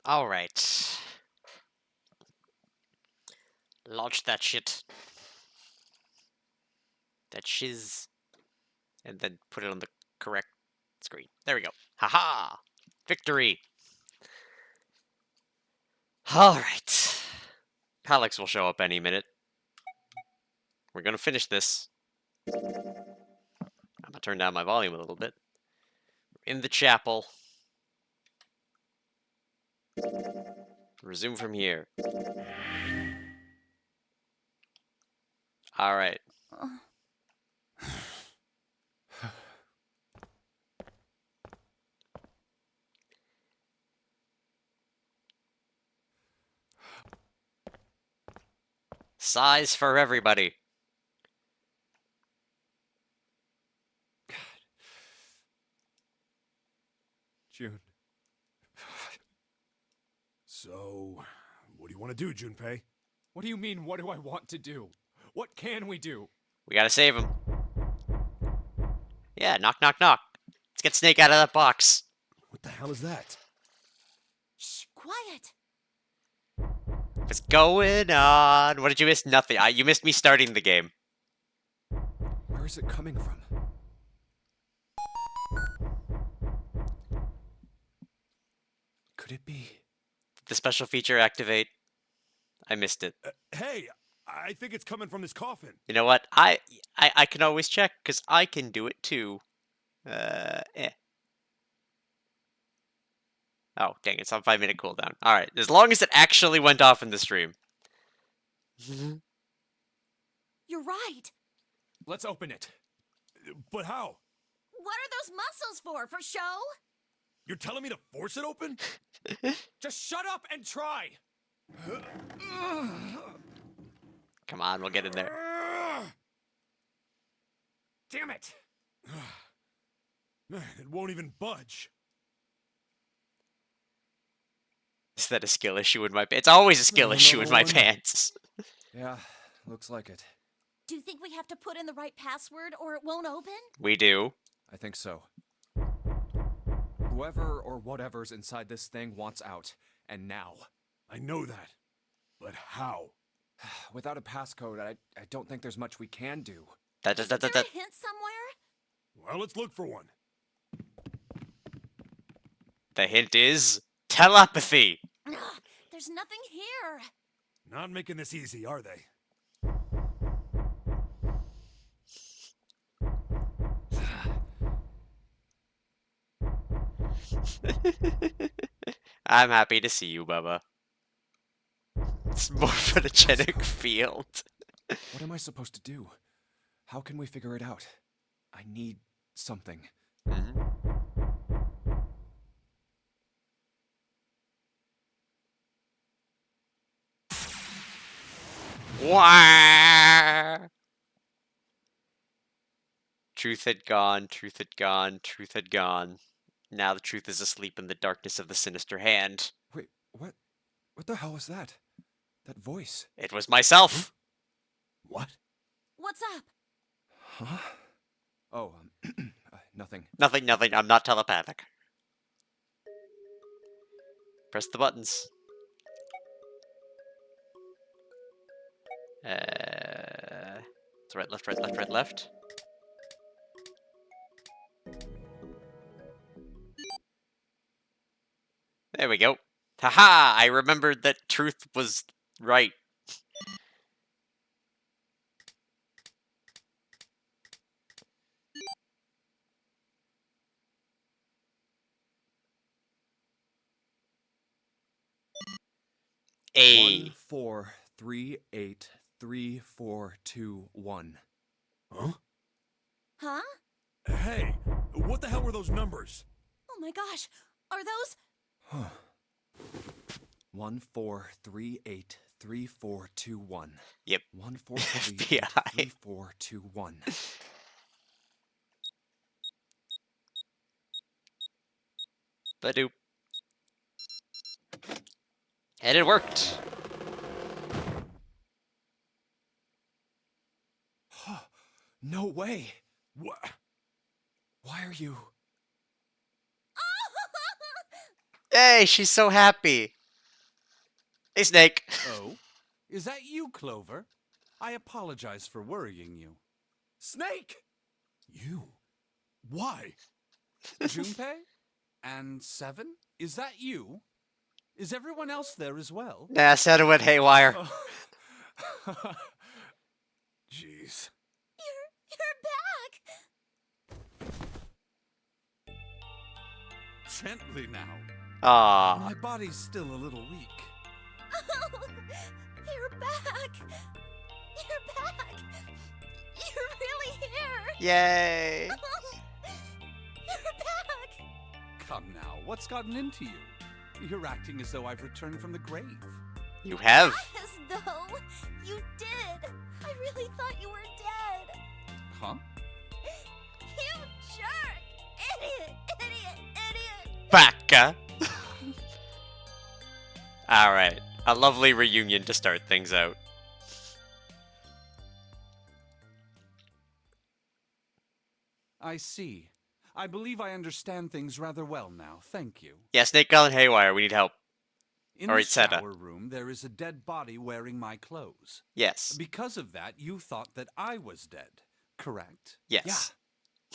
Alright. Launch that shit. That shiz. And then put it on the correct screen. There we go. Haha! Victory! Alright. Alex will show up any minute. We're gonna finish this. I'm gonna turn down my volume a little bit. In the chapel. Resume from here. Alright. Size for everybody. June. So, what do you want to do, Junpei? What do you mean, what do I want to do? What can we do? We gotta save him. Yeah, knock, knock, knock. Let's get Snake out of that box. What the hell is that? Shh, quiet. What's going on? What did you miss? Nothing. You missed me starting the game. Where is it coming from? Could it be? The special feature activate. I missed it. Hey, I think it's coming from this coffin. You know what? I can always check because I can do it too. Oh, dang, it's on 5-minute cooldown. Alright, as long as it actually went off in the stream. You're right. Let's open it. But how? What are those muscles for? For show? You're telling me to force it open? Just shut up and try! Come on, we'll get in there. Damn it! Man, it won't even budge. Is that a skill issue in my pants? It's always a skill issue in my Another one? pants. Yeah, looks like it. Do you think we have to put in the right password or it won't open? We do. I think so. Whoever or whatever's inside this thing wants out. And now. I know that. But how? Without a passcode, I don't think there's much we can do. That. Is there a hint somewhere? Well, let's look for one. The hint is telepathy. Ugh, there's nothing here. Not making this easy, are they? I'm happy to see you, Bubba. It's more photogenic field. What am I supposed to do? How can we figure it out? I need something. Wah! Truth had gone, truth had gone, truth had gone. Now the truth is asleep in the darkness of the sinister hand. Wait, what? What the hell was that? That voice? It was myself. What? What's up? Huh? Oh, nothing. Nothing, nothing. I'm not telepathic. Press the buttons. It's right, left, right, left, right, left. There we go. Haha! I remembered that truth was right. A 1438342 Huh? Huh? Hey, what the hell were those numbers? Oh my gosh. Are those? 14383421. Yep. 14383421. Badoop. And it worked. No way. What? Why are you? Hey, she's so happy. Hey, Snake. Oh? Is that you, Clover? I apologize for worrying you. Snake! You? Why? Junpei? And Seven? Is that you? Is everyone else there as well? Nah, Santa went haywire. Jeez. You're back! Gently now. Aw. My body's still a little weak. Oh, you're back! You're back! You're really here! Yay. You're back! Come now, what's gotten into you? You're acting as though I've returned from the grave. You have. As though you did! I really thought you were dead! Huh? You jerk! Idiot! Idiot! Idiot! Baka. Alright. A lovely reunion to start things out. I see. I believe I understand things rather well now. Thank you. Yeah, Snake gone haywire. We need help. In Or the it's Seta. shower room, there is a dead body wearing my clothes. Yes. Because of that, you thought that I was dead, correct? Yes.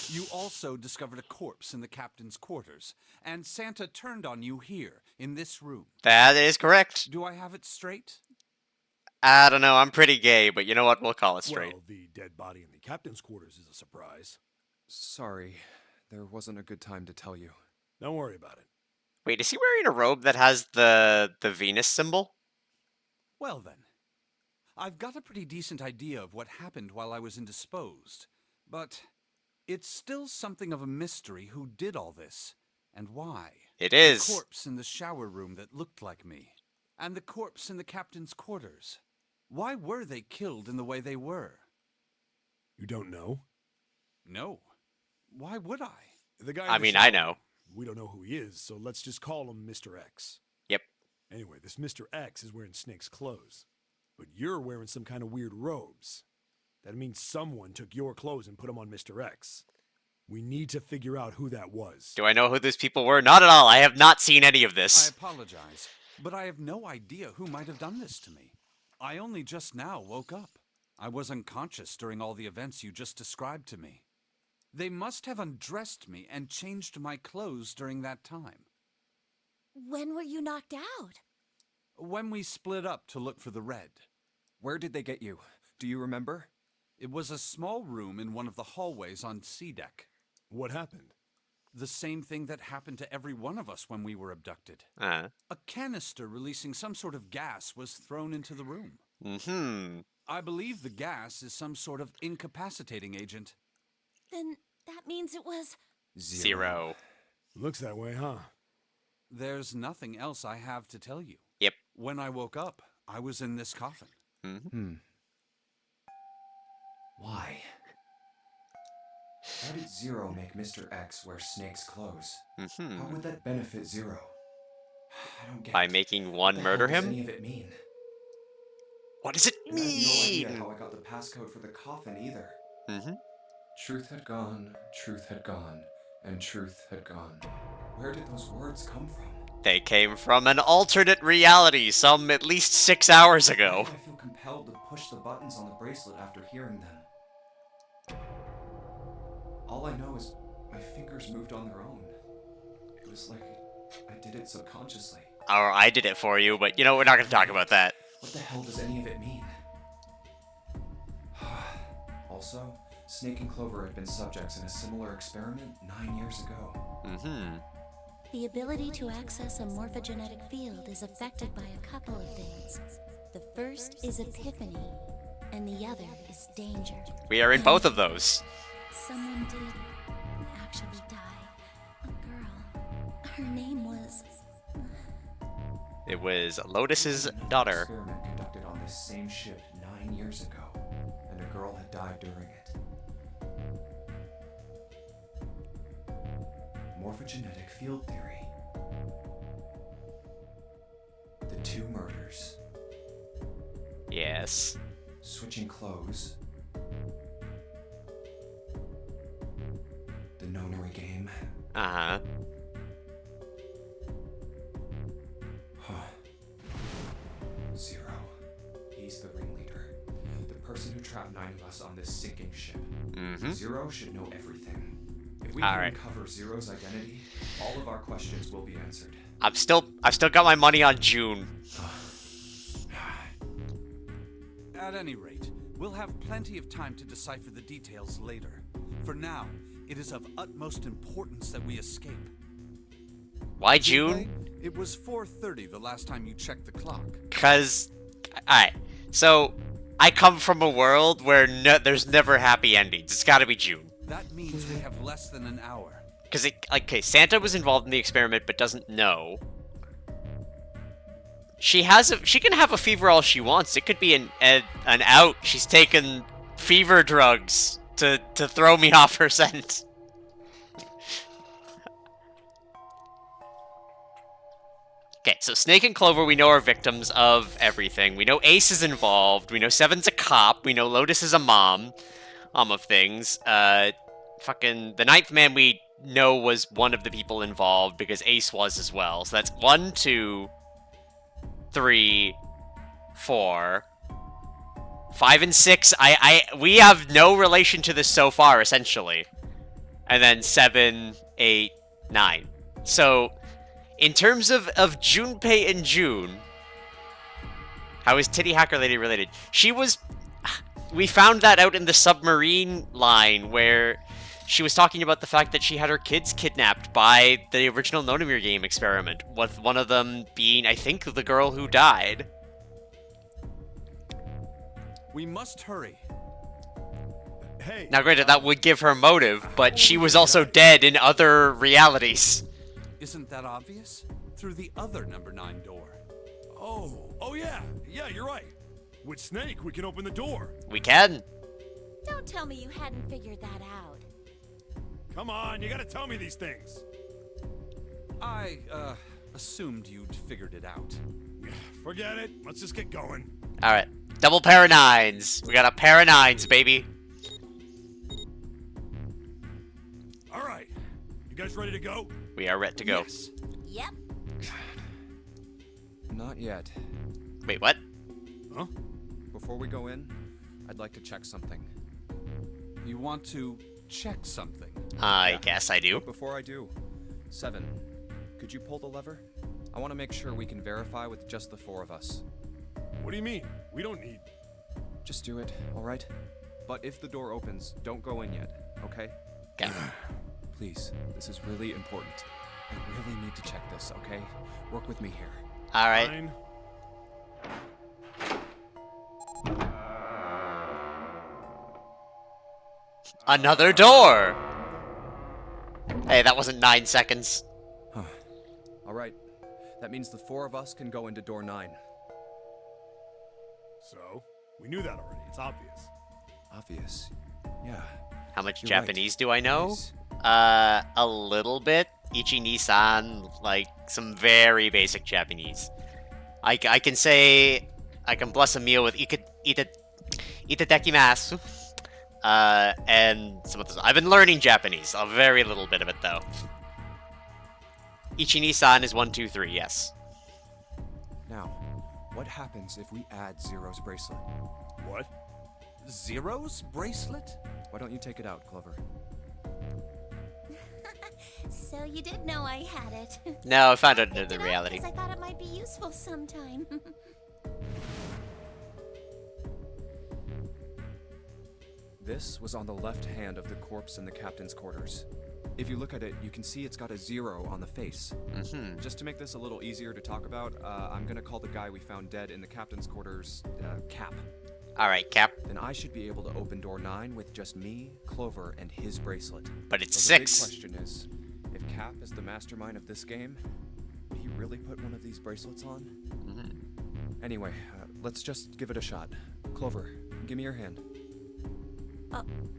You also discovered a corpse in the captain's quarters, and Santa turned on you here, in this room. That is correct. Do I have it straight? I don't know. I'm pretty gay, but you know what? We'll call it straight. Well, the dead body in the captain's quarters is a surprise. Sorry, there wasn't a good time to tell you. Don't worry about it. Wait, is he wearing a robe that has the Venus symbol? Well then, I've got a pretty decent idea of what happened while I was indisposed, but it's still something of a mystery who did all this, and why. It The is. corpse in the shower room that looked like me, and the corpse in the captain's quarters. Why were they killed in the way they were? You don't know? No. Why would I? The guy. I in the mean, I shower, know. We don't know who he is, so let's just call him Mr. X. Yep. Anyway, this Mr. X is wearing Snake's clothes, but you're wearing some kind of weird robes. That means someone took your clothes and put them on Mr. X. We need to figure out who that was. Do I know who those people were? Not at all. I have not seen any of I this. apologize, but I have no idea who might have done this to me. I only just now woke up. I was unconscious during all the events you just described to me. They must have undressed me and changed my clothes during that time. When were you knocked out? When we split up to look for the red. Where did they get you? Do you remember? It was a small room in one of the hallways on C deck. What happened? The same thing that happened to every one of us when we were abducted. A canister releasing some sort of gas was thrown into the room. Mm-hmm. I believe the gas is some sort of incapacitating agent. Then that means it was... Zero. Looks that way, huh? There's nothing else I have to tell you. Yep. When I woke up, I was in this coffin. Mm-hmm. Why? How did Zero make Mr. X wear Snake's clothes? How Mm-hmm. would that benefit Zero? I don't get By it. making What one the murder hell does him? any of it mean? What does it And I have no idea mean? how I got the passcode for the coffin either. Mm-hmm. Truth had gone, and truth had gone. Where did those words come from? They came from an alternate reality some at least 6 hours Why ago. did I feel compelled to push the buttons on the bracelet after hearing them? All I know is my fingers moved on their own. It was like I did it subconsciously. Or I did it for you, but you know, we're not going to talk about that. What the hell does any of it mean? Also, Snake and Clover had been subjects in a similar experiment 9 years ago. Mm-hmm. The ability to access a morphogenetic field is affected by a couple of things. The first is epiphany, and the other is danger. We are in both of those. Someone did actually die. A girl. Her name was... It was Lotus's Another daughter. Experiment conducted on this same ship 9 years ago, and a girl had died during it. Morphogenetic field theory. The two murders. Yes. Switching clothes. The nonary game. Uh-huh. 9 of us on this sinking ship. Mm-hmm. Zero should know everything. If we All can right. uncover Zero's identity, all of our questions will be answered. I've still got my money on June. At any rate, we'll have plenty of time to decipher the details later. For now, it is of utmost importance that we escape. Why June? Junpei, it was 4:30 the last time you checked the clock. Cause, alright. So, I come from a world where there's never happy endings. It's got to be June. That means we have less than an hour. Because okay, Santa was involved in the experiment but doesn't know. She can have a fever all she wants. It could be an out. She's taken fever drugs to throw me off her scent. Okay, so Snake and Clover we know are victims of everything. We know Ace is involved. We know Seven's a cop. We know Lotus is a mom of things. Fucking the Ninth Man we know was one of the people involved because Ace was as well. So that's 1, 2, 3, 4, 5, and 6. We have no relation to this so far, essentially. And then 7, 8, 9. So, in terms of Junpei and June, how is Titty Hacker Lady related? She was... We found that out in the submarine line where she was talking about the fact that she had her kids kidnapped by the original Nonomir game experiment, with one of them being, I think, the girl who died. We must hurry. Hey. Now, granted, that would give her motive, but she was also dead in other realities. Isn't that obvious? Through the other number 9 door. Oh yeah. Yeah, you're right. With Snake, we can open the door. We can. Don't tell me you hadn't figured that out. Come on, you gotta tell me these things. I, assumed you'd figured it out. Forget it. Let's just get going. Alright. Double pair of 9s. We got a pair of 9s, baby. All right. You guys ready to go? We are ready to go. Yes. Yep. Not yet. Wait, what? Huh? Before we go in, I'd like to check something. You want to check something? I guess I do. But before I do, 7, could you pull the lever? I want to make sure we can verify with just the 4 of us. What do you mean? We don't need... Just do it, alright? But if the door opens, don't go in yet, okay? Okay. Please, this is really important. I really need to check this, okay? Work with me here. Alright. Fine. Another door! Hey, that wasn't 9 seconds. Alright, that means the 4 of us can go into door 9. So, we knew that already. It's obvious. Obvious. Yeah. How much You're right. Japanese do I know? Nice. A little bit. Ichi Nissan, like, some very basic Japanese. I can say, I can bless a meal with itadekimasu. And some of this. I've been learning Japanese, a very little bit of it, though. Ichi Nissan is 1, 2, 3, yes. Now, what happens if we add Zero's bracelet? What? Zero's bracelet? Why don't you take it out, Clover? So you did know I had it. No, I found out into Picked the it up reality. 'cause I thought it might be useful sometime. This was on the left hand of the corpse in the captain's quarters. If you look at it, you can see it's got a 0 on the face. Mm-hmm. Just to make this a little easier to talk about, I'm gonna call the guy we found dead in the captain's quarters, Cap. Alright, Cap. Then I should be able to open door 9 with just me, Clover, and his bracelet. But it's So the big 6. question is, if Cap is the mastermind of this game, would he really put one of these bracelets on? Mm-hmm. Anyway, let's just give it a shot. Clover, give me your hand.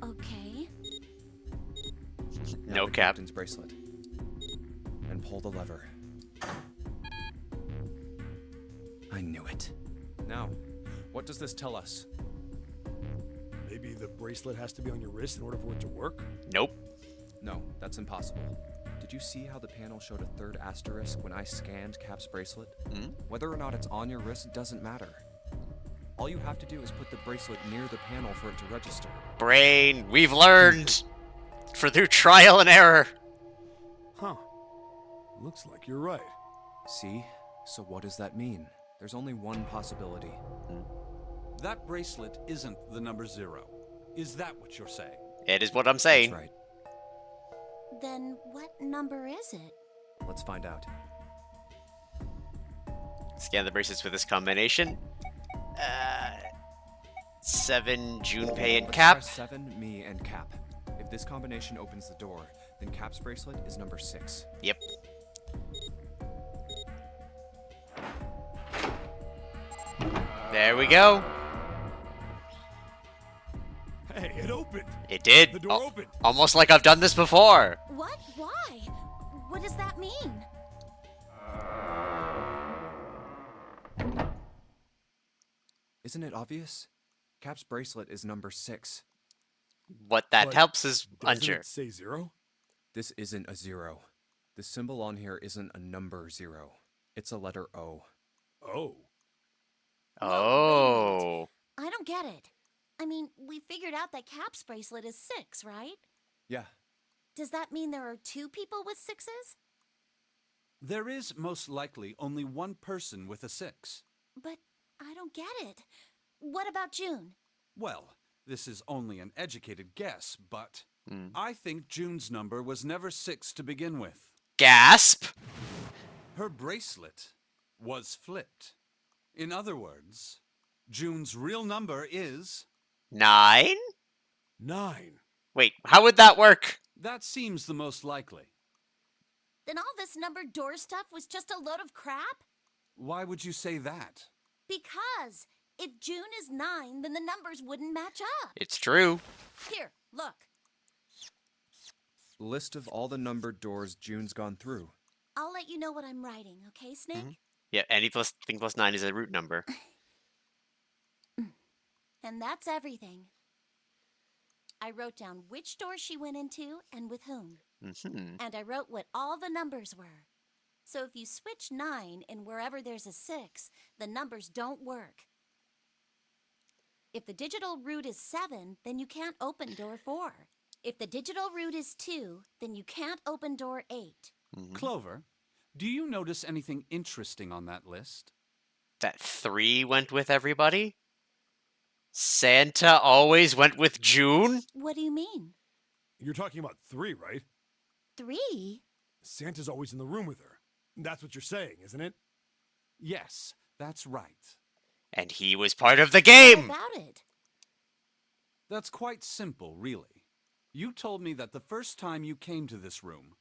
Okay. Now No the Cap. captain's bracelet. And pull the lever. I knew it. Now, what does this tell us? Maybe the bracelet has to be on your wrist in order for it to work? Nope. No, that's impossible. Did you see how the panel showed a 3rd asterisk when I scanned Cap's bracelet? Hmm? Whether or not it's on your wrist doesn't matter. All you have to do is put the bracelet near the panel for it to register. Brain, we've learned through trial and error. Huh. Looks like you're right. See? So what does that mean? There's only one possibility. That bracelet isn't the number 0. Is that what you're saying? It is what I'm saying. That's right. Then what number is it? Let's find out. Scan the bracelets with this combination. 7, Junpei, and Let's Cap. try 7, me, and Cap. If this combination opens the door, then Cap's bracelet is number 6. Yep. There we go. Hey, it opened. It did. The door opened. Almost like I've done this before. What? Why? What does that mean? Isn't it obvious? Cap's bracelet is number 6. What that But helps is Doesn't unsure. it say 0? This isn't a 0. The symbol on here isn't a number 0. It's a letter O. Oh. Oh. I don't get it. I mean, we figured out that Cap's bracelet is 6, right? Yeah. Does that mean there are 2 people with 6s? There is most likely only one person with a 6. But I don't get it. What about June? Well, this is only an educated guess, but Hmm. I think June's number was never 6 to begin with. Gasp. Her bracelet was flipped. In other words, June's real number is... 9? 9. Wait, how would that work? That seems the most likely. Then all this numbered door stuff was just a load of crap? Why would you say that? Because if June is 9, then the numbers wouldn't match up. It's true. Here, look. List of all the numbered doors June's gone through. I'll let you know what I'm writing, okay, Snake? Yeah, anything plus 9 is a root number. And that's everything. I wrote down which door she went into and with whom. Mm-hmm. And I wrote what all the numbers were. So if you switch 9 in wherever there's a 6, the numbers don't work. If the digital root is 7, then you can't open door 4. If the digital root is 2, then you can't open door 8. Clover, do you notice anything interesting on that list? That 3 went with everybody? Santa always went with June? What do you mean? You're talking about 3, right? 3? Santa's always in the room with her. That's what you're saying, isn't it? Yes, that's right. And he was part of the What game! about it? That's quite simple, really. You told me that the first time you came to this room,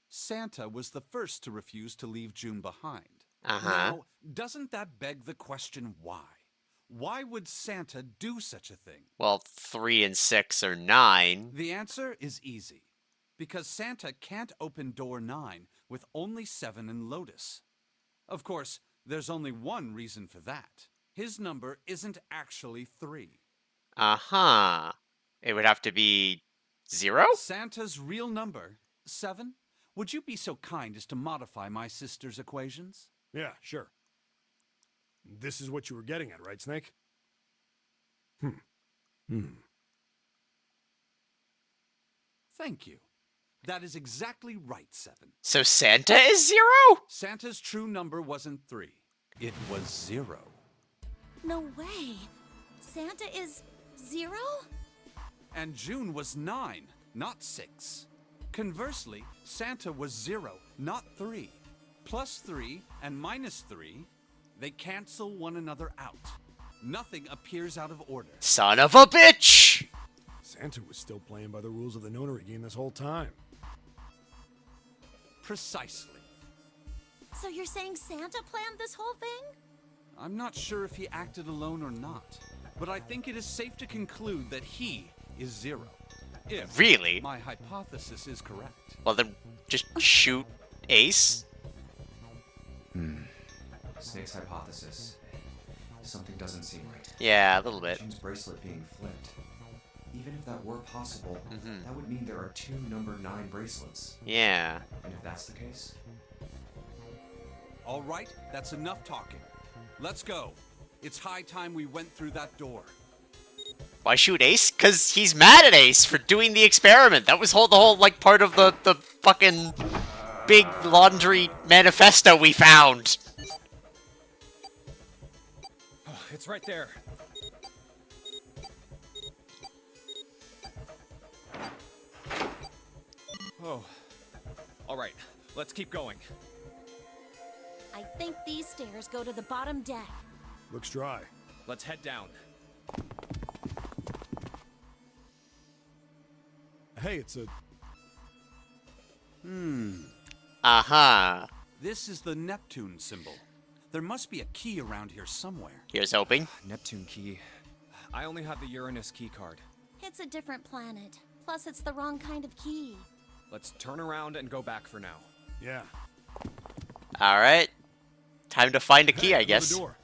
Santa was the first to refuse to leave June behind. Uh-huh. Now, doesn't that beg the question why? Why would Santa do such a thing? Well, 3 and 6 are 9. The answer is easy. Because Santa can't open door 9 with only 7 and Lotus. Of course, there's only one reason for that. His number isn't actually 3. Uh-huh. It would have to be 0? Santa's real number, 7? Would you be so kind as to modify my sister's equations? Yeah, sure. This is what you were getting at, right, Snake? Thank you. That is exactly right, 7. So Santa is 0? Santa's true number wasn't 3. It was 0. No way. Santa is 0? And June was 9, not 6. Conversely, Santa was 0, not 3. Plus 3 and minus 3, they cancel one another out. Nothing appears out of order. Son of a bitch! Santa was still playing by the rules of the nonary game this whole time. Precisely. So you're saying Santa planned this whole thing? I'm not sure if he acted alone or not, but I think it is safe to conclude that he is 0. If Really? my hypothesis is correct. Well, then just shoot Ace? Snake's hypothesis. Something doesn't seem right. Yeah, a little bit. June's bracelet being flipped. Even if that were possible, that would mean there are 2 number 9 bracelets. Yeah. And if that's the case, All right, that's enough talking. Let's go. It's high time we went through that door. Why shoot Ace? Because he's mad at Ace for doing the experiment. That was the whole like, part of the fucking big laundry manifesto we found. Oh, it's right there. Oh. All right, let's keep going. I think these stairs go to the bottom deck. Looks dry. Let's head down. Hey, it's a... Uh-huh. This is the Neptune symbol. There must be a key around here somewhere. Here's hoping. Neptune key. I only have the Uranus key card. It's a different planet. Plus, it's the wrong kind of key. Let's turn around and go back for now. Yeah. Alright. Time to find a key, Hey, I another guess. door.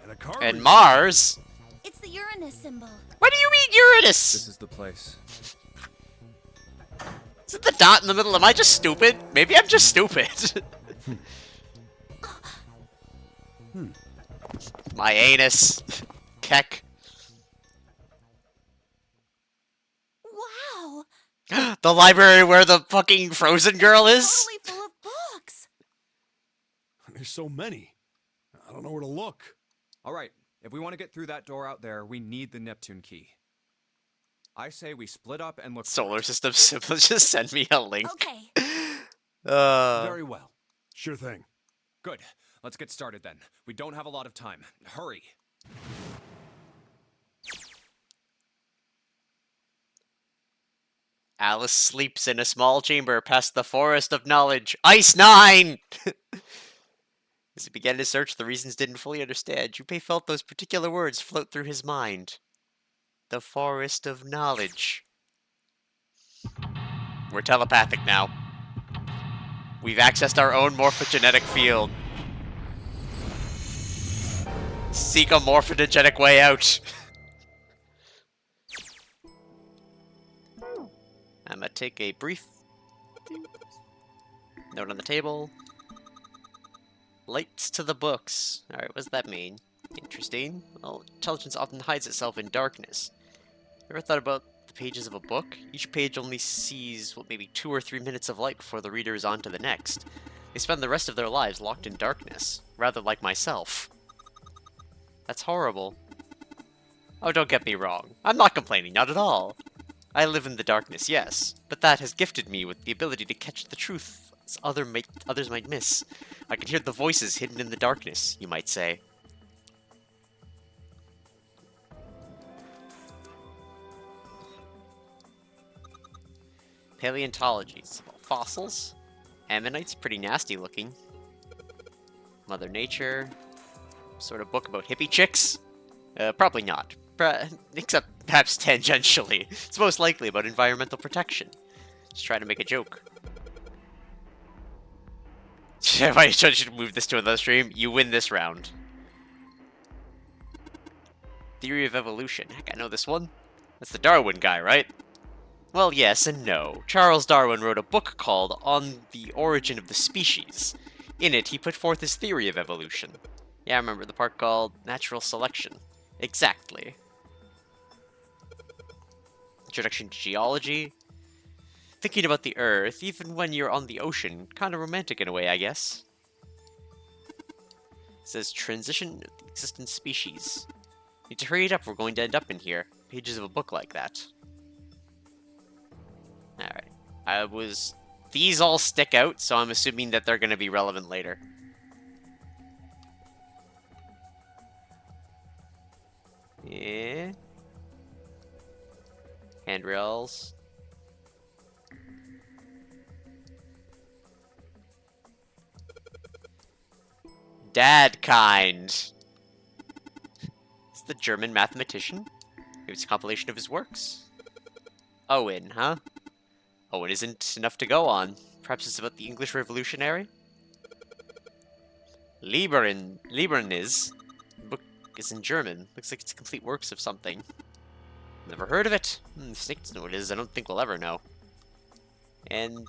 And a car. And Mars? It's the Uranus symbol. What do you mean This Uranus? is the place. Is it the dot in the middle? Am I just stupid? Maybe I'm just stupid. My anus. Keck. Wow! The library where the fucking frozen girl is? Totally full of books. There's so many. I don't know where to look. All right, if we want to get through that door out there, we need the Neptune key. I say we split up and look. Solar system symbol. Just send me a link. Okay. Very well. Sure thing. Good. Let's get started then. We don't have a lot of time. Hurry. Alice sleeps in a small chamber past the forest of knowledge. Ice 9! As he began his search, the reasons didn't fully understand. Junpei felt those particular words float through his mind. The forest of knowledge. We're telepathic now. We've accessed our own morphogenetic field. Seek a morphogenetic way out. I'm gonna take a brief note on the table. Lights to the books. Alright, what does that mean? Interesting. Well, intelligence often hides itself in darkness. Ever thought about the pages of a book? Each page only sees, what, maybe 2 or 3 minutes of light before the reader is on to the next. They spend the rest of their lives locked in darkness, rather like myself. That's horrible. Oh, don't get me wrong. I'm not complaining, not at all. I live in the darkness, yes, but that has gifted me with the ability to catch the truth others might miss. I can hear the voices hidden in the darkness, you might say. Paleontology. Fossils. Ammonites, pretty nasty looking. Mother Nature. Sort of book about hippie chicks? Probably not. Except perhaps tangentially. It's most likely about environmental protection. Just trying to make a joke. If I should move this to another stream, you win this round. Theory of evolution. Heck, I know this one. That's the Darwin guy, right? Well, yes and no. Charles Darwin wrote a book called On the Origin of the Species. In it, he put forth his theory of evolution. Yeah, I remember the part called Natural Selection. Exactly. Introduction to geology. Thinking about the Earth, even when you're on the ocean. Kind of romantic in a way, I guess. It says transition of the existent species. Need to hurry it up, we're going to end up in here. Pages of a book like that. Alright. These all stick out, so I'm assuming that they're going to be relevant later. Yeah. Handrails. Dad kind. Is the German mathematician? Maybe it's a compilation of his works. Owen, huh? Owen isn't enough to go on. Perhaps it's about the English Revolutionary? Liebernis. The book is in German. Looks like it's complete works of something. Never heard of it. Snake doesn't know what it is. I don't think we'll ever know. And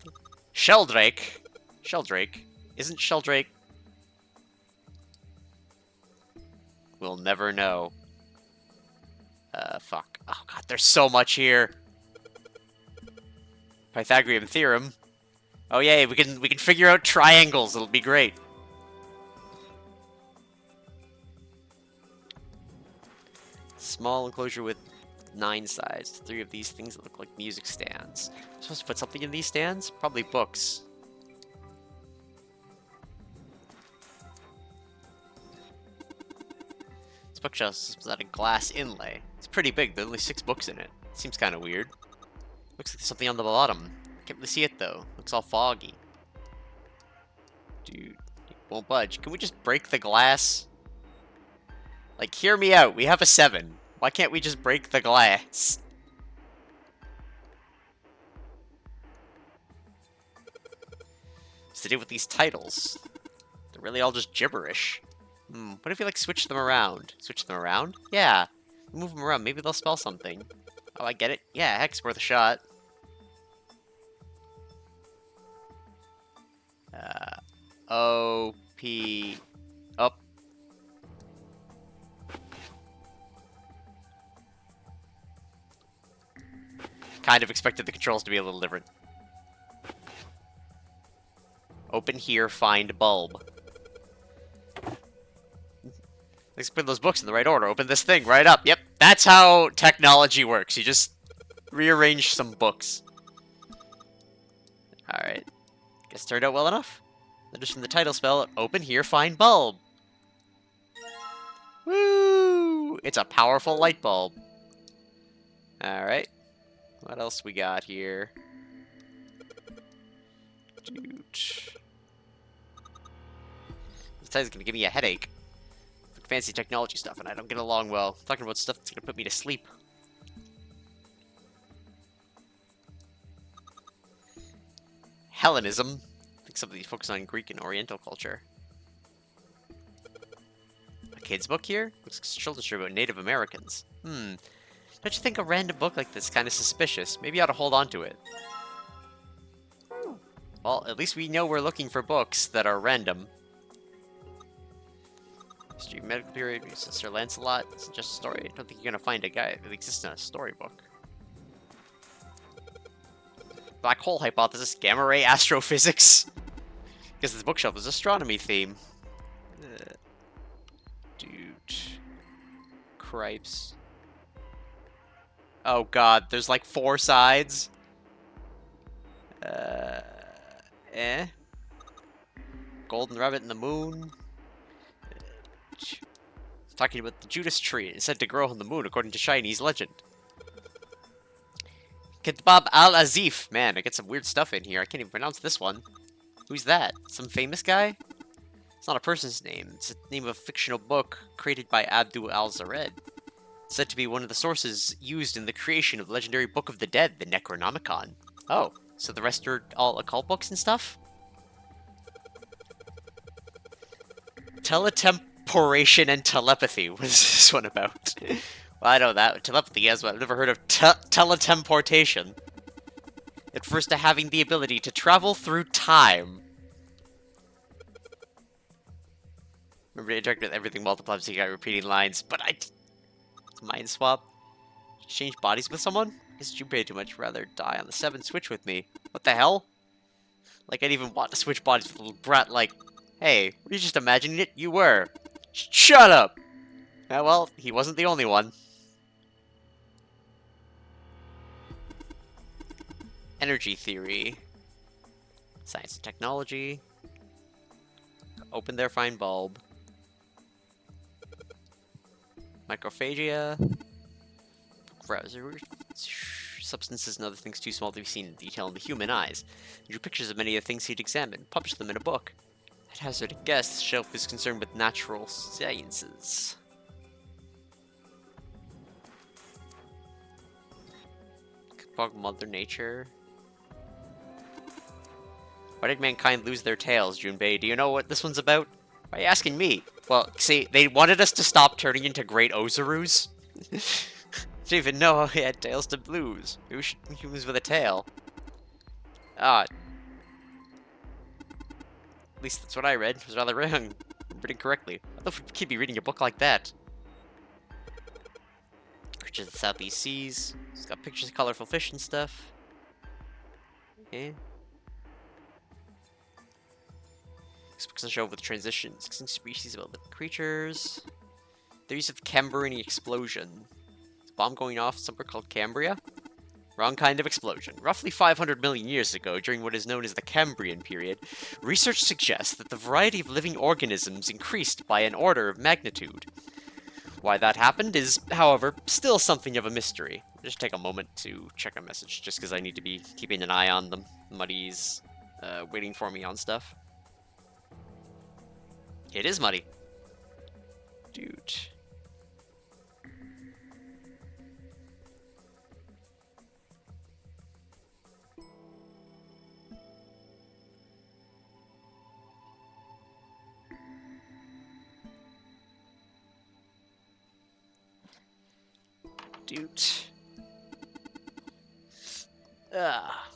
Sheldrake. Sheldrake. Isn't Sheldrake... We'll never know. Fuck. Oh god, there's so much here. Pythagorean theorem. Oh yay, we can figure out triangles. It'll be great. Small enclosure with 9 sides. 3 of these things that look like music stands. I'm supposed to put something in these stands? Probably books. This bookshelf is got a glass inlay. It's pretty big. There's only 6 books in it. Seems kind of weird. Looks like there's something on the bottom. Can't really see it though. Looks all foggy. Dude, it won't budge. Can we just break the glass? Like, hear me out. We have a 7. Why can't we just break the glass? What's the deal with these titles? They're really all just gibberish. What if you, like, switch them around? Switch them around? Yeah. Move them around. Maybe they'll spell something. Oh, I get it. Yeah, heck's worth a shot. O-P... Up. Kind of expected the controls to be a little different. Open here, find bulb. Let's put those books in the right order. Open this thing right up. Yep, that's how technology works. You just rearrange some books. Alright. Guess it turned out well enough. Notice from the title spell, open here, find bulb. Woo! It's a powerful light bulb. Alright. What else we got here? Dude. This guy's gonna give me a headache. Like fancy technology stuff, and I don't get along well. Talking about stuff that's gonna put me to sleep. Hellenism. I think some of these focus on Greek and Oriental culture. A kid's book here? Looks like a children's story about Native Americans. Don't you think a random book like this is kind of suspicious? Maybe you ought to hold on to it. Well, at least we know we're looking for books that are random. History of Medical Period, Sir Lancelot. It's just a story. I don't think you're gonna find a guy that exists in a storybook. Black hole hypothesis, gamma ray astrophysics. Because this bookshelf is astronomy theme. Dude. Cripes. Oh god, there's like 4 sides. Golden Rabbit and the Moon. Talking about the Judas tree. It's said to grow on the moon according to Chinese legend. Kitbab al-Azif. Man, I get some weird stuff in here. I can't even pronounce this one. Who's that? Some famous guy? It's not a person's name. It's the name of a fictional book created by Abdul al-Zared. It's said to be one of the sources used in the creation of the legendary Book of the Dead, the Necronomicon. Oh, so the rest are all occult books and stuff? Teletemporation and telepathy. What is this one about? Well, I know that. Telepathy, yes, but I've never heard of teletemportation. It refers to having the ability to travel through time. Remember to interact with everything multiple times so you got repeating lines, but mind swap? Change bodies with someone? I guess you pay too much. Rather die on the 7 switch with me. What the hell? Like, I'd even want to switch bodies with a little brat like, hey, were you just imagining it? You were. Shut up! Well, he wasn't the only one. Energy theory. Science and technology. Open there, find bulb. Microphagia. Substances and other things too small to be seen in detail in the human eyes. He drew pictures of many of the things he'd examined, published them in a book. I'd hazard a guess the shelf is concerned with natural sciences. About Mother Nature. Why did mankind lose their tails, Junpei? Do you know what this one's about? Why are you asking me? Well, see, they wanted us to stop turning into great Ozarus. Didn't even know how he had tails to blues. We should be humans with a tail. At least that's what I read. It was rather wrong. I'm reading correctly. I thought we'd keep reading a book like that. Pictures of the Southeast Seas. It's got pictures of colorful fish and stuff. Okay. This book's a show with transitions, species of living creatures. The use of Cambrian explosion. Is a bomb going off somewhere called Cambria? Wrong kind of explosion. Roughly 500 million years ago, during what is known as the Cambrian period, research suggests that the variety of living organisms increased by an order of magnitude. Why that happened is, however, still something of a mystery. Just take a moment to check a message, just because I need to be keeping an eye on them. Muddy's waiting for me on stuff. It is Muddy. Dude.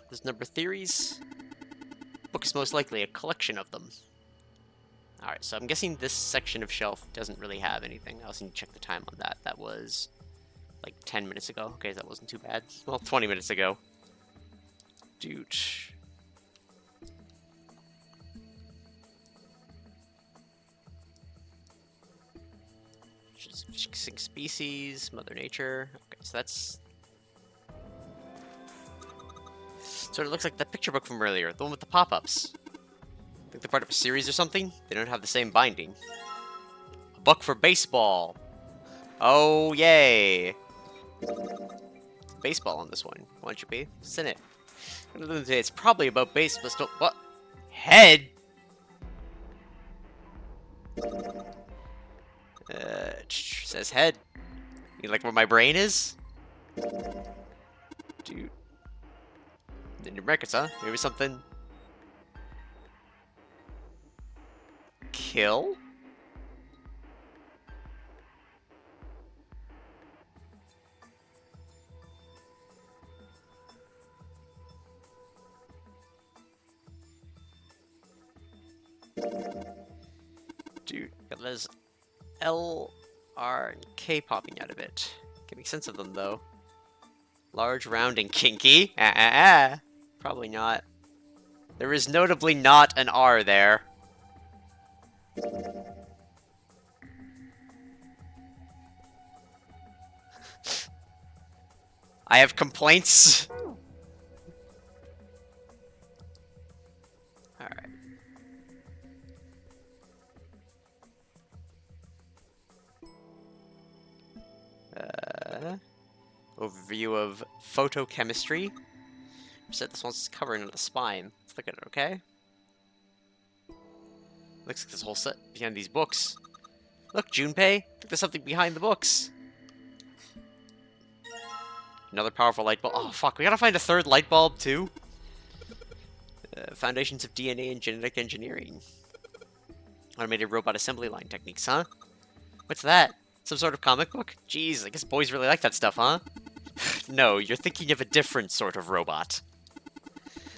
There's number theories. Book is most likely a collection of them. Alright, so I'm guessing this section of shelf doesn't really have anything. I also need to check the time on that. That was like 10 minutes ago. Okay, that wasn't too bad. Well, 20 minutes ago. Dude. Extinct species, Mother Nature. Okay, so that's... So it looks like that picture book from earlier, the one with the pop-ups. I think they're part of a series or something. They don't have the same binding. A book for baseball. Oh, yay. Baseball on this one. Why don't you be? It's in it. It's probably about baseball. Still, what? Head? Says head. You like where my brain is? Dude. The New Records, huh? Maybe something. Kill? Dude, there's L, R, and K popping out of it. Can't make sense of them, though. Large, round, and kinky? Probably not. There is notably not an R there. I have complaints. Alright. Overview of photochemistry. Said this one's covering the spine. Let's look at it, okay? Looks like this whole set behind these books. Look, Junpei! Look, there's something behind the books. Another powerful light bulb. Oh, fuck. We gotta find a third light bulb, too. Foundations of DNA and genetic engineering. Automated robot assembly line techniques, huh? What's that? Some sort of comic book? Jeez, I guess boys really like that stuff, huh? No, you're thinking of a different sort of robot.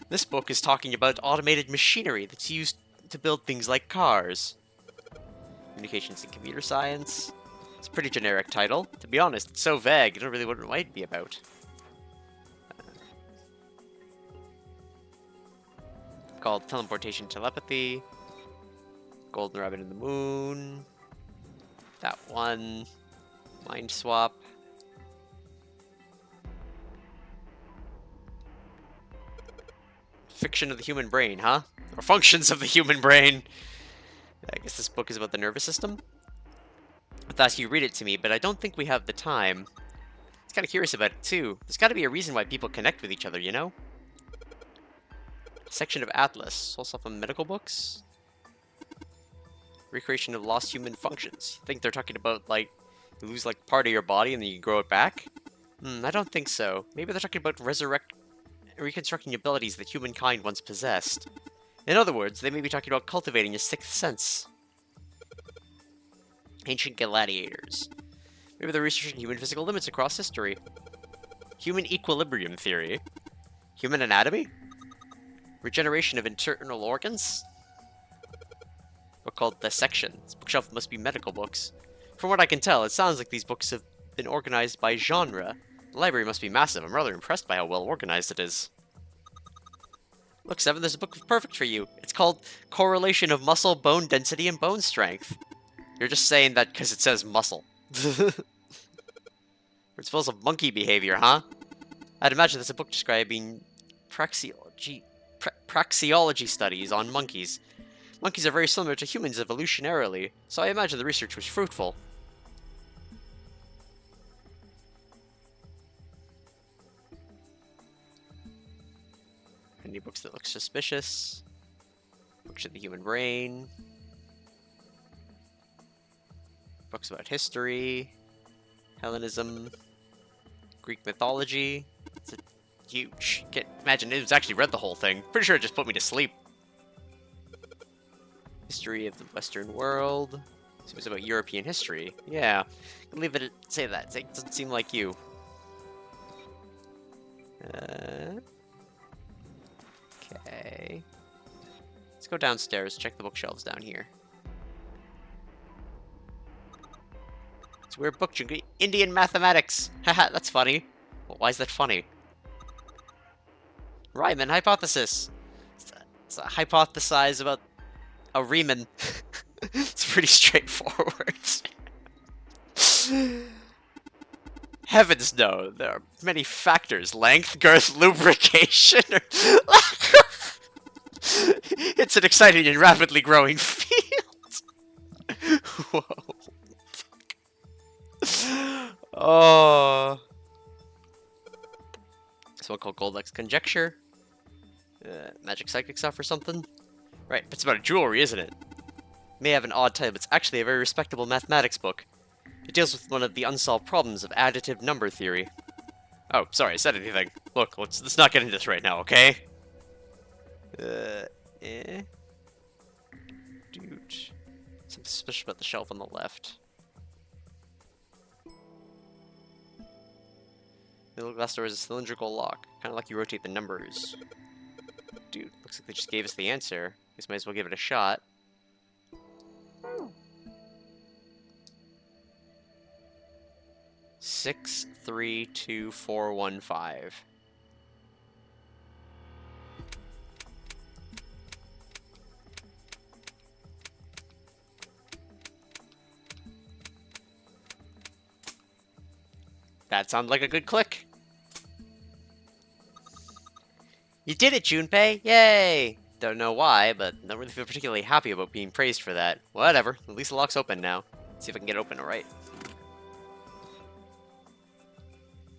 This book is talking about automated machinery that's used to build things like cars. Communications and computer science. It's a pretty generic title. To be honest, it's so vague, I don't really know what it might be about. Called Teleportation Telepathy. Golden Rabbit in the Moon. That one. Mind Swap. Fiction of the human brain, huh? Or functions of the human brain. I guess this book is about the nervous system. I thought you read it to me, but I don't think we have the time. I was kind of curious about it, too. There's got to be a reason why people connect with each other, you know? Section of Atlas. Also from medical books. Recreation of lost human functions. You think they're talking about, like, you lose, like, part of your body and then you grow it back? I don't think so. Maybe they're talking about reconstructing abilities that humankind once possessed. In other words, they may be talking about cultivating a sixth sense. Ancient gladiators. Maybe they're researching human physical limits across history. Human equilibrium theory. Human anatomy? Regeneration of internal organs? Book called Dissection. This bookshelf must be medical books. From what I can tell, it sounds like these books have been organized by genre. The library must be massive. I'm rather impressed by how well organized it is. Look, Seven, there's a book perfect for you. It's called Correlation of Muscle, Bone Density, and Bone Strength. You're just saying that because it says muscle. It's full of monkey behavior, huh? I'd imagine there's a book describing praxeology studies on monkeys. Monkeys are very similar to humans evolutionarily, so I imagine the research was fruitful. Any books that look suspicious? Books of the human brain. Books about history. Hellenism. Greek mythology. It's a huge... Can't imagine it was actually read the whole thing. Pretty sure it just put me to sleep. History of the Western world. So it was about European history. Yeah. I'll leave it at say that. It doesn't seem like you. Okay. Let's go downstairs, check the bookshelves down here. It's a weird book, Jungi. Indian mathematics! Haha, that's funny. Well, why is that funny? Riemann hypothesis! It's a hypothesize about a Riemann. It's pretty straightforward. Heavens no, there are many factors. Length, girth, lubrication, or lack of... It's an exciting and rapidly growing field. Whoa. Oh. This one called Goldex Conjecture. Magic psychic stuff or something. Right, but it's about jewelry, isn't it? May have an odd title, but it's actually a very respectable mathematics book. It deals with one of the unsolved problems of additive number theory. Oh, sorry, I said anything. Look, let's not get into this right now, okay? Dude. Something suspicious about the shelf on the left. The little glass door is a cylindrical lock. Kind of like you rotate the numbers. Dude, looks like they just gave us the answer. Guess might as well give it a shot. 632415. That sounds like a good click. You did it, Junpei! Yay! Don't know why, but don't really feel particularly happy about being praised for that. Whatever, at least the lock's open now. See if I can get it open right.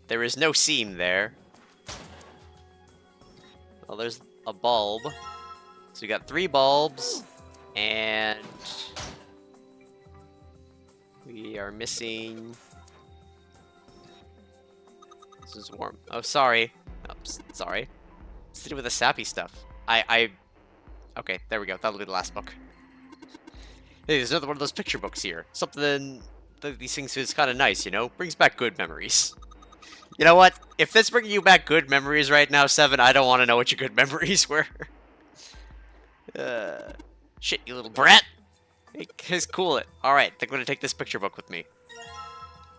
There is no seam there. Well, there's a bulb. So we got 3 bulbs, and we are missing... This is warm. Oh, sorry. Oops, sorry. It's to do with the sappy stuff. Okay, there we go. That'll be the last book. Hey, there's another one of those picture books here. Something that these things is kind of nice, you know? Brings back good memories. You know what? If this bringing you back good memories right now, Seven, I don't want to know what your good memories were. Shit, you little brat. Hey, just cool it. Alright, I'm going to take this picture book with me.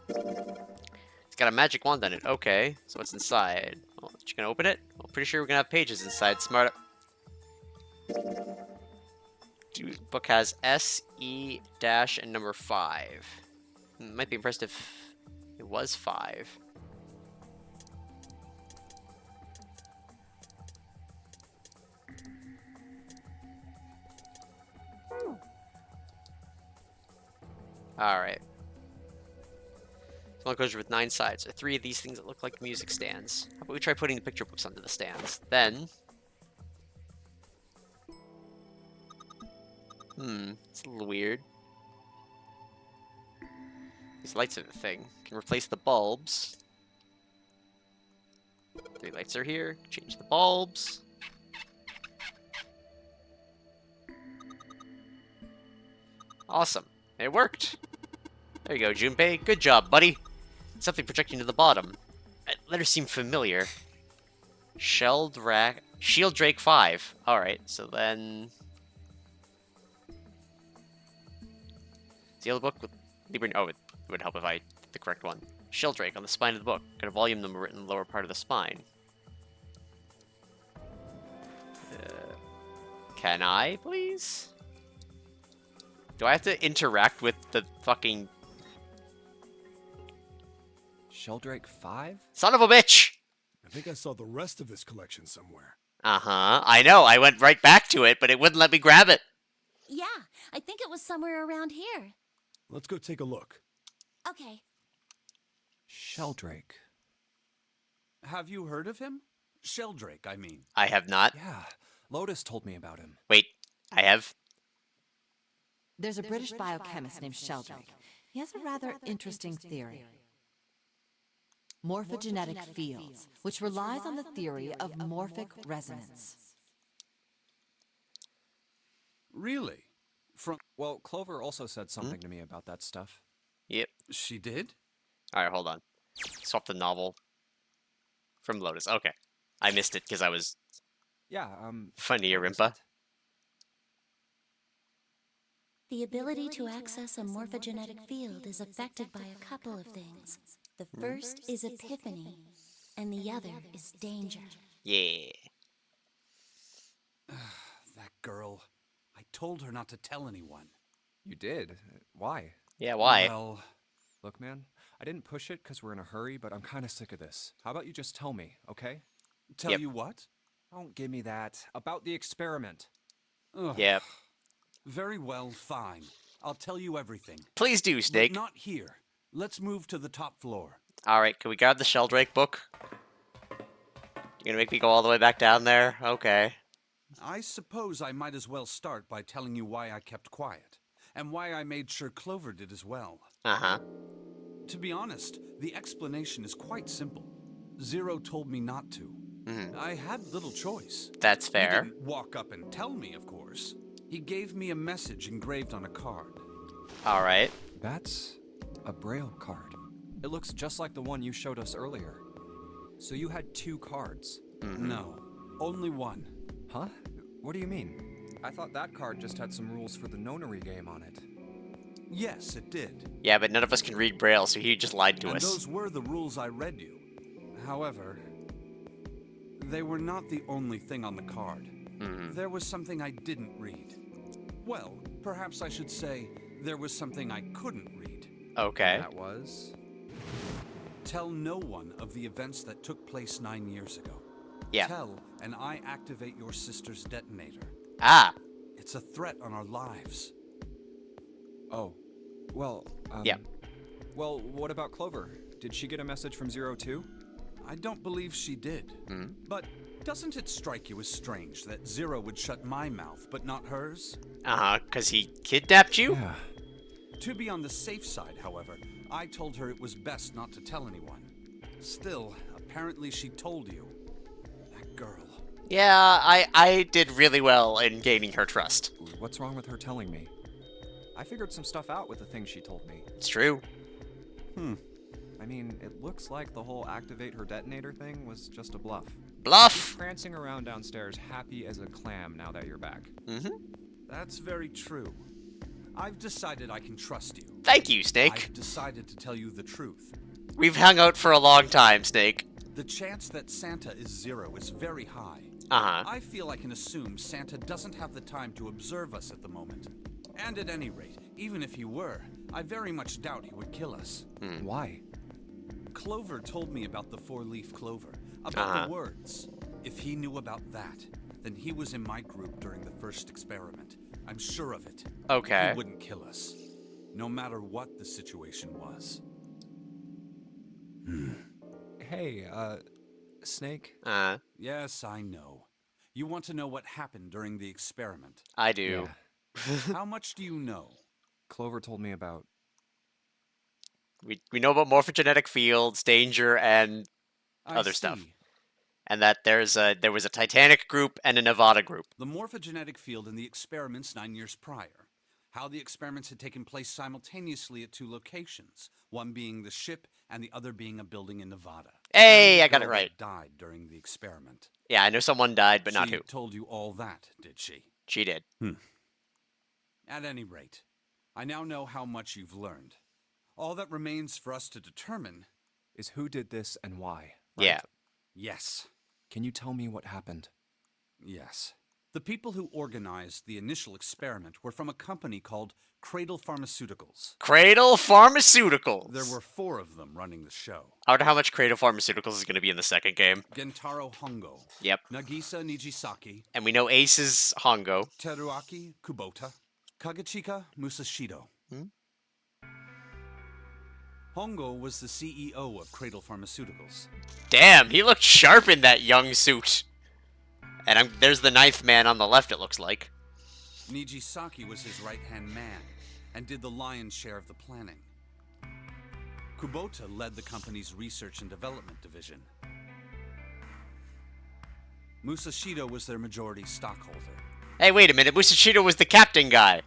It's got a magic wand on it. Okay, so what's inside? Oh, you gonna open it? I'm pretty sure we're gonna have pages inside. Smart. Dude, book has S, E, dash, and number 5. Might be impressed if it was 5. Alright. Small enclosure with 9 sides. There are 3 of these things that look like music stands. How about we try putting the picture books onto the stands? Then... it's a little weird. These lights are the thing. Can replace the bulbs. 3 lights are here. Change the bulbs. Awesome. It worked. There you go, Junpei. Good job, buddy. Something projecting to the bottom. That letter seemed familiar. Shield Drake 5. Alright, so then... The other book with Libra... Oh, it would help if I did the correct one. Sheldrake on the spine of the book. Got a volume number written in the lower part of the spine. Can I, please? Do I have to interact with the fucking... Sheldrake 5? Son of a bitch! I think I saw the rest of this collection somewhere. Uh-huh. I know. I went right back to it, but it wouldn't let me grab it. Yeah, I think it was somewhere around here. Let's go take a look. Okay. Sheldrake. Have you heard of him? Sheldrake, I mean. I have not. Yeah, Lotus told me about him. Wait, I have. There's a British biochemist named Sheldrake. He has a rather interesting theory. Morphogenetic fields, which relies on the theory of morphic resonance. Really? Well, Clover also said something to me about that stuff. Yep. She did? Alright, hold on. Swap the novel from Lotus. Okay. I missed it because I was Yeah, funny, what was Rimpa. it? The ability to access a morphogenetic field is affected by a couple of things. The first is epiphany, and the other is danger. Yeah. That girl. I told her not to tell anyone. You did? Why? Yeah, why? Well, Look, man, I didn't push it because we're in a hurry, but I'm kind of sick of this. How about you just tell me, okay? tell Yep. you what? Don't give me that. About the experiment. Ugh. Yep. Very well, fine. I'll tell you everything. Please do, But Snake. not here. Let's move to the top floor. Alright, can we grab the Sheldrake book? You're gonna make me go all the way back down there? Okay. I suppose I might as well start by telling you why I kept quiet, and why I made sure Clover did as well. Uh-huh. To be honest, the explanation is quite simple. Zero told me not to. Mhm. I had little choice. That's He fair. didn't walk up and tell me, of course. He gave me a message engraved on a card. Alright. That's a Braille card. It looks just like the one you showed us earlier. So you had 2 cards. No, only one. Huh? What do you mean? I thought that card just had some rules for the nonary game on it. Yes, it did. Yeah, but none of us can read Braille, so he just lied to And us. those were the rules I read you. However, they were not the only thing on the card. There was something I didn't read. Well, perhaps I should say there was something I couldn't read. Okay. That was... Tell no one of the events that took place 9 years ago. Yeah. Tell, and I activate your sister's detonator. Ah. It's a threat on our lives. Oh. Well, Yeah. Well, what about Clover? Did she get a message from Zero too? I don't believe she did. But doesn't it strike you as strange that Zero would shut my mouth, but not hers? Uh-huh, because he kidnapped you? Yeah. To be on the safe side, however, I told her it was best not to tell anyone. Still, apparently she told you. That girl. Yeah, I did really well in gaining her trust. What's wrong with her telling me? I figured some stuff out with the things she told me. It's true. I mean, it looks like the whole activate her detonator thing was just a bluff. Bluff! Prancing around downstairs happy as a clam now that you're back. Mm-hmm. That's very true. I've decided I can trust you. Thank you, Snake. I've decided to tell you the truth. We've hung out for a long time, Snake. The chance that Santa is Zero is very high. Uh-huh. I feel I can assume Santa doesn't have the time to observe us at the moment. And at any rate, even if he were, I very much doubt he would kill us. Why? Clover told me about the 4-leaf clover, about the words. If he knew about that, then he was in my group during the first experiment. I'm sure of it. Okay. He wouldn't kill us, no matter what the situation was. Hey, Snake? Yes, I know. You want to know what happened during the experiment. I do. How much do you know? Clover told me about... We know about morphogenetic fields, danger, and I other stuff. see. and that there was a Titanic group and a Nevada group. The morphogenetic field in the experiments 9 years prior. How the experiments had taken place simultaneously at 2 locations, one being the ship and the other being a building in Nevada. Hey, And the I got it girl right. that died during the experiment. Yeah, I know someone died, but not She who. told you all that, did she? She did. At any rate, I now know how much you've learned. All that remains for us to determine is who did this and why. Right? Yeah. Yes. Can you tell me what happened? Yes. The people who organized the initial experiment were from a company called Cradle Pharmaceuticals. Cradle Pharmaceuticals. There were 4 of them running the show. I wonder how much Cradle Pharmaceuticals is going to be in the second game. Gentaro Hongo, Yep. Nagisa Nijisaki, And we know Ace is Hongo. Teruaki Kubota, Kagechika Musashido. Hmm? Hongo was the CEO of Cradle Pharmaceuticals. Damn, he looked sharp in that young suit. And there's the 9th man on the left, it looks like. Nijisaki was his right-hand man and did the lion's share of the planning. Kubota led the company's research and development division. Musashido was their majority stockholder. Hey, wait a minute. Musashido was the captain guy.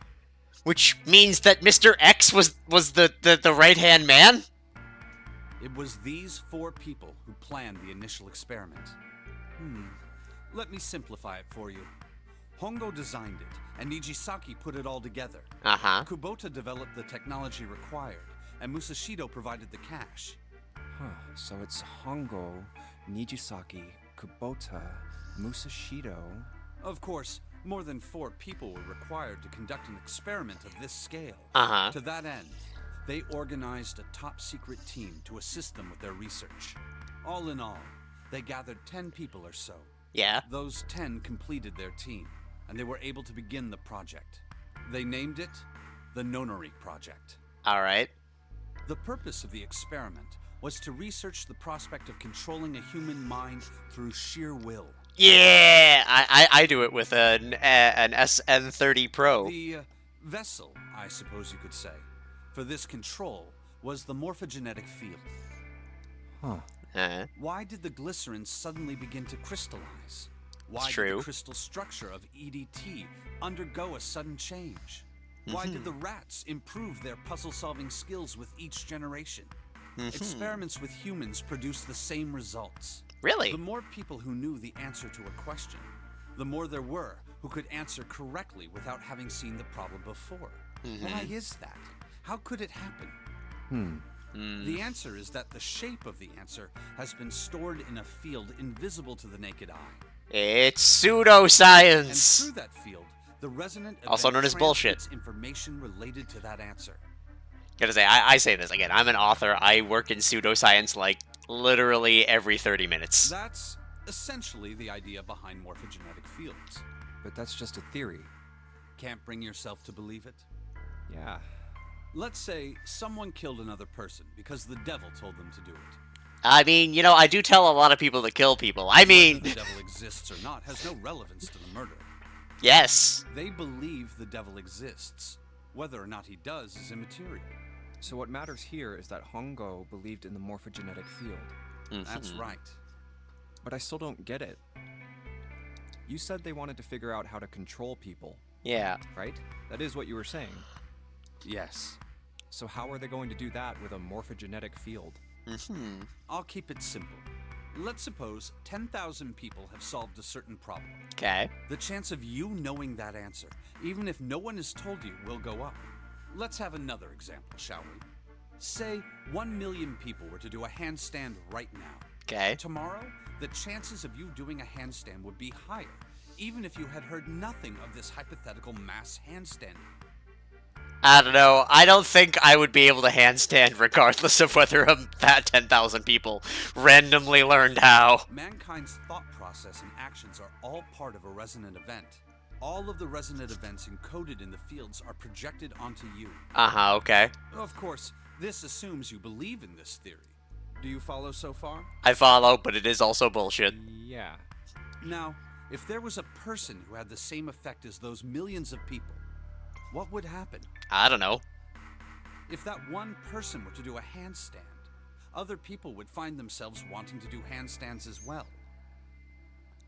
Which means that Mr. X was the right-hand man? It was these 4 people who planned the initial experiment. Let me simplify it for you. Hongo designed it, and Nijisaki put it all together. Uh-huh. Kubota developed the technology required, and Musashido provided the cash. So it's Hongo, Nijisaki, Kubota, Musashido. Of course, more than 4 people were required to conduct an experiment of this scale. Uh-huh. To that end, they organized a top-secret team to assist them with their research. All in all, they gathered 10 people or so. Yeah. Those 10 completed their team, and they were able to begin the project. They named it the Nonori Project. Alright. The purpose of the experiment was to research the prospect of controlling a human mind through sheer will. Yeah! I do it with an SN30 Pro. The vessel, I suppose you could say, for this control was the morphogenetic field. Why did the glycerin suddenly begin to crystallize? Why did true. the crystal structure of EDT undergo a sudden change? Why did the rats improve their puzzle-solving skills with each generation? Experiments with humans produce the same results. Really? The more people who knew the answer to a question, the more there were who could answer correctly without having seen the problem before. Why is that? How could it happen? The answer is that the shape of the answer has been stored in a field invisible to the naked eye. It's And pseudoscience. through that field, the resonant Also event known as bullshit. transmits information related to that answer. Gotta say, I say this again. I'm an author. I work in pseudoscience like literally every 30 minutes. That's essentially the idea behind morphogenetic fields. But that's just a theory. Can't bring yourself to believe it? Yeah. Let's say someone killed another person because the devil told them to do it. I mean, you know, I do tell a lot of people to kill people. I mean, Whether the devil exists or not has no relevance to the murder. yes. They believe the devil exists. Whether or not he does is immaterial. So what matters here is that Hongo believed in the morphogenetic field. That's right. But I still don't get it. You said they wanted to figure out how to control people, Yeah. right? That is what you were saying. Yes. So how are they going to do that with a morphogenetic field? I'll keep it simple. Let's suppose 10,000 people have solved a certain problem. Okay. The chance of you knowing that answer, even if no one has told you, will go up. Let's have another example, shall we? Say 1 million people were to do a handstand right now. Okay. Tomorrow, the chances of you doing a handstand would be higher, even if you had heard nothing of this hypothetical mass handstanding. I don't know. I don't think I would be able to handstand regardless of whether that 10,000 people randomly learned how. Mankind's thought process and actions are all part of a resonant event. All of the resonant events encoded in the fields are projected onto you. Uh-huh, okay. Of course, this assumes you believe in this theory. Do you follow so far? I follow, but it is also bullshit. Yeah. Now, if there was a person who had the same effect as those millions of people, what would happen? I don't know. If that one person were to do a handstand, other people would find themselves wanting to do handstands as well.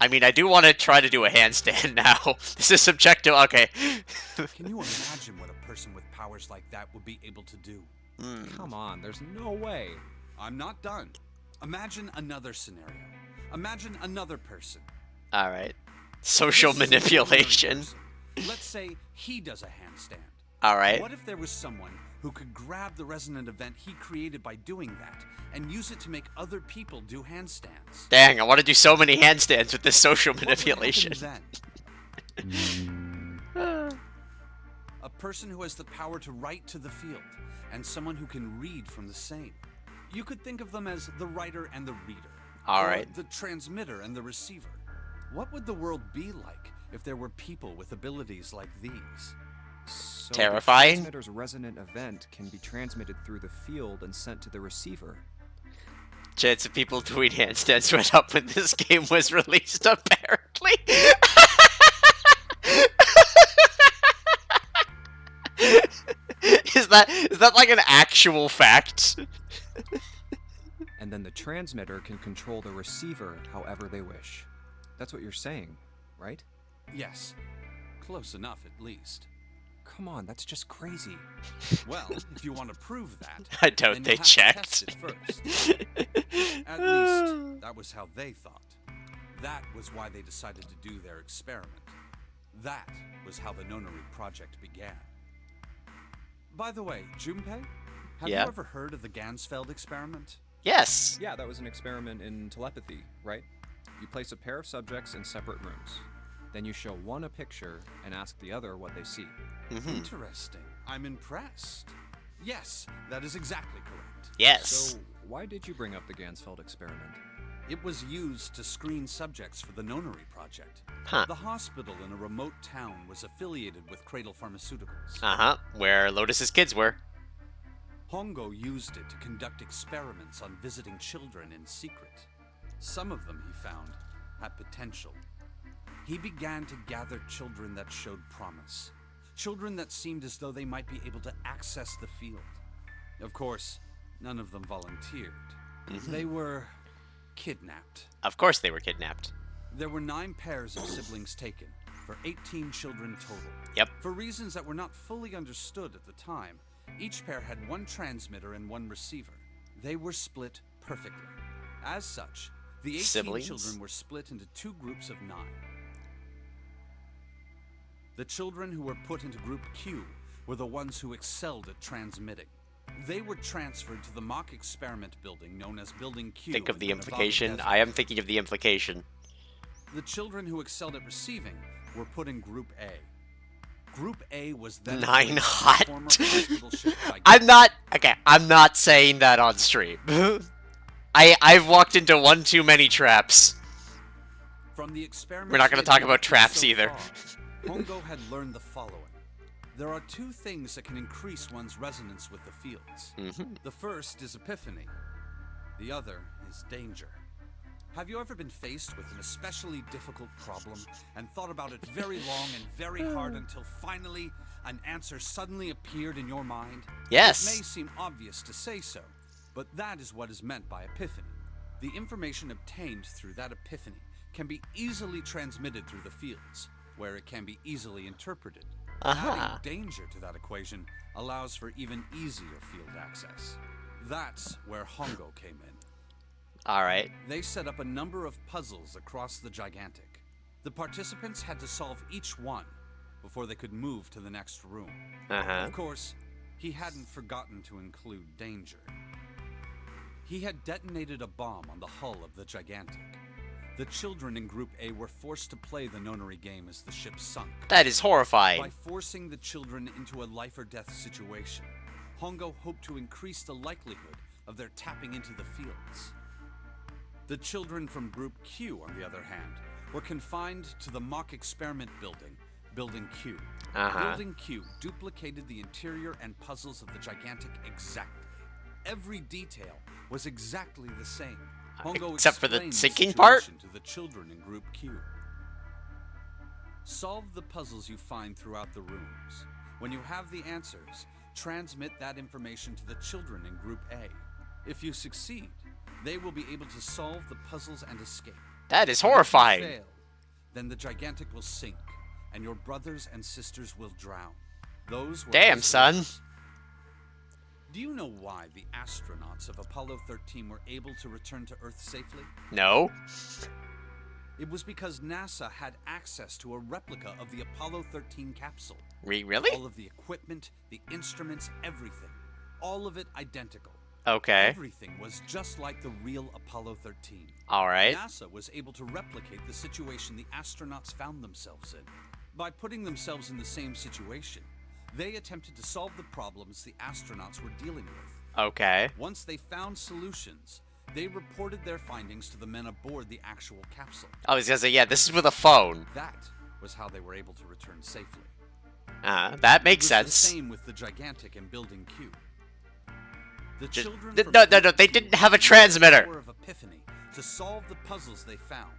I mean, I do want to try to do a handstand now. This is subjective. Okay. Can you imagine what a person with powers like that would be able to do? Come on, there's no way. I'm not done. Imagine another scenario. Imagine another person. All right. Social This is an ordinary manipulation. person. Let's say he does a handstand. All right. What if there was someone who could grab the resonant event he created by doing that and use it to make other people do handstands. Dang, I want to do so many handstands with this social What would happen manipulation. then? A person who has the power to write to the field, and someone who can read from the same. You could think of them as the writer and the reader. All or right. the transmitter and the receiver. What would the world be like if there were people with abilities like these? So Terrifying. The transmitter's resonant event can be transmitted through the field and sent to the receiver. Chance of people doing handstands went up when this game was released, apparently. Is that like an actual fact? And then the transmitter can control the receiver however they wish. That's what you're saying, right? Yes. Close enough, at least. Come on, that's just crazy. Well, if you want to prove that, I doubt then they you have to checked. test it first. At least, that was how they thought. That was why they decided to do their experiment. That was how the Nonary project began. By the way, Junpei, have Yeah? you ever heard of the Gansfeld experiment? Yes. Yeah, that was an experiment in telepathy, right? You place a pair of subjects in separate rooms. Then you show one a picture and ask the other what they see. Interesting. I'm impressed. Yes, that is exactly correct. Yes. So, why did you bring up the Gansfeld experiment? It was used to screen subjects for the Nonary project. Huh. The hospital in a remote town was affiliated with Cradle Pharmaceuticals. Uh-huh. Where Lotus's kids were. Hongo used it to conduct experiments on visiting children in secret. Some of them, he found, had potential. He began to gather children that showed promise. Children that seemed as though they might be able to access the field. Of course, none of them volunteered. They were kidnapped. Of course they were kidnapped. There were 9 pairs of siblings taken, for 18 children total. Yep. For reasons that were not fully understood at the time, each pair had one transmitter and one receiver. They were split perfectly. As such, the 18 Siblings? children were split into 2 groups of 9. The children who were put into Group Q were the ones who excelled at transmitting. They were transferred to the mock experiment building known as Building Q. Think of in the Nevada implication. desert. I am thinking of the implication. The children who excelled at receiving were put in Group A. Group A was then 9 placed on hot. former hospital ship I'm not saying that on stream. I've walked into one too many traps. From the experiment We're not gonna talk about traps either. Hongo had learned the following. There are 2 things that can increase one's resonance with the fields. The first is epiphany. The other is danger. Have you ever been faced with an especially difficult problem and thought about it very long and very hard until finally an answer suddenly appeared in your mind? Yes. It may seem obvious to say so, but that is what is meant by epiphany. The information obtained through that epiphany can be easily transmitted through the fields, where it can be easily interpreted. Adding danger to that equation allows for even easier field access. That's where Hongo came in. Alright. They set up a number of puzzles across the Gigantic. The participants had to solve each one before they could move to the next room. Of course, he hadn't forgotten to include danger. He had detonated a bomb on the hull of the Gigantic. The children in Group A were forced to play the Nonary game as the ship sunk. That is horrifying. By forcing the children into a life-or-death situation, Hongo hoped to increase the likelihood of their tapping into the fields. The children from Group Q, on the other hand, were confined to the mock experiment building, Building Q. Building Q duplicated the interior and puzzles of the Gigantic exactly. Every detail was exactly the same. Hongo Except for the explained sinking part? situation to the children in Group Q. Solve the puzzles you find throughout the rooms. When you have the answers, transmit that information to the children in Group A. If you succeed, they will be able to solve the puzzles and escape. That is But horrifying. If you fail, then the Gigantic will sink, and your brothers and sisters will drown. Those were Damn, his son. orders. Do you know why the astronauts of Apollo 13 were able to return to Earth safely? No. It was because NASA had access to a replica of the Apollo 13 capsule. Really? All of the equipment, the instruments, everything. All of it identical. Okay. Everything was just like the real Apollo 13. All right. NASA was able to replicate the situation the astronauts found themselves in. By putting themselves in the same situation, they attempted to solve the problems the astronauts were dealing with. Okay. Once they found solutions, they reported their findings to the men aboard the actual capsule. I was gonna say, yeah, this is with a phone. That was how they were able to return safely. That makes It was sense. the same with the Gigantic and Building Q. The children No, from no, they Building didn't Q have a used the transmitter. power of Epiphany to solve the puzzles they found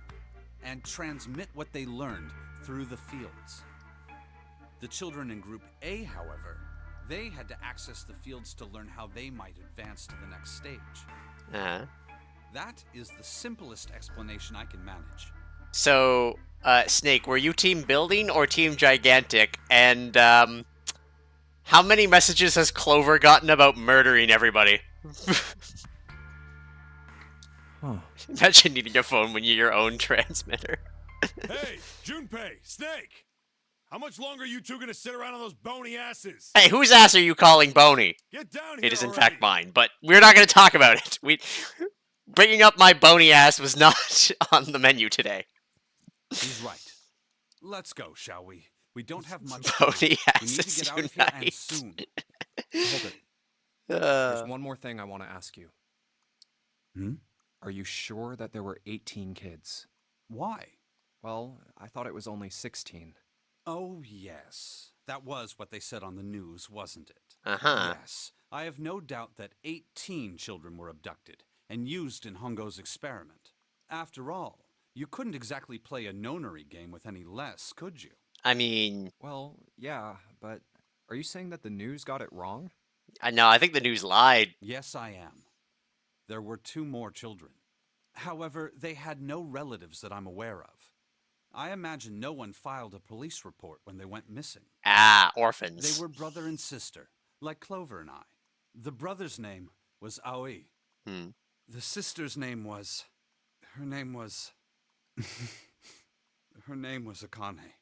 and transmit what they learned through the fields. The children in Group A, however, they had to access the fields to learn how they might advance to the next stage. That is the simplest explanation I can manage. So, Snake, were you Team Building or Team Gigantic? And, how many messages has Clover gotten about murdering everybody? Huh. Imagine needing a phone when you're your own transmitter. Hey, Junpei, Snake! How much longer are you two gonna sit around on those bony asses? Hey, whose ass are you calling bony? Get down here It is in already. fact mine, but we're not going to talk about it. Bringing up my bony ass was not on the menu today. He's right. Let's go, shall we? We don't have much Bony time. We need asses to get out of here and unite. soon. Hold it. There's one more thing I want to ask you. Hmm? Are you sure that there were 18 kids? Why? Well, I thought it was only 16. Oh, yes. That was what they said on the news, wasn't it? Uh-huh. Yes. I have no doubt that 18 children were abducted and used in Hongo's experiment. After all, you couldn't exactly play a nonary game with any less, could you? I mean, Well, yeah, but are you saying that the news got it wrong? no, I think the news lied. Yes, I am. There were 2 more children. However, they had no relatives that I'm aware of. I imagine no one filed a police report when they went missing. Orphans. They were brother and sister, like Clover and I. The brother's name was Aoi. Hmm. The sister's name was... Her name was... Her name was Akane.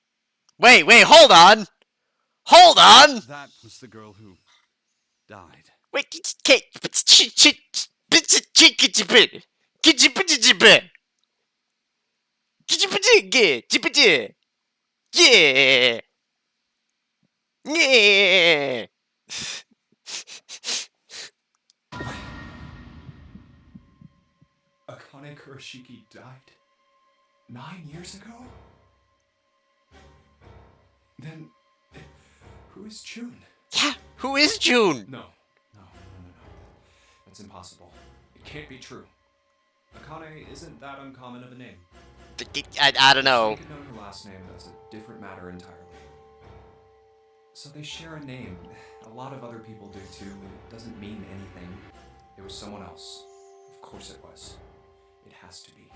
Wait, hold on! Hold on! That was the girl who died. Wait, yeah. Yeah. Akane Kurashiki died 9 years ago? Then, who is June? Yeah, who is June? No. That's impossible. It can't be true. Akane isn't that uncommon of a name. I don't know. She could know her last name, that's a different matter entirely. So they share a name. A lot of other people do too. It doesn't mean anything. It was someone else. Of course it was. It has to be.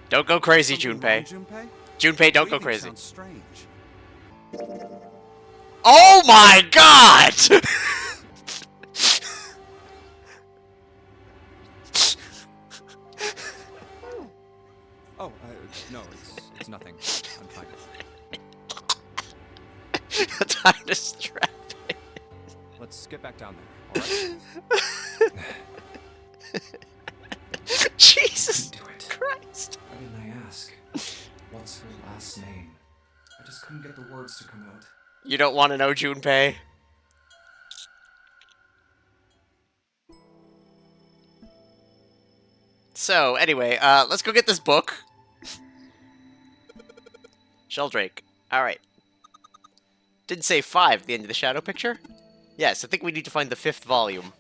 Don't go crazy, Something Junpei. wrong, Junpei? Junpei, don't go Breathing crazy. sounds strange. Oh my god! Oh, no, it's nothing. I'm fine. Time to strap it. Let's get back down there, alright? Couldn't Jesus do it. Christ. Why didn't I ask? What's her last name? I just couldn't get the words to come out. You don't want to know, Junpei? So, anyway, let's go get this book. Sheldrake. Alright. Didn't say 5 at the end of the shadow picture? Yes, I think we need to find the 5th volume.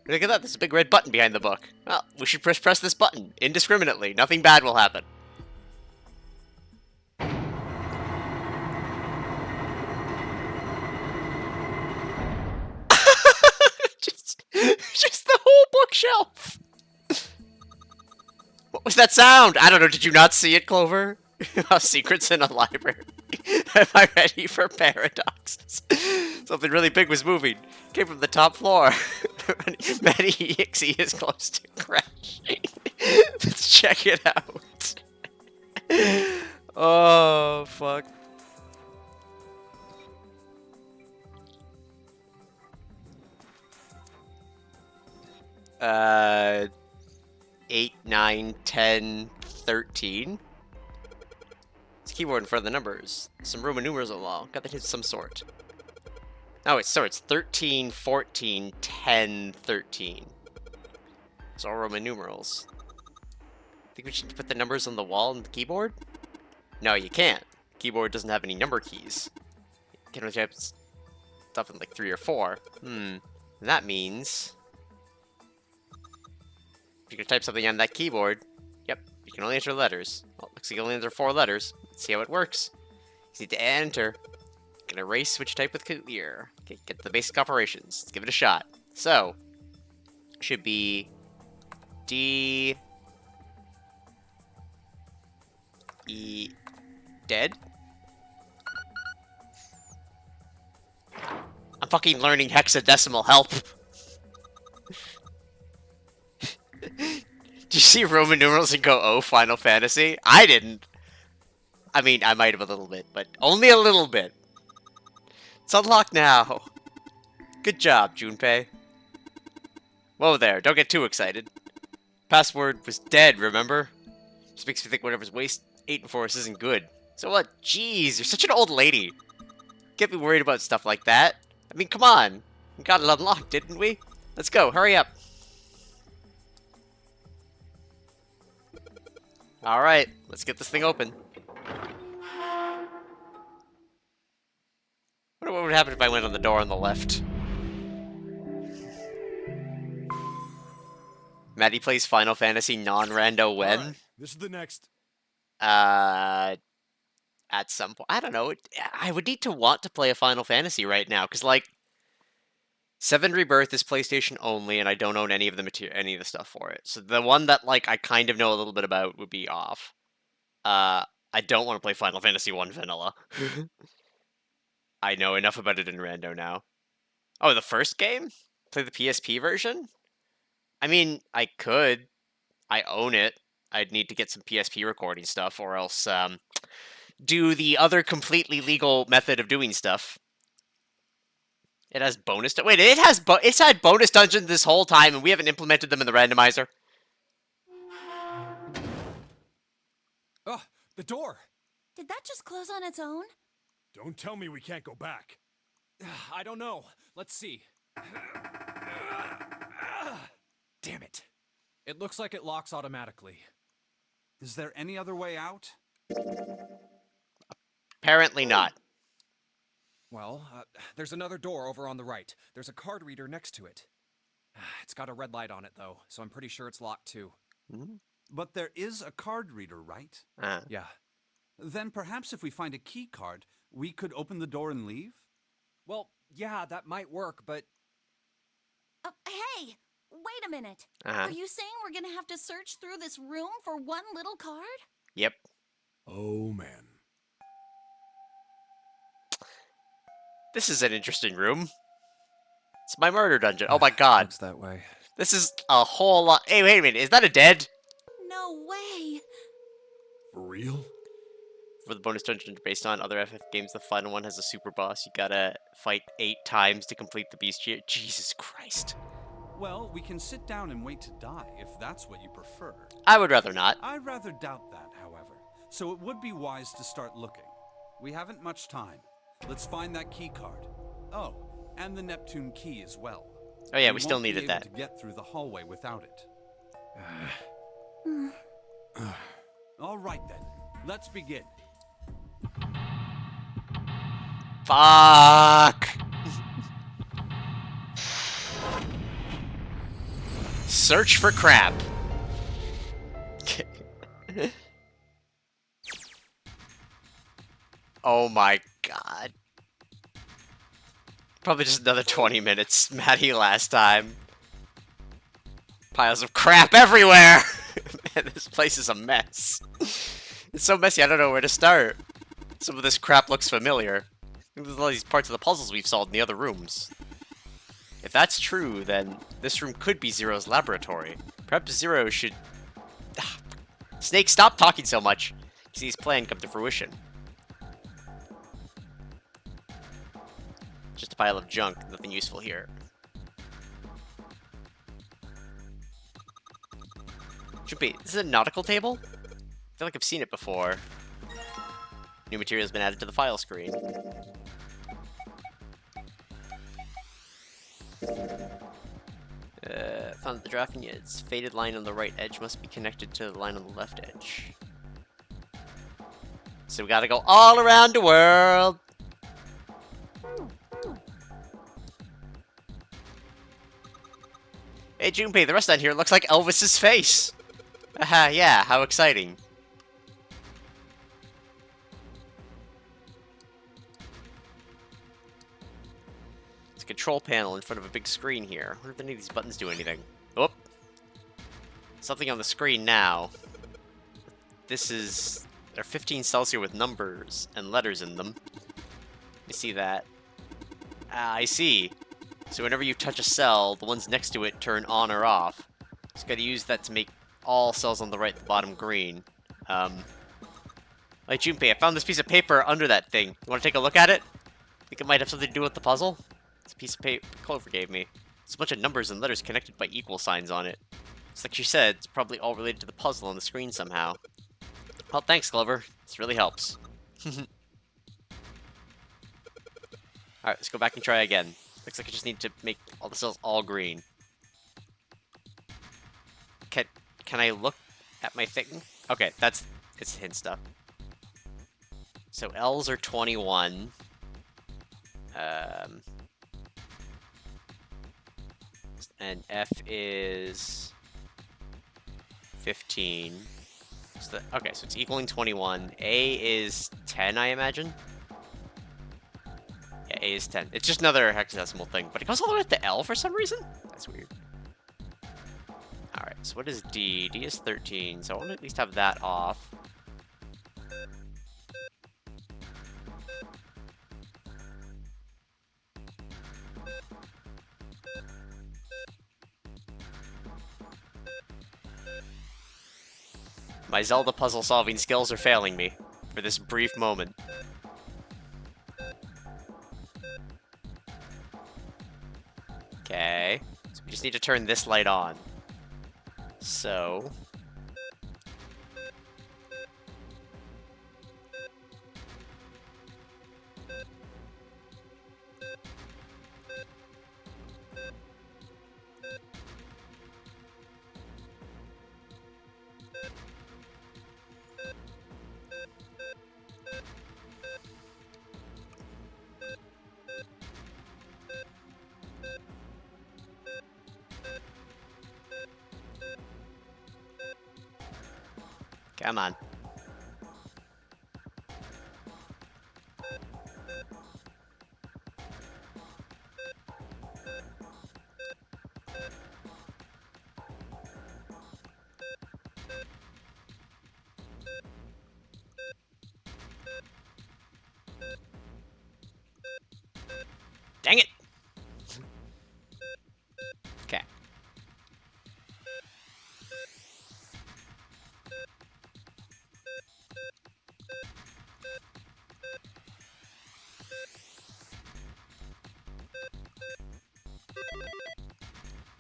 Look at that, there's a big red button behind the book. Well, we should press this button, indiscriminately. Nothing bad will happen. just the whole bookshelf. What was that sound? I don't know, did you not see it, Clover? Secrets in a library. Am I ready for paradoxes? Something really big was moving. Came from the top floor. Maddie Yixie is close to crashing. Let's check it out. Oh, fuck. Uh, 8, 9, 10, 13. It's a keyboard in front of the numbers. Some Roman numerals along. Got that hit some sort. Oh, it's 13, 14, 10, 13. It's all Roman numerals. Think we should put the numbers on the wall on the keyboard? No, you can't. The keyboard doesn't have any number keys. You can only type stuff in like 3 or 4. That means if you can type something on that keyboard, yep, you can only enter letters. Well, looks like you only enter 4 letters. Let's see how it works. You need to enter. You can erase, switch type with clear. Okay, get the basic operations. Let's give it a shot. So, should be D E dead. I'm fucking learning hexadecimal, help. Did you see Roman numerals and go, oh, Final Fantasy? I didn't. I mean, I might have a little bit, but only a little bit. It's unlocked now. Good job, Junpei. Whoa there, don't get too excited. Password was dead, remember? Just makes me think whatever's waste 8 and 4 isn't good. So what? Jeez, you're such an old lady. Can't be worried about stuff like that. I mean, come on. We got it unlocked, didn't we? Let's go, hurry up. Alright, let's get this thing open. I wonder what would happen if I went on the door on the left. Maddie plays Final Fantasy non-rando when? Alright, this is the next. At some point. I don't know. I would need to want to play a Final Fantasy right now, because, like, 7 Rebirth is PlayStation only, and I don't own any of the stuff for it. So the one that, like, I kind of know a little bit about would be off. I don't want to play Final Fantasy 1 Vanilla. I know enough about it in rando now. Oh, the first game? Play the PSP version? I mean, I could. I own it. I'd need to get some PSP recording stuff, or else do the other completely legal method of doing stuff. It has bonus. Wait, it's had bonus dungeons this whole time, and we haven't implemented them in the randomizer. Oh, the door! Did that just close on its own? Don't tell me we can't go back. I don't know. Let's see. Damn it. It looks like it locks automatically. Is there any other way out? Apparently not. Well, there's another door over on the right. There's a card reader next to it. It's got a red light on it, though, so I'm pretty sure it's locked, too. But there is a card reader, right? Yeah. Then perhaps if we find a key card, we could open the door and leave? Well, yeah, that might work, but... Hey! Wait a minute. Uh-huh. Are you saying we're gonna have to search through this room for one little card? Yep. Oh, man. This is an interesting room. It's my murder dungeon. Oh my god. Looks that way. This is a whole lot. Hey, wait a minute. Is that a dead? No way! For real? For the bonus dungeon based on other FF games, the final one has a super boss. You gotta fight 8 times to complete the beast. Jesus Christ. Well, we can sit down and wait to die, if that's what you prefer. I would rather not. I rather doubt that, however. So it would be wise to start looking. We haven't much time. Let's find that key card. Oh, and the Neptune key as well. Oh yeah, we still won't be needed able that. to get through the hallway without it. All right then. Let's begin. Fuck! Search for crap. Oh my god. Probably just another 20 minutes. Maddie last time. Piles of crap everywhere! Man, this place is a mess. It's so messy, I don't know where to start. Some of this crap looks familiar. There's all these parts of the puzzles we've solved in the other rooms. If that's true, then this room could be Zero's laboratory. Perhaps Zero should... Snake, stop talking so much! See his plan come to fruition. Just a pile of junk, nothing useful here. Junpei, this is a nautical table? I feel like I've seen it before. New material has been added to the file screen. Found the draft and its faded line on the right edge must be connected to the line on the left edge. So we gotta go all around the world! Hey Junpei, the rest down here looks like Elvis's face! Haha, yeah, how exciting. It's a control panel in front of a big screen here. I wonder if any of these buttons do anything. Oh! Something on the screen now. This is... There are 15 cells here with numbers and letters in them. Let me see that. Ah, I see. So whenever you touch a cell, the ones next to it turn on or off. Just gotta use that to make all cells on the right at the bottom green. Like Junpei, I found this piece of paper under that thing. You wanna take a look at it? Think it might have something to do with the puzzle? It's a piece of paper Clover gave me. It's a bunch of numbers and letters connected by equal signs on it. It's like she said, it's probably all related to the puzzle on the screen somehow. Well, thanks, Clover. This really helps. Alright, let's go back and try again. Looks like I just need to make all the cells all green. Can I look at my thing? Okay, it's hint stuff. So L's are 21. And F is 15. So okay, so it's equaling 21. A is 10, I imagine. Yeah, A is 10. It's just another hexadecimal thing, but it goes all the way up to L for some reason? That's weird. Alright, so what is D? D is 13, so I want to at least have that off. My Zelda puzzle solving skills are failing me for this brief moment. Okay, so we just need to turn this light on. So... Come on. Dang it! Okay.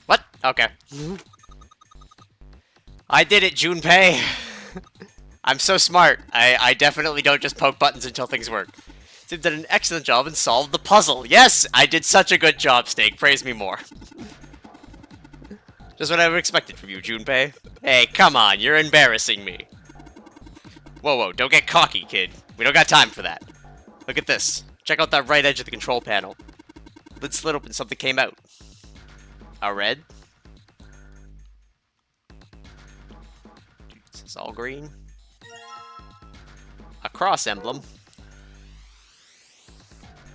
What? Okay. I did it, Junpei! I'm so smart. I definitely don't just poke buttons until things work. Sim did an excellent job and solved the puzzle. Yes! I did such a good job, Snake. Praise me more. Just what I would expected from you, Junpei. Hey, come on. You're embarrassing me. Whoa, whoa. Don't get cocky, kid. We don't got time for that. Look at this. Check out that right edge of the control panel. Lid slid open, something came out. A red? This is all green. A cross emblem.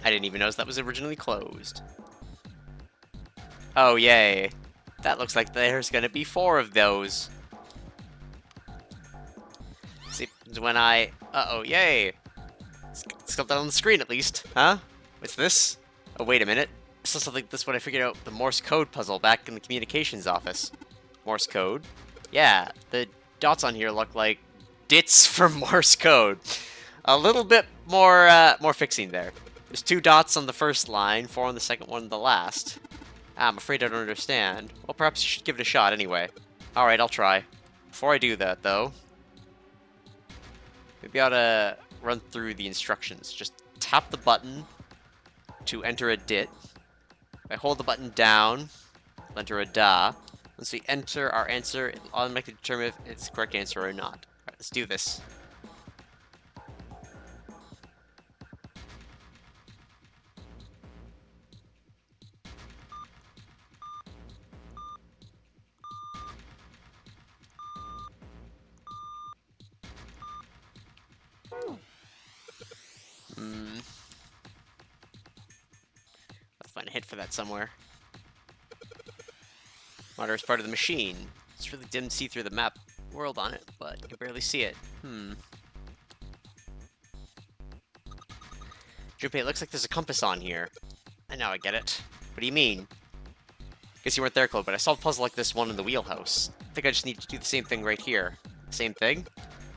I didn't even notice that was originally closed. Oh, yay. That looks like there's gonna be 4 of those. See, when I... Uh-oh, yay. It's got that on the screen, at least. Huh? What's this? Oh, wait a minute. This looks like this is what I figured out the Morse code puzzle back in the communications office. Morse code? Yeah, the dots on here look like dits from Morse code. A little bit more fixing there. There's 2 dots on the first line, 4 on the second one, the last. I'm afraid I don't understand. Well, perhaps you should give it a shot anyway. Alright, I'll try. Before I do that, though, maybe I ought to run through the instructions. Just tap the button to enter a dit. If I hold the button down, we'll enter a da. Once we enter our answer, it'll automatically determine if it's the correct answer or not. Alright, let's do this. I'll find a hint for that somewhere. Monitor is part of the machine. It's really dim to see through the map world on it, but you can barely see it. Junpei, it looks like there's a compass on here. And now I get it. What do you mean? Guess you weren't there, Claude, but I solved a puzzle like this one in the wheelhouse. I think I just need to do the same thing right here. Same thing?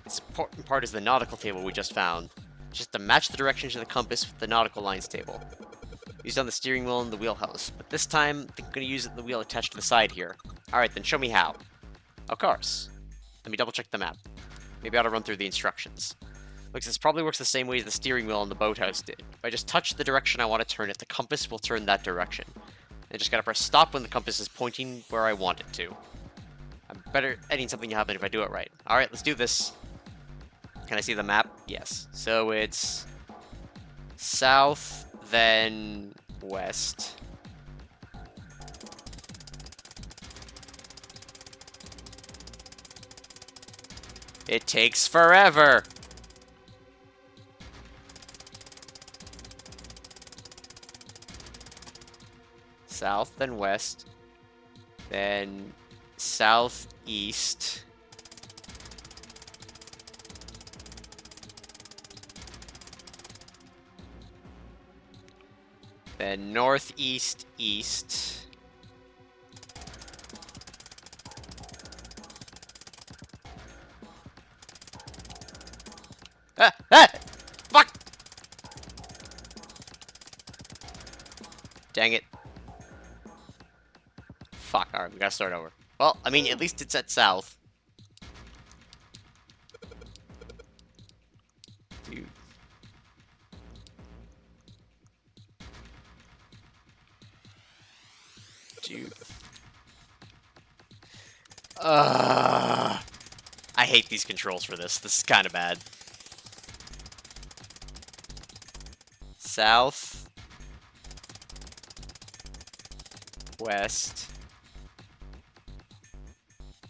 Its important part is the nautical table we just found. Just to match the directions of the compass with the nautical lines table. Used on the steering wheel and the wheelhouse, but this time I think I'm going to use the wheel attached to the side here. Alright, then show me how. Of course. Let me double check the map. Maybe I ought to run through the instructions. Looks this probably works the same way as the steering wheel on the boathouse did. If I just touch the direction I want to turn it, the compass will turn that direction. I just gotta press stop when the compass is pointing where I want it to. I'm better editing something to happen if I do it right. Alright, let's do this. Can I see the map? Yes. So it's south, then west. It takes forever. South, then west, then southeast. Then northeast, east. Ah! Fuck! Dang it. Fuck, alright, we gotta start over. Well, I mean, at least it's at south. Dude. Dude. I hate these controls for this. This is kind of bad. South. West.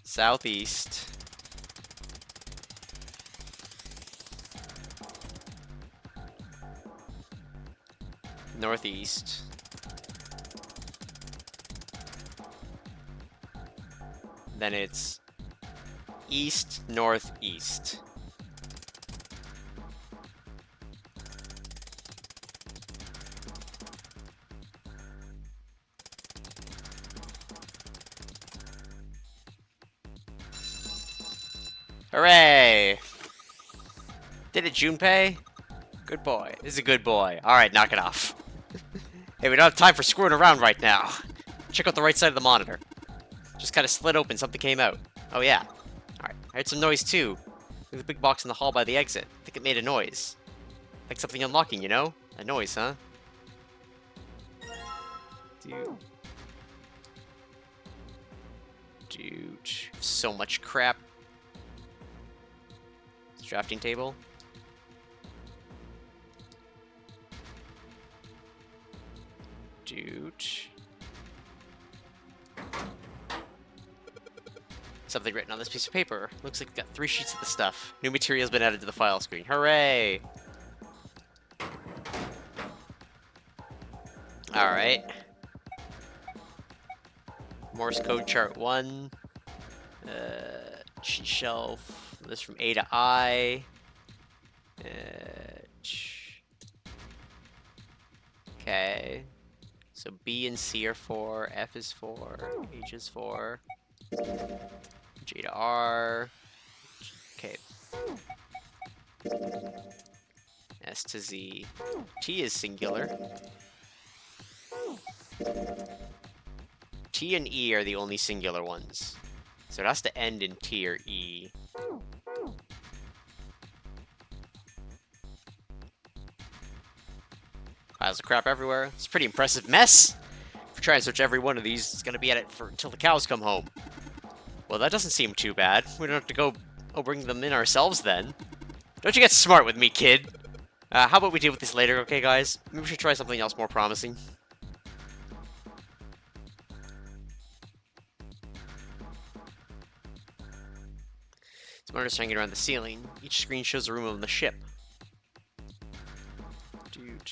Southeast. Northeast. Then it's east, northeast. Hooray! Did it, Junpei? Good boy. This is a good boy. Alright, knock it off. Hey, we don't have time for screwing around right now. Check out the right side of the monitor. Just kind of slid open, something came out. Oh yeah. Alright, I heard some noise too. There's a big box in the hall by the exit. I think it made a noise. Like something unlocking, you know? A noise, huh? Dude. So much crap. Drafting table. Dude. Something written on this piece of paper. Looks like we've got 3 sheets of the stuff. New material's been added to the file screen. Hooray! Alright. Morse code chart 1. Cheat shelf. This from A to I. Okay. So B and C are 4, F is 4, H is 4, J to R. Okay. S to Z. T is singular. T and E are the only singular ones. So it has to end in T or E. Piles of crap everywhere. It's a pretty impressive mess. If we try and search every one of these, it's gonna be at it for until the cows come home. Well, that doesn't seem too bad. We don't have to go bring them in ourselves then. Don't you get smart with me, kid. How about we deal with this later, okay, guys? Maybe we should try something else more promising. Some monitors hanging around the ceiling. Each screen shows a room on the ship. Dude.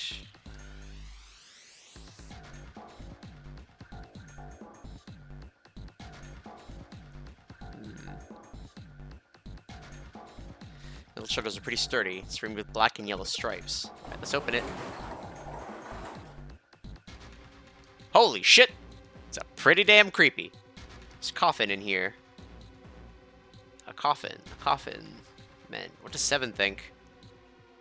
The shutters are pretty sturdy. It's rimmed with black and yellow stripes. Alright, let's open it. Holy shit! It's a pretty damn creepy. There's a coffin in here. A coffin. Man, what does 7 think?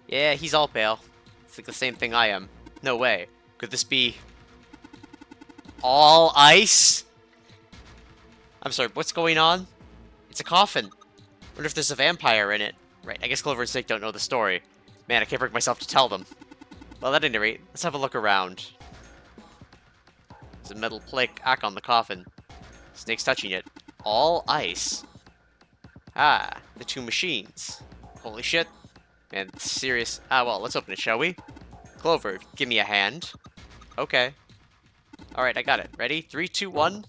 Yeah, he's all pale. It's like the same thing I am. No way. Could this be... all ice? I'm sorry, what's going on? It's a coffin. Wonder if there's a vampire in it. Right, I guess Clover and Snake don't know the story. Man, I can't bring myself to tell them. Well, at any rate, let's have a look around. There's a metal plaque on the coffin. Snake's touching it. All ice. Ah, the 2 machines. Holy shit. Man, it's serious. Well, let's open it, shall we? Clover, give me a hand. Okay. Alright, I got it. Ready? 3, 2, 1.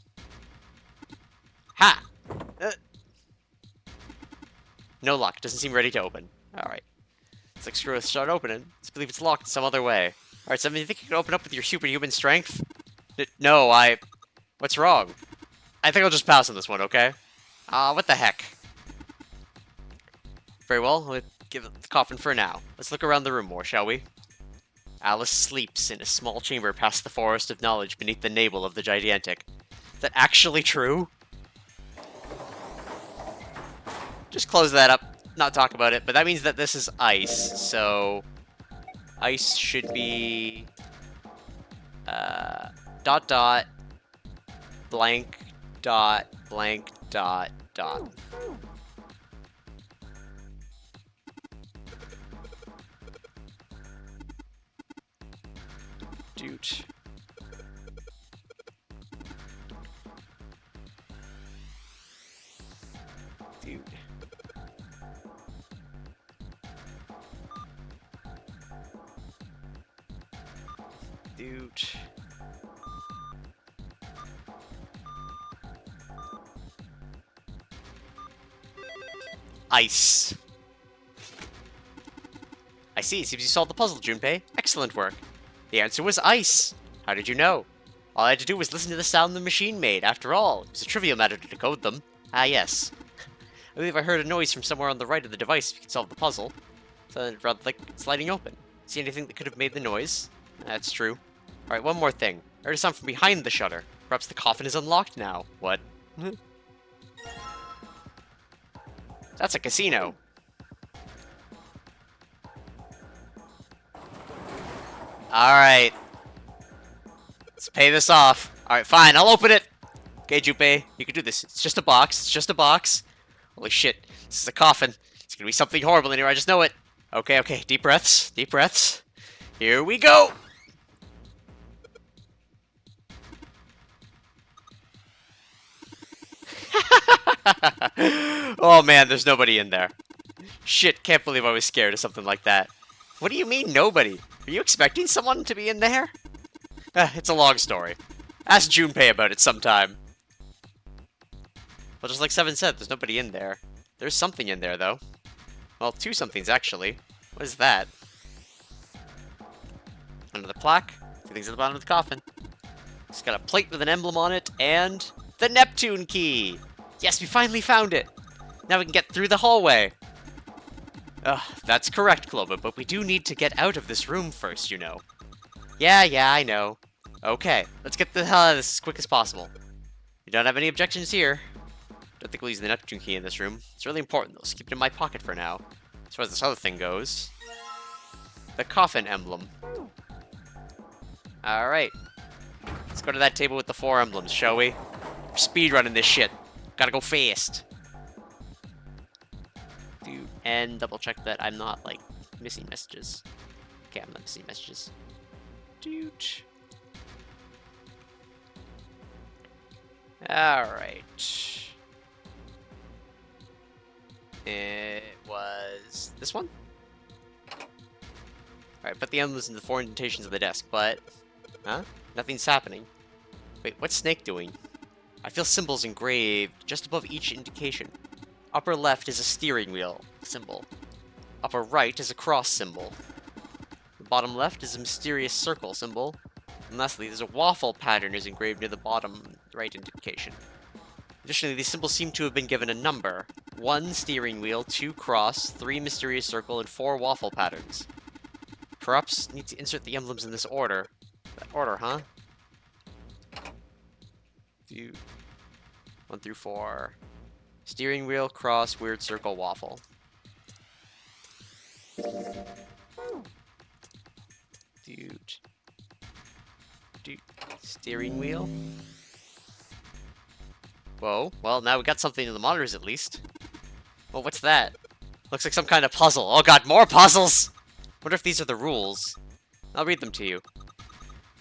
Ha! No luck. Doesn't seem ready to open. Alright. It's like, screw it, start opening. Let's believe it's locked some other way. Alright, so you think you can open up with your superhuman strength? No, what's wrong? I think I'll just pass on this one, okay? What the heck? Very well, we'll give it the coffin for now. Let's look around the room more, shall we? Alice sleeps in a small chamber past the forest of knowledge beneath the navel of the gigantic. Is that actually true? Just close that up, not talk about it, but that means that this is ice, so... ice should be... dot dot... blank dot blank dot dot. Dude. Dude. Dude. Ice. I see. Seems you solved the puzzle, Junpei. Excellent work. The answer was ice. How did you know? All I had to do was listen to the sound the machine made. After all, it was a trivial matter to decode them. Ah, yes. I believe I heard a noise from somewhere on the right of the device if you could solve the puzzle. Sounded rather like sliding open. See anything that could have made the noise? That's true. Alright, one more thing. I heard a sound from behind the shutter. Perhaps the coffin is unlocked now. What? That's a casino. Alright. Let's pay this off. Alright, fine. I'll open it. Okay, Junpei. You can do this. It's just a box. It's just a box. Holy shit. This is a coffin. It's gonna be something horrible in here. I just know it. Okay, okay. Deep breaths. Deep breaths. Here we go. Oh man, there's nobody in there. Shit, can't believe I was scared of something like that. What do you mean, nobody? Are you expecting someone to be in there? It's a long story. Ask Junpei about it sometime. Well, just like Seven said, there's nobody in there. There's something in there, though. Well, 2 somethings, actually. What is that? Another plaque. 2 things at the bottom of the coffin. It's got a plate with an emblem on it, and... the Neptune key! Yes, we finally found it! Now we can get through the hallway! That's correct, Clover, but we do need to get out of this room first, you know. Yeah, I know. Okay, let's get the hell out of this as quick as possible. You don't have any objections here. Don't think we'll use the Neptune key in this room. It's really important though, so keep it in my pocket for now. As far as this other thing goes. The coffin emblem. Alright. Let's go to that table with the 4 emblems, shall we? We're speedrunning this shit. Gotta go fast. Dude, and double check that I'm not, like, missing messages. Okay, I'm not missing messages. Dude. Alright. It was this one? Alright, put the emblems in the 4 indentations of the desk, but... Huh? Nothing's happening. Wait, what's Snake doing? I feel symbols engraved just above each indication. Upper left is a steering wheel symbol. Upper right is a cross symbol. The bottom left is a mysterious circle symbol. And lastly, there's a waffle pattern is engraved near the bottom right indication. Additionally, these symbols seem to have been given a number. 1 steering wheel, 2 cross, 3 mysterious circle, and 4 waffle patterns. Perhaps need to insert the emblems in this order. That order, huh? 1 through 4. Steering wheel, cross, weird circle, waffle. Dude. Steering wheel? Whoa. Well, now we got something in the monitors at least. Well, what's that? Looks like some kind of puzzle. Oh god, more puzzles! Wonder if these are the rules. I'll read them to you.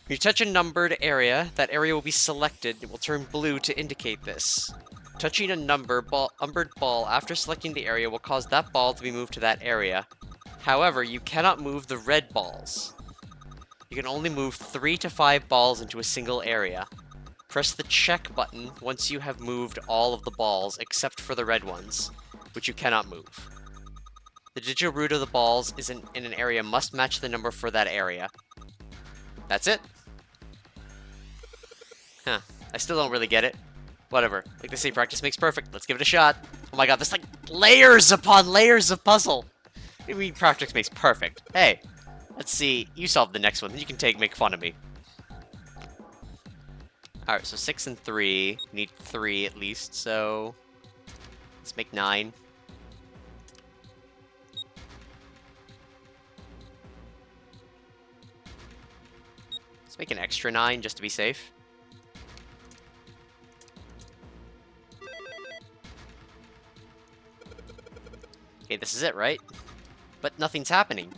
When you touch a numbered area, that area will be selected. It will turn blue to indicate this. Touching a numbered ball after selecting the area will cause that ball to be moved to that area. However, you cannot move the red balls. You can only move 3 to 5 balls into a single area. Press the check button once you have moved all of the balls, except for the red ones, which you cannot move. The digital root of the balls is in an area must match the number for that area. That's it? Huh. I still don't really get it. Whatever. Like they say, practice makes perfect. Let's give it a shot. Oh my god, there's like layers upon layers of puzzle. I mean, practice makes perfect. Hey, let's see. You solve the next one, then you can make fun of me. Alright, so 6 and 3. Need 3 at least, so... Let's make 9. Let's make an extra 9 just to be safe. Okay, this is it, right? But nothing's happening.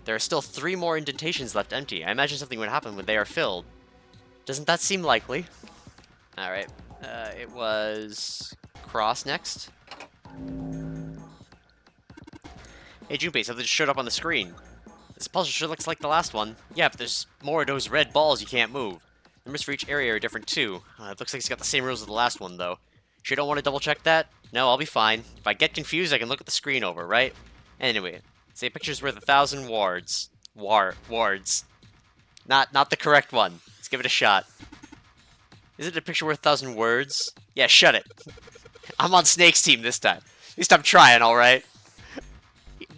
There are still 3 more indentations left empty. I imagine something would happen when they are filled. Doesn't that seem likely? Alright. It was... Cross next. Hey Junpei, something just showed up on the screen. This puzzle sure looks like the last one. Yeah, but there's more of those red balls you can't move. Numbers for each area are different too. It looks like it's got the same rules as the last one, though. Sure don't want to double check that? No, I'll be fine. If I get confused, I can look at the screen over, right? Anyway, say a picture's worth 1,000 words. Words. Not the correct one. Let's give it a shot. Is it a picture worth 1,000 words? Yeah, shut it. I'm on Snake's team this time. At least I'm trying, alright?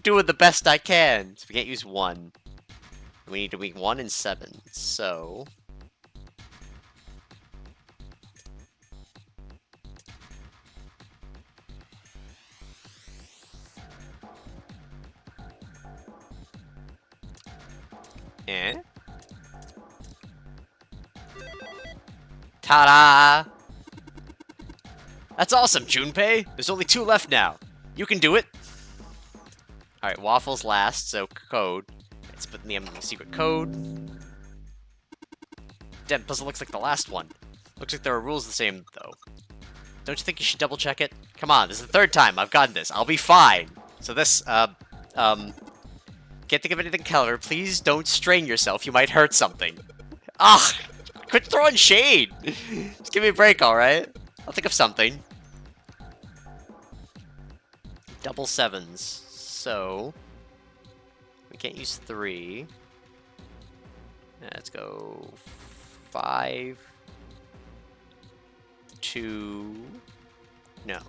Doing the best I can. So we can't use 1. We need to make 1 and 7. So... Eh? Ta-da! That's awesome, Junpei! There's only 2 left now. You can do it! Alright, waffles last, so code. Let's put in the secret code. Damn, puzzle looks like the last one. Looks like there are rules the same, though. Don't you think you should double check it? Come on, this is the 3rd time I've gotten this. I'll be fine. So this, can't think of anything clever. Please don't strain yourself. You might hurt something. Ugh! Quit throwing shade! Just give me a break, alright? I'll think of something. Double 7s. So... we can't use 3. Let's go... 5... 2... No.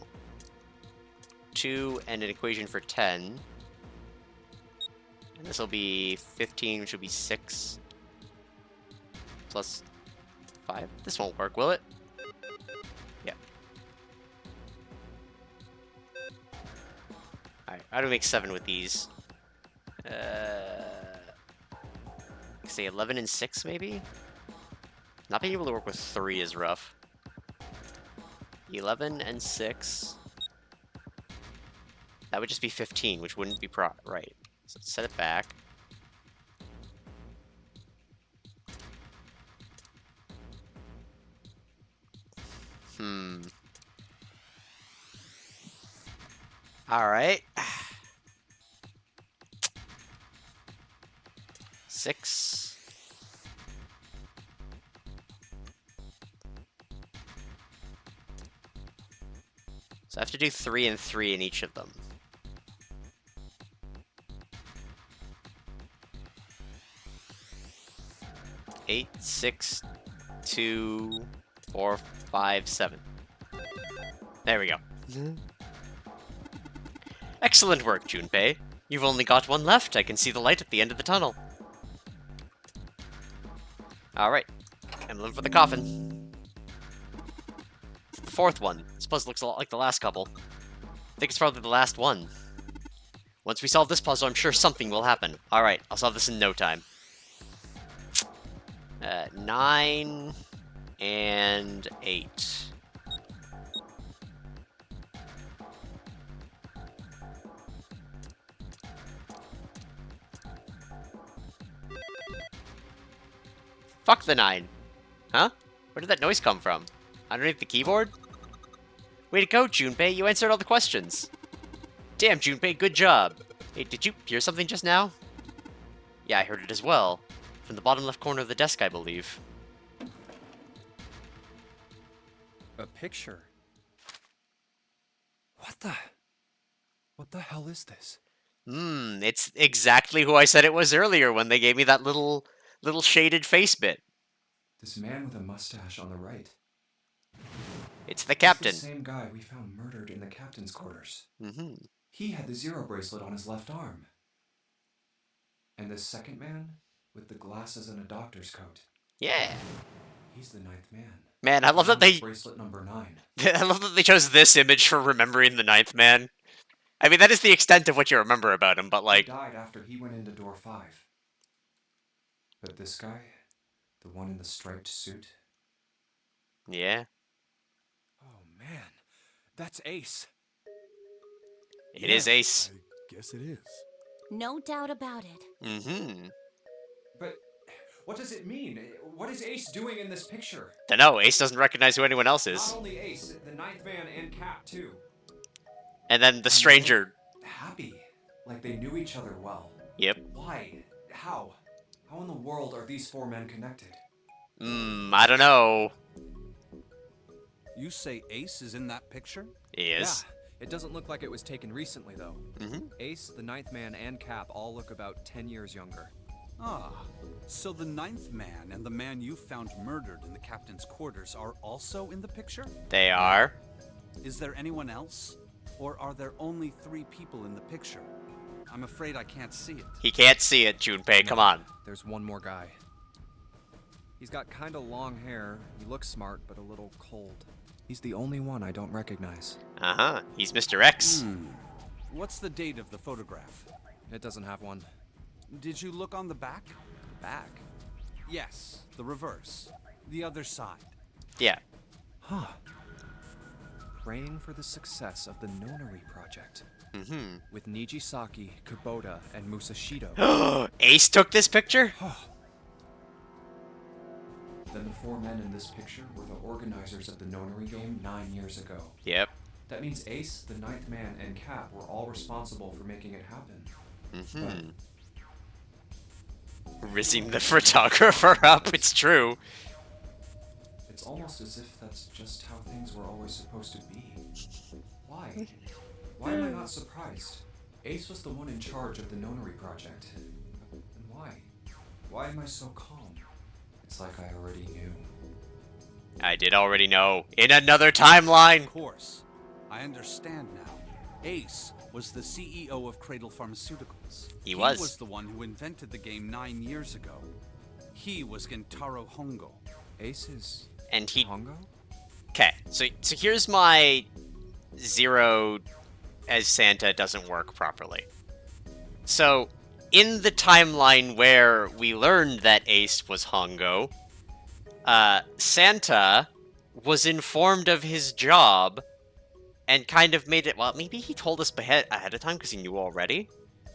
2 and an equation for 10. And this will be 15, which will be 6. plus 5. This won't work, will it? Yeah. Alright, how do we make 7 with these? Say 11 and 6, maybe? Not being able to work with 3 is rough. 11 and 6. That would just be 15, which wouldn't be right. So let's set it back. Alright. 6. So I have to do 3 and 3 in each of them. Eight, 6, 2, 4, 5, 7. There we go. Excellent work, Junpei. You've only got one left. I can see the light at the end of the tunnel. Alright. Emblem for the coffin. It's the 4th one. This puzzle looks a lot like the last couple. I think it's probably the last one. Once we solve this puzzle, I'm sure something will happen. Alright, I'll solve this in no time. 9 and 8. Fuck the 9. Huh? Where did that noise come from? Underneath the keyboard? Way to go, Junpei. You answered all the questions. Damn, Junpei, good job. Hey, did you hear something just now? Yeah, I heard it as well. From the bottom left corner of the desk, I believe. A picture. What the hell is this? It's exactly who I said it was earlier when they gave me that little shaded face bit. This man with a mustache on the right. It's the captain. It's the same guy we found murdered in the captain's quarters. Mm-hmm. He had the zero bracelet on his left arm. And this second man with the glasses and a doctor's coat. Yeah. He's the 9th man. Man, I love that they... Bracelet number 9. I love that they chose this image for remembering the 9th man. I mean, that is the extent of what you remember about him, but like... He died after he went into door 5. But this guy, the one in the striped suit. Yeah. Oh man, that's Ace. It is Ace. I guess it is. No doubt about it. Mm-hmm. But what does it mean? What is Ace doing in this picture? Dunno, Ace doesn't recognize who anyone else is. Not only Ace, the 9th man and Cap too. And then the stranger. Happy. Like they knew each other well. Yep. Why? How? How in the world are these 4 men connected? I don't know. You say Ace is in that picture? He is. Yeah, it doesn't look like it was taken recently, though. Mm-hmm. Ace, the 9th man, and Cap all look about 10 years younger. Ah, so the 9th man and the man you found murdered in the captain's quarters are also in the picture? They are. Is there anyone else? Or are there only 3 people in the picture? I'm afraid I can't see it. He can't see it, Junpei. Come on. There's one more guy. He's got kinda long hair. He looks smart, but a little cold. He's the only one I don't recognize. Uh-huh. He's Mr. X. What's the date of the photograph? It doesn't have one. Did you look on the back? Back? Yes, the reverse. The other side. Yeah. Huh. Praying for the success of the Nonary project. Mm-hmm. With Nijisaki, Kubota, and Musashido. Ace took this picture? Then the 4 men in this picture were the organizers of the Nonary game 9 years ago. Yep. That means Ace, the 9th man, and Cap were all responsible for making it happen. Mm-hmm. Rizzing the photographer up, it's true. It's almost as if that's just how things were always supposed to be. Why? Why am I not surprised? Ace was the one in charge of the Nonary project. And why? Why am I so calm? It's like I already knew. I did already know. In another timeline! Of course. I understand now. Ace was the CEO of Cradle Pharmaceuticals. He was. He was the one who invented the game 9 years ago. He was Gentaro Hongo. Ace is And he... Hongo? Okay, so here's my Zero as Santa doesn't work properly. So, in the timeline where we learned that Ace was Hongo, Santa was informed of his job and kind of made it. Well, maybe he told us ahead of time because he knew already.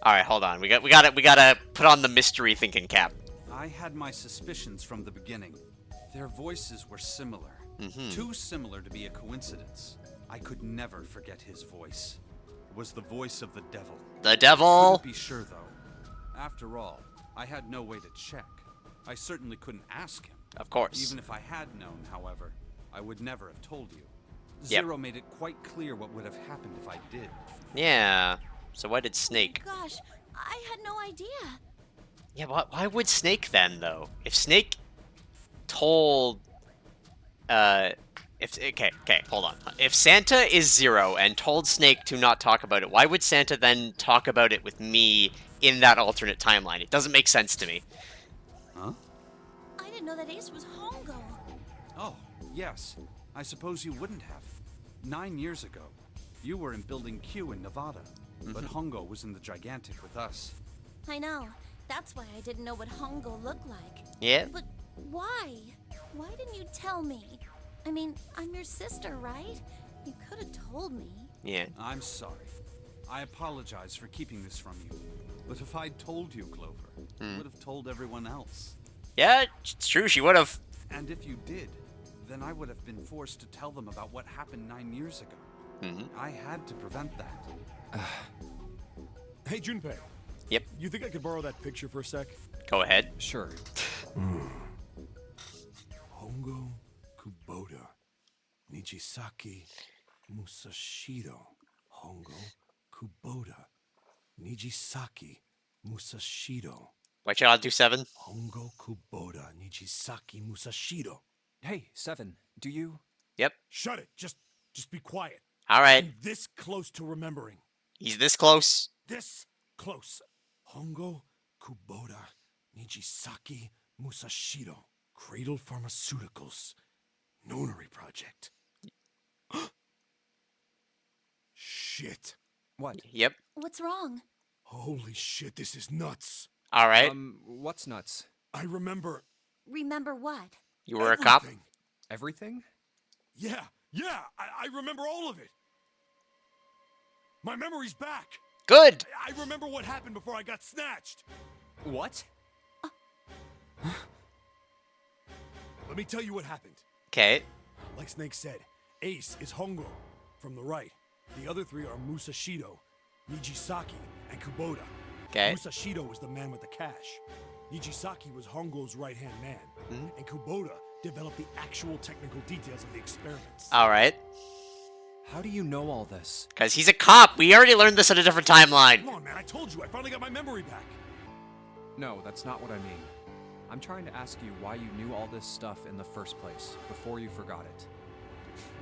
All right, hold on. We gotta put on the mystery thinking cap. I had my suspicions from the beginning. Their voices were similar. Too similar to be a coincidence. I could never forget his voice. It was the voice of the devil. The devil. Couldn't be sure though. After all, I had no way to check. I certainly couldn't ask him. Of course. Even if I had known, however, I would never have told you. Yep. Zero made it quite clear what would have happened if I did. Yeah. So why did Snake? Gosh, I had no idea. Yeah. Why would Snake then though? If Snake told, okay, hold on. If Santa is Zero and told Snake to not talk about it, why would Santa then talk about it with me in that alternate timeline? It doesn't make sense to me. Huh? I didn't know that Ace was Hongo. Oh, yes. I suppose you wouldn't have. 9 years ago, you were in Building Q in Nevada, but Hongo was in the Gigantic with us. I know. That's why I didn't know what Hongo looked like. Yeah. But why? Why didn't you tell me? I mean, I'm your sister, right? You could have told me. Yeah. I'm sorry. I apologize for keeping this from you. But if I'd told you, Clover, I would have told everyone else. Yeah, it's true. She would have. And if you did, then I would have been forced to tell them about what happened 9 years ago. I had to prevent that. Hey, Junpei. Yep. You think I could borrow that picture for a sec? Go ahead. Sure. Hongo Kubota, Nijisaki Musashiro. Hongo Kubota, Nijisaki Musashiro. Why should I do 7? Hongo Kubota, Nijisaki Musashiro. Hey, Seven, do you... Yep. Shut it. Just be quiet. All right. I'm this close to remembering. He's this close. This close. Hongo Kubota, Nijisaki Musashiro. Cradle Pharmaceuticals. Nonary Project. Shit. What? Yep. What's wrong? Holy shit, this is nuts. All right. What's nuts? I remember Remember what? You were a cop? everything. Everything? Yeah, I remember all of it. My memory's back. Good. I remember what happened before I got snatched. What? Let me tell you what happened. Okay. Like Snake said, Ace is Hongo from the right. The other three are Musashido, Nijisaki, and Kubota. Okay. Musashido was the man with the cash. Nijisaki was Hongo's right-hand man. And Kubota developed the actual technical details of the experiments. All right. How do you know all this? Because he's a cop. We already learned this in a different timeline. Come on, man, I told you, I finally got my memory back. No, that's not what I mean. I'm trying to ask you why you knew all this stuff in the first place, before you forgot it.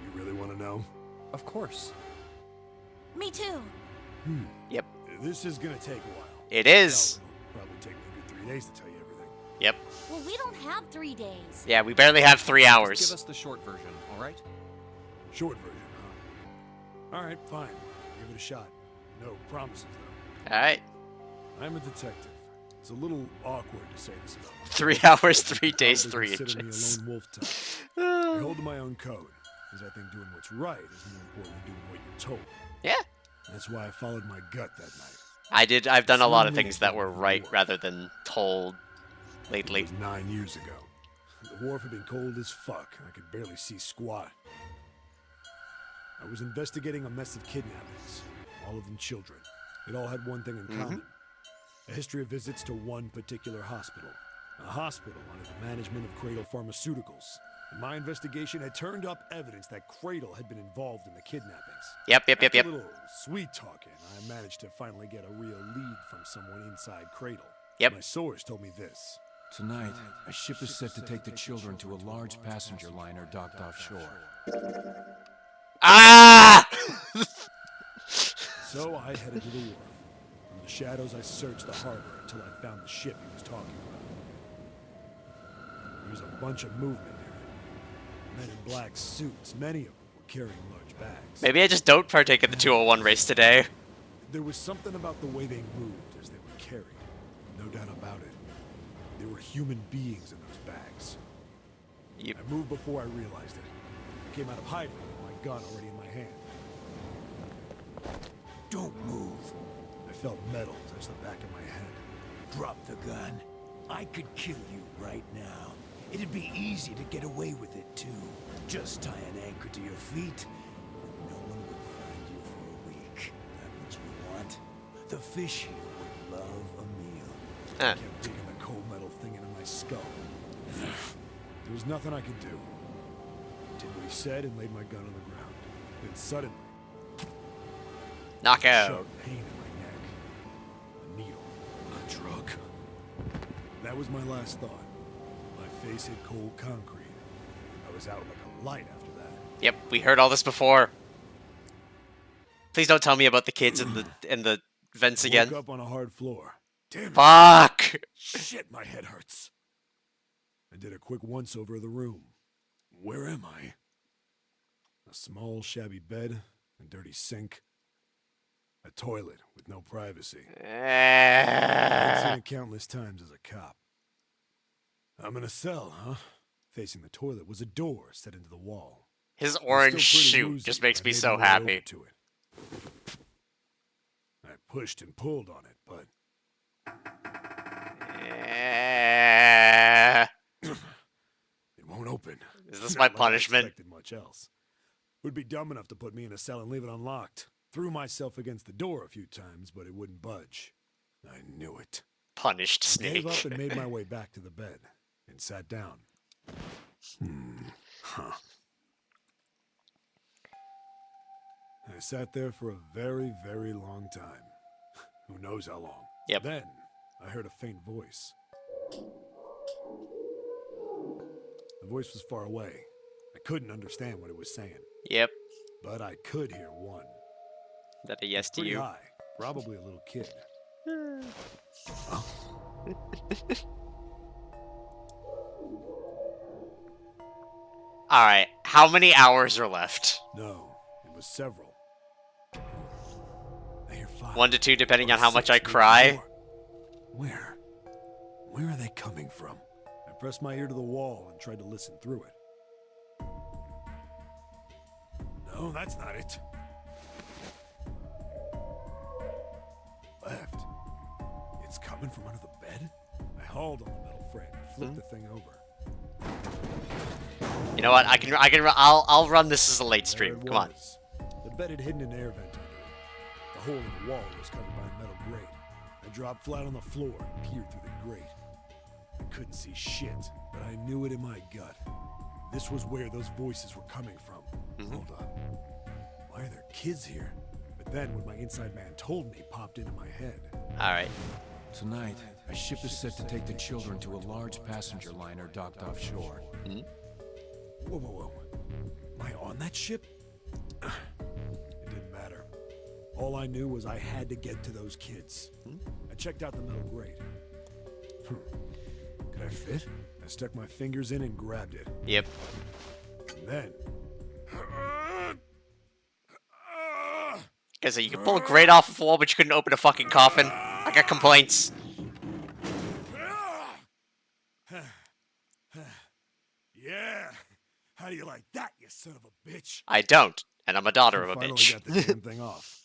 You really want to know? Of course. Me too. Yep. This is gonna take a while. It is. Hell, it'll probably take me a good 3 days to tell you everything. Yep. Well, we don't have 3 days. Yeah, we barely have 3 Just hours. give us the short version, all right? Short version, huh? All right, fine. I'll give it a shot. No promises, though. All right. I'm a detective. It's a little awkward to say this about myself. 3 hours, 3 days, Probably 3 consider inches. me a lone wolf type. I hold to my own code, because I think doing what's right is more important than doing what you're told. Yeah. That's why I followed my gut that night. I've done a lot of Some things that were minutes right before. rather than told It lately. was 9 years ago. The wharf had been cold as fuck, and I could barely see squat. I was investigating a mess of kidnappings, all of them children. It all had one thing in common. A history of visits to one particular hospital. A hospital under the management of Cradle Pharmaceuticals. And my investigation had turned up evidence that Cradle had been involved in the kidnappings. Yep. After a little sweet talking, I managed to finally get a real lead from someone inside Cradle. Yep. My source told me this. Tonight, a ship is set to take the children to a large passenger liner docked offshore. Ah! So I headed to the wharf. From the shadows, I searched the harbor until I found the ship he was talking about. There was a bunch of movement there. Men in black suits, many of them were carrying large bags. Maybe I just don't partake in the 201 race today. There was something about the way they moved as they were carried. No doubt about it. There were human beings in those bags. Yep. I moved before I realized it. I came out of hiding with my gun already in my hand. Don't move. I felt metal touch the back of my head. Drop the gun. I could kill you right now. It'd be easy to get away with it, too. Just tie an anchor to your feet, and no one would find you for a week. That what you want? The fish here would love a meal. I kept digging the cold metal thing into my skull. There was nothing I could do. I did what he said and laid my gun on the ground. Then suddenly, Knockout. sharp pain in my neck. A needle. A drug. That was my last thought. My face hit cold concrete. I was out like a light after that. Yep, we heard all this before. Please don't tell me about the kids in the vents again. Woke up on a hard floor. Damn it. Fuck! Shit, my head hurts. I did a quick once-over of the room. Where am I? A small, shabby bed, a dirty sink, a toilet with no privacy. I'd seen it countless times as a cop. I'm in a cell, huh? Facing the toilet was a door set into the wall. His I was orange still pretty shoe woozy, just makes but I me made so my way happy. over to it. I pushed and pulled on it, but it won't open. Is this Not my like I punishment? expected much else. Would be dumb enough to put me in a cell and leave it unlocked. Threw myself against the door a few times, but it wouldn't budge. I knew it. Punished Snake. Gave up and made my way back to the bed and sat down. Huh. I sat there for a very, very long time. Who knows how long? Yep. Then I heard a faint voice. The voice was far away. I couldn't understand what it was saying, Yep. but I could hear one. Is that a yes to Pretty you? high, probably a little kid. Alright, how many hours are left? No, it was several. I hear 5. 1 to 2 depending or on how much 6, I maybe cry. more. Where? Where are they coming from? I pressed my ear to the wall and tried to listen through it. No, that's not it. Left. It's coming from under the bed? I hauled on the metal frame and flipped the thing over. You know what? I'll run this as a late There stream. it Come on. was. The bed had hidden an air vent under it. The hole in the wall was covered by a metal grate. I dropped flat on the floor and peered through the grate. I couldn't see shit, but I knew it in my gut. This was where those voices were coming from. Hold on. Why are there kids here? But then what my inside man told me popped into my head. Alright. Tonight, a ship is set to take the children to a large passenger liner docked offshore. Whoa, whoa, whoa. Am I on that ship? It didn't matter. All I knew was I had to get to those kids. I checked out the metal grate. Could I fit? I stuck my fingers in and grabbed it. Yep. And then... Because you can pull a grate off a wall, but you couldn't open a fucking coffin. I got complaints. Yeah! How do you like that, you son of a bitch? I don't, and I'm a daughter of a Finally bitch. got the damn thing off.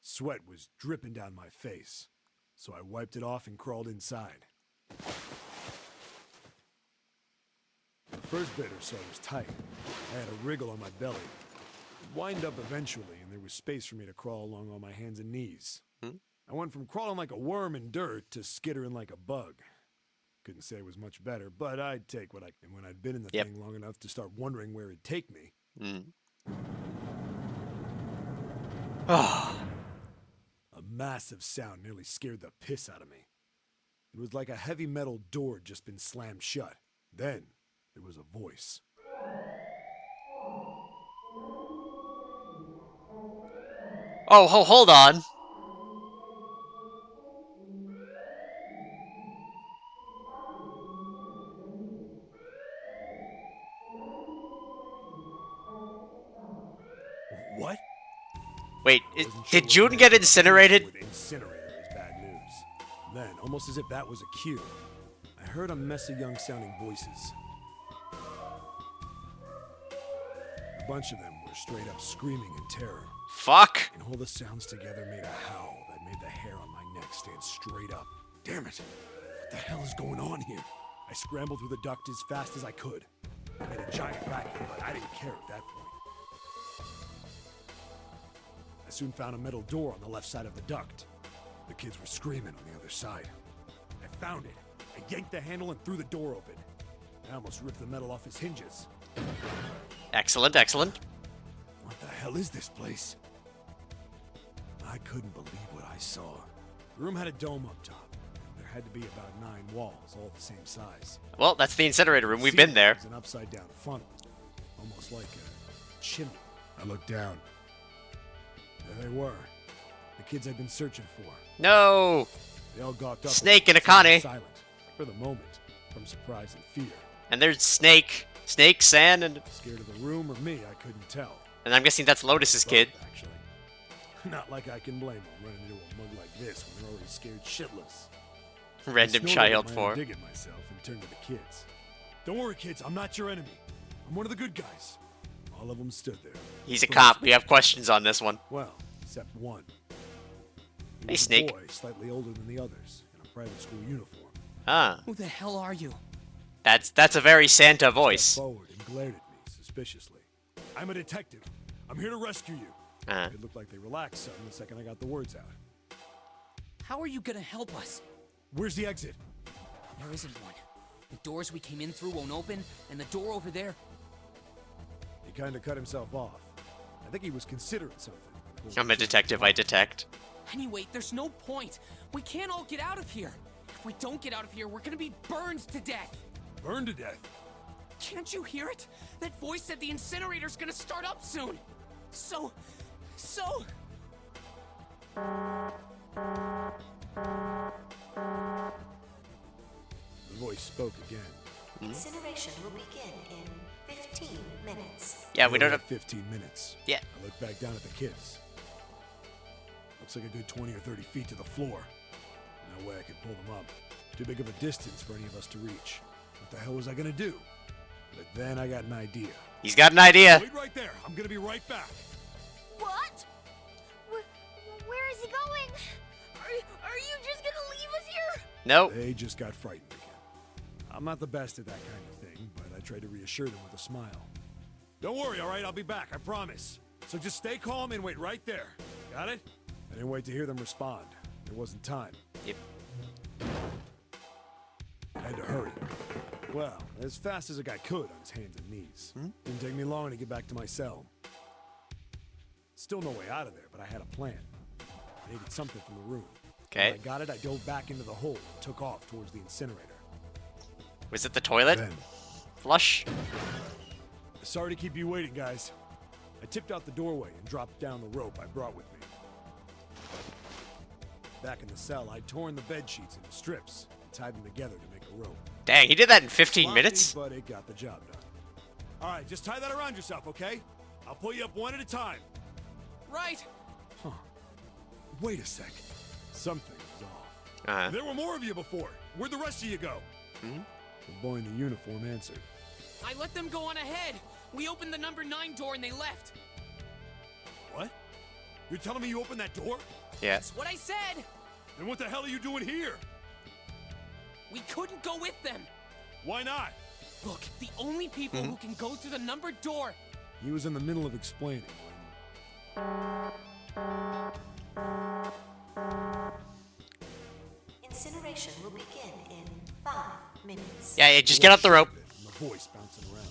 Sweat was dripping down my face, so I wiped it off and crawled inside. The first bit or so was tight. I had a wriggle on my belly. It wind up eventually, and there was space for me to crawl along on my hands and knees. I went from crawling like a worm in dirt to skittering like a bug. Couldn't say it was much better, but I'd take what I... And when I'd been in the Yep. thing long enough to start wondering where it'd take me, Oh, a massive sound nearly scared the piss out of me. It was like a heavy metal door had just been slammed shut. Then there was a voice. hold on. What? Wait, I wasn't sure did what June meant get by incinerated? with incinerator is bad news. Then, almost as if that was a cue, I heard a mess of young-sounding voices. A bunch of them were straight up screaming in terror, Fuck. and all the sounds together made a howl that made the hair on my neck stand straight up. Damn it! What the hell is going on here? I scrambled through the duct as fast as I could. I made a giant vacuum, but I didn't care at that point. I soon found a metal door on the left side of the duct. The kids were screaming on the other side. I found it. I yanked the handle and threw the door open. I almost ripped the metal off its hinges. Excellent, excellent. What the hell is this place? I couldn't believe what I saw. The room had a dome up top. There had to be about 9 walls, all the same size. Well, that's the incinerator room. We've been there. It was an upside-down funnel, almost like a chimney. I looked down. There they were. The kids I'd been searching for. No. They all gawked up. Snake and at me, Akane. silent, for the moment, from surprise and fear. And there's Snake, San, and Scared of the room or me, I couldn't tell. I'm guessing that's Lotus's kid. Both, actually. Not like I can blame them running into a mug like this when they're already scared shitless. Random I snorted child at my form. own dig at myself and turned to the kids. Don't worry, kids. I'm not your enemy. I'm one of the good guys. All of them stood there. He's a First- cop. We have questions on this one. Well, except one. He Hey, was Snake. A boy, slightly older than the others, in a private school uniform. Ah, Who the hell are you? that's a very Santa Stepped voice. forward and glared at me suspiciously. I'm a detective. I'm here to rescue you. Uh, It looked like they relaxed some the second I got the words out. How are you gonna help us? Where's the exit? There isn't one. The doors we came in through won't open, and the door over there. He kind of cut himself off. I think he was considering something. I'm a detective. I detect. Anyway, there's no point. We can't all get out of here. If we don't get out of here, we're gonna be burned to death. Burned to death. Can't you hear it? That voice said the incinerator's gonna start up soon. So. The voice spoke again. Incineration will begin in 15 minutes. Yeah, we only don't had have. 15 minutes. Yeah. I looked back down at the kids. Looks like a good 20 or 30 feet to the floor. No way I could pull them up. Too big of a distance for any of us to reach. What the hell was I gonna do? But then I got an idea. He's got an idea. Wait right there. I'm gonna be right back. What? Where is he going? Are you just gonna leave us here? Nope. They just got frightened again. I'm not the best at that kind of thing, but I tried to reassure them with a smile. Don't worry, all right? I'll be back, I promise. So just stay calm and wait right there. Got it? I didn't wait to hear them respond. There wasn't time. Yep. I had to hurry. Well, as fast as a guy could on his hands and knees. Didn't take me long to get back to my cell. Still no way out of there, but I had a plan. I needed something from the room. Okay. When I got it, I dove back into the hole and took off towards the incinerator. Was it the toilet? Then, Flush. sorry to keep you waiting, guys. I tipped out the doorway and dropped down the rope I brought with me. Back in the cell, I'd torn the bed sheets into strips and tied them together to make a rope. Dang, he did that in 15 Sloppy, minutes? but it got the job done. All right, just tie that around yourself, okay? I'll pull you up one at a time. Right. Huh. Wait a sec. Something was off. Uh-huh. There were more of you before. Where'd the rest of you go? The boy in the uniform answered. I let them go on ahead. We opened the number 9 door and they left. What? You're telling me you opened that door? Yeah. That's what I said. Then what the hell are you doing here? We couldn't go with them. Why not? Look, the only people who can go through the numbered door. He was in the middle of explaining when... Incineration will begin in 5 minutes. Yeah, just get up the rope. And the voice bouncing around.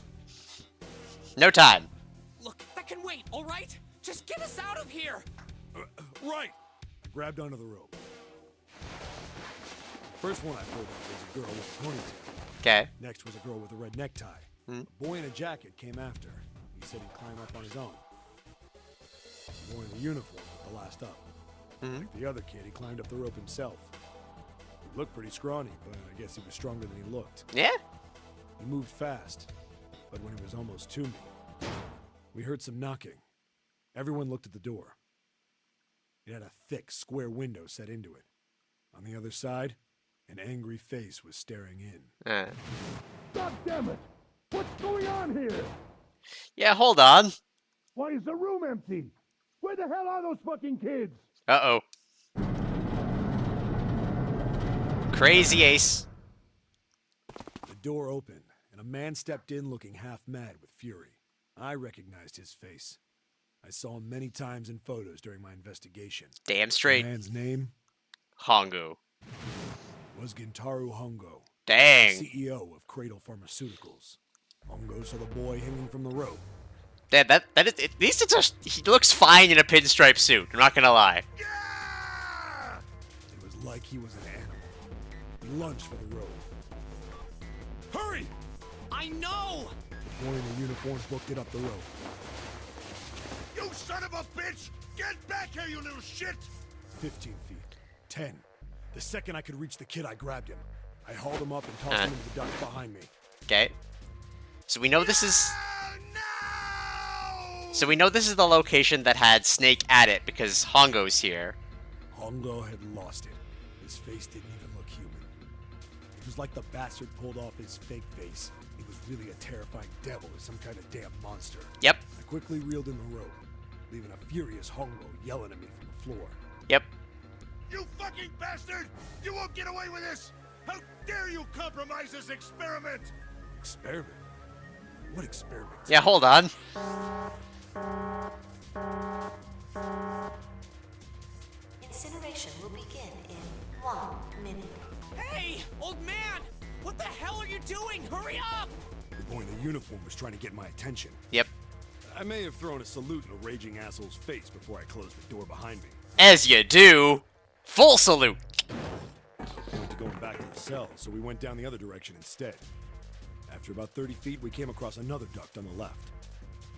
No time. Look, that can wait, all right? Just get us out of here. Right! I grabbed onto the rope. The first one I pulled up was a girl with a ponytail. Okay. Next was a girl with a red necktie. A boy in a jacket came after. He said he'd climb up on his own. The boy in the uniform was the last up. Like the other kid, he climbed up the rope himself. He looked pretty scrawny, but I guess he was stronger than he looked. Yeah? He moved fast, but when he was almost to me, we heard some knocking. Everyone looked at the door. It had a thick, square window set into it. On the other side, an angry face was staring in. God damn it! What's going on here? Yeah, hold on. Why is the room empty? Where the hell are those fucking kids? Uh-oh. Crazy Ace. The door opened, and a man stepped in looking half mad with fury. I recognized his face. I saw him many times in photos during my investigation. Damn straight. The man's name Hongo. was Gintaro Hongo, Dang. CEO of Cradle Pharmaceuticals. Hongo saw the boy hanging from the rope. That is, at least it's a, he looks fine in a pinstripe suit. I'm not gonna lie. It was like he was an animal. He lunged for the rope. Hurry! I know! The boy in the uniform booked it up the rope. You son of a bitch! Get back here, you little shit! 15 feet. 10. The second I could reach the kid, I grabbed him. I hauled him up and tossed him into the duct behind me. Okay. So we know this is... So we know this is the location that had Snake at it because Hongo's here. Hongo had lost it. His face didn't even look human. It was like the bastard pulled off his fake face. He was really a terrifying devil or some kind of damn monster. Yep. I quickly reeled in the rope, leaving a furious Hongo yelling at me from the floor. Yep. You fucking bastard! You won't get away with this! How dare you compromise this experiment! Experiment? What experiment? Yeah, hold on. Incineration will begin in 1 minute. Hey, old man! What the hell are you doing? Hurry up! The boy in the uniform was trying to get my attention. Yep. I may have thrown a salute in a raging asshole's face before I closed the door behind me. As you do. Full salute. I went to going back to the cell, so we went down the other direction instead. After about 30 feet, we came across another duct on the left.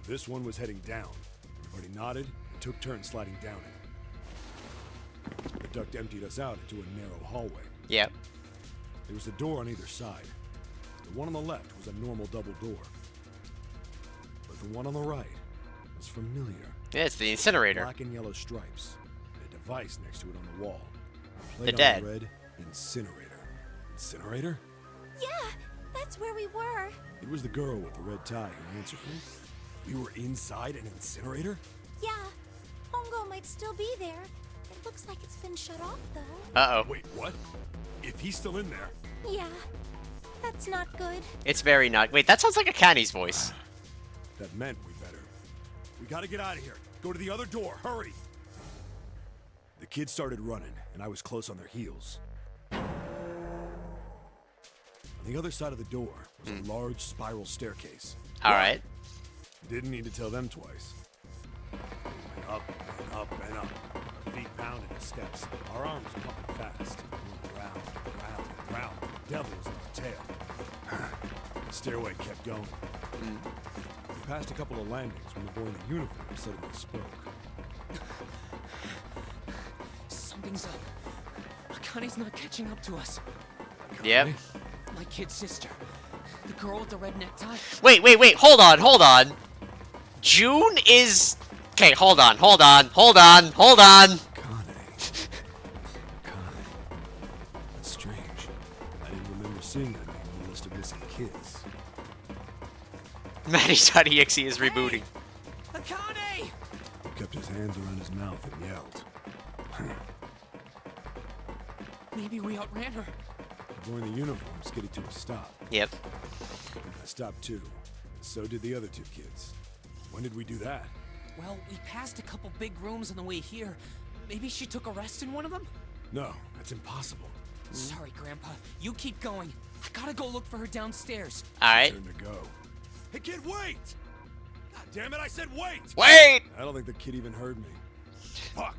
This one was heading down. Everybody nodded and took turns sliding down it. The duct emptied us out into a narrow hallway. Yep. There was a door on either side. The one on the left was a normal double door. But the one on the right was familiar. Yeah, it's the incinerator. Black and yellow stripes. And a device next to it on the wall. The Plate on dead. red, incinerator. Incinerator? Yeah, that's where we were. It was the girl with the red tie who answered me. We were inside an incinerator? Yeah, Hongo might still be there. It looks like it's been shut off, though. Uh-oh. Wait, what? If he's still in there? Yeah, that's not good. It's very not... Wait, that sounds like a Canny's voice. That meant we better. We gotta get out of here. Go to the other door. Hurry! The kids started running, and I was close on their heels. On the other side of the door was a large spiral staircase. Alright. Didn't need to tell them twice. We went up and up and up. Our feet pounded the steps. Our arms pumping fast. We went round, round, round. The devil was on our tail. The stairway kept going. We passed a couple of landings when the boy in the uniform suddenly spoke. Something's up. Akane's not catching up to us. Yep. My kid's sister. The girl with the red necktie. Wait. Hold on. June is... Okay, hold on. Kane. That's strange. I didn't remember seeing that name on the list of missing kids. Matty.exe is rebooting. Akane! He kept his hands around his mouth and yelled. Maybe we outran her. The boy in the uniform skidded to a stop. Yep. I stopped too. So did the other two kids. When did we do that? Well, we passed a couple big rooms on the way here. Maybe she took a rest in one of them? No, that's impossible. Sorry, Grandpa. You keep going. I gotta go look for her downstairs. Alright. Turn to go. Hey kid, wait! God damn it, I said wait! Wait! I don't think the kid even heard me. Fuck!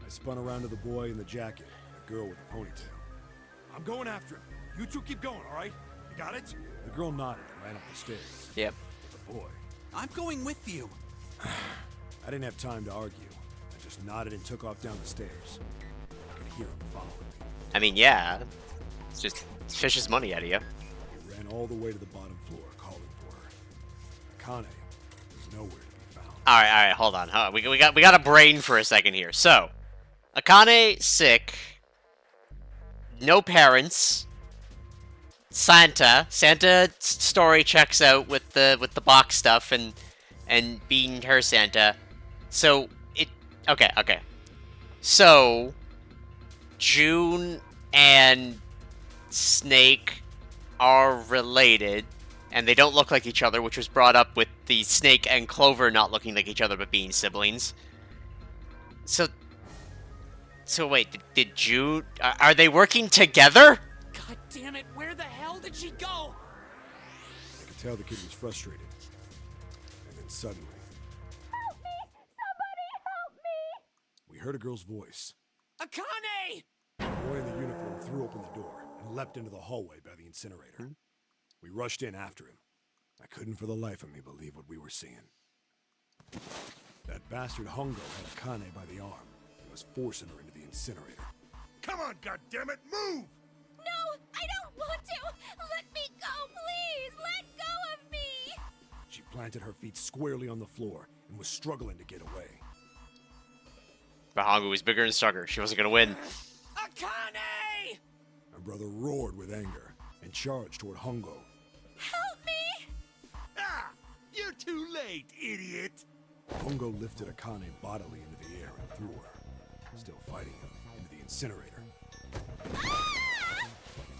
I spun around to the boy in the jacket, and the girl with the ponytail. I'm going after him. You two keep going, alright? You got it? The girl nodded and ran up the stairs. Yep. The boy. I'm going with you. I didn't have time to argue. I just nodded and took off down the stairs. I could hear him following me. I mean, yeah. It's just fishes money out of you. He ran all the way to the bottom floor, calling for her. Akane was nowhere to be found. All right, hold on. We got a brain for a second here. So, Akane sick, no parents. Santa story checks out with the box stuff and being her Santa. So okay. So June and Snake are related, and they don't look like each other, which was brought up with the Snake and Clover not looking like each other but being siblings. So wait, did June... Are they working together? God damn it, where the hell did she go? I could tell the kid was frustrated. And then suddenly... Help me! Somebody help me! We heard a girl's voice. Akane! The boy in the uniform threw open the door and leapt into the hallway by the incinerator. We rushed in after him. I couldn't for the life of me believe what we were seeing. That bastard Hongo had Akane by the arm and was forcing her into the incinerator. Come on, goddammit, move! No, I don't want to! Let me go, please! Let go of me! She planted her feet squarely on the floor and was struggling to get away. But Hongo was bigger and stronger. She wasn't gonna win. Akane! My brother roared with anger and charged toward Hongo. Help me! Ah! You're too late, idiot! Hongo lifted Akane bodily into the air and threw her, still fighting him, into the incinerator.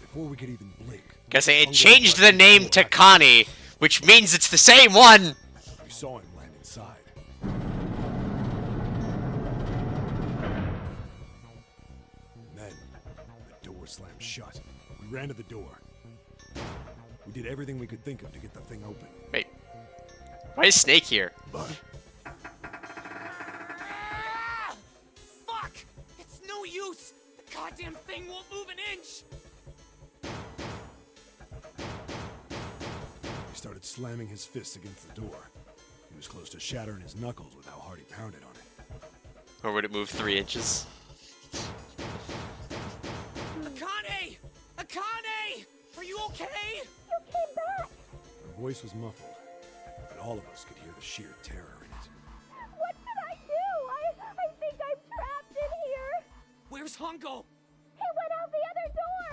Before we could even blink... Guess it Hongo changed the flexed name his to sword back. Connie, which means it's the same one! We saw him land inside. And then, the door slammed shut. We ran to the door. We did everything we could think of to get the thing open. Wait. Why is Snake here? But Ah! Fuck! It's no use! The goddamn thing won't move an inch! he started slamming his fists against the door. He was close to shattering his knuckles with how hard he pounded on it. Or would it move 3 inches? Akane! Akane! Are you okay? You came back! Her voice was muffled, but all of us could hear the sheer terror in it. What should I do? I think I'm trapped in here! Where's Hongo? He went out the other door!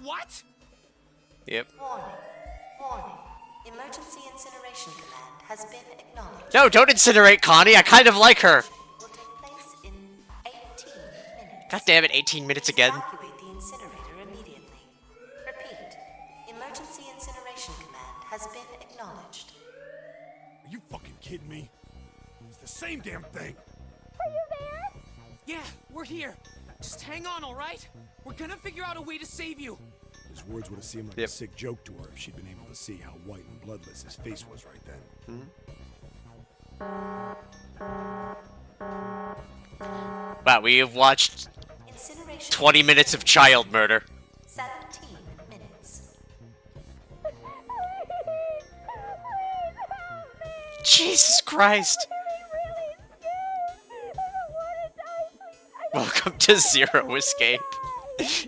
What? Yep. Warning. Emergency incineration command has been acknowledged. No, don't incinerate Connie. I kind of like her. Will take place in 18 minutes. God damn it, 18 minutes again. Evacuate the incinerator immediately. Repeat. Emergency incineration command has been acknowledged. Are you fucking kidding me? It's the same damn thing! Are you there? Yeah, we're here. Just hang on, alright? We're gonna figure out a way to save you. His words would have seemed like a sick joke to her if she'd been able to see how white and bloodless his face was right then. Wow, we have watched Incineration 20 minutes of child murder. 17 minutes. Jesus Christ. Welcome to Zero Escape.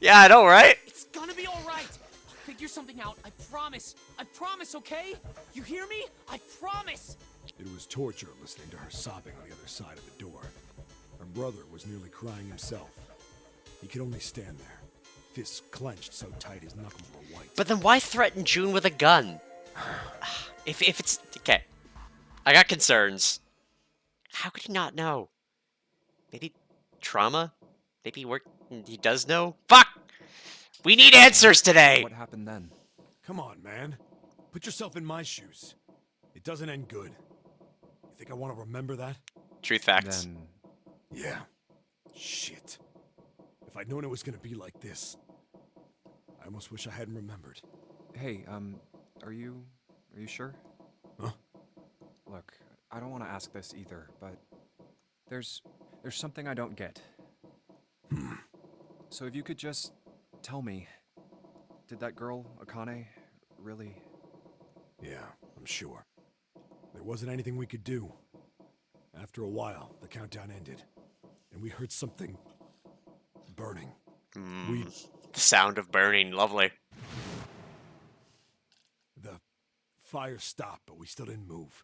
Yeah, I know, right? It's gonna be alright. I'll figure something out. I promise. I promise, okay? You hear me? I promise. It was torture listening to her sobbing on the other side of the door. Her brother was nearly crying himself. He could only stand there, fists clenched so tight his knuckles were white. But then why threaten June with a gun? If it's... Okay. I got concerns. How could he not know? Maybe trauma? Maybe he does know? Fuck! We need answers today! What happened then? Come on, man. Put yourself in my shoes. It doesn't end good. You think I want to remember that? Truth facts. Then Yeah. Shit. If I'd known it was gonna be like this, I almost wish I hadn't remembered. hey, are you sure? Huh? Look, I don't want to ask this either, but there's something I don't get. So if you could just tell me, did that girl, Akane, really... Yeah, I'm sure. There wasn't anything we could do. After a while, the countdown ended, and we heard something burning. The sound of burning, lovely. The fire stopped, but we still didn't move.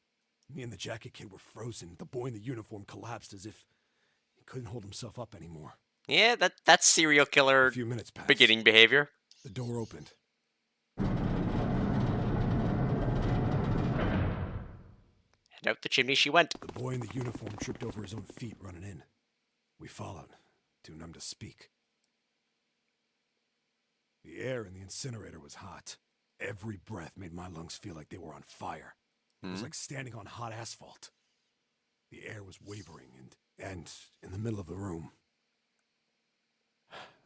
Me and the jacket kid were frozen. The boy in the uniform collapsed as if he couldn't hold himself up anymore. Yeah, that's serial killer A few minutes passed. beginning behavior. The door opened. And out the chimney she went. The boy in the uniform tripped over his own feet running in. We followed, too numb to speak. The air in the incinerator was hot. Every breath made my lungs feel like they were on fire. It was like standing on hot asphalt. The air was wavering, and in the middle of the room,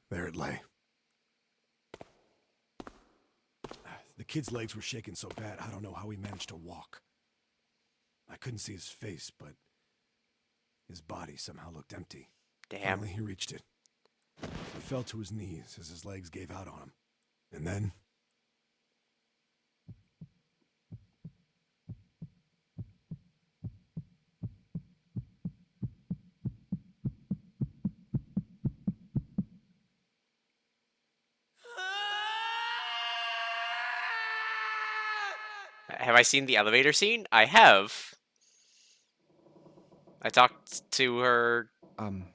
there it lay. The kid's legs were shaking so bad, I don't know how he managed to walk. I couldn't see his face, but his body somehow looked empty. Damn. Finally, he reached it. He fell to his knees as his legs gave out on him. And then... Have I seen the elevator scene? I have. I talked to her. Can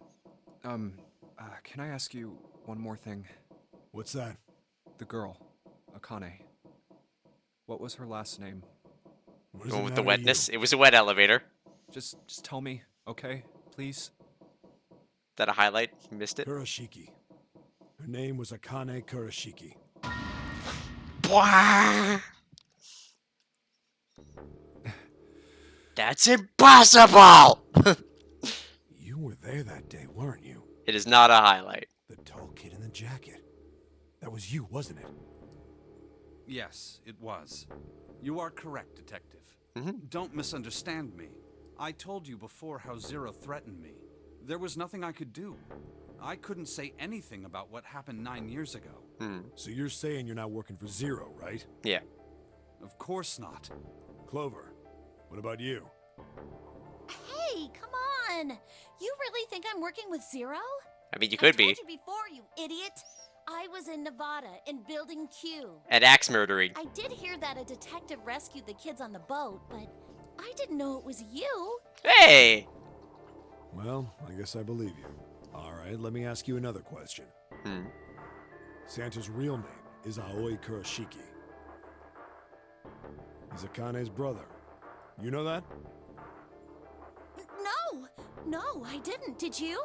I ask you one more thing? What's that? The girl, Akane. What was her last name? What does Going it with the matter to wetness. you? It was a wet elevator. Just tell me, okay? Please? That a highlight? You missed it? Kurashiki. Her name was Akane Kurashiki. Bwah! That's impossible! You were there that day, weren't you? It is not a highlight. The tall kid in the jacket. That was you, wasn't it? Yes, it was. You are correct, Detective. Mhm. Don't misunderstand me. I told you before how Zero threatened me. There was nothing I could do. I couldn't say anything about what happened 9 years ago. So you're saying you're not working for Zero, right? Yeah. Of course not. Clover, what about you? Hey, come on! You really think I'm working with Zero? I mean, you could I be. told you before, you idiot. I was in Nevada, in Building Q. At axe murdering. I did hear that a detective rescued the kids on the boat, but I didn't know it was you. Hey! Well, I guess I believe you. All right, let me ask you another question. Santa's real name is Aoi Kurashiki. He's Akane's brother. You know that? No, I didn't. Did you?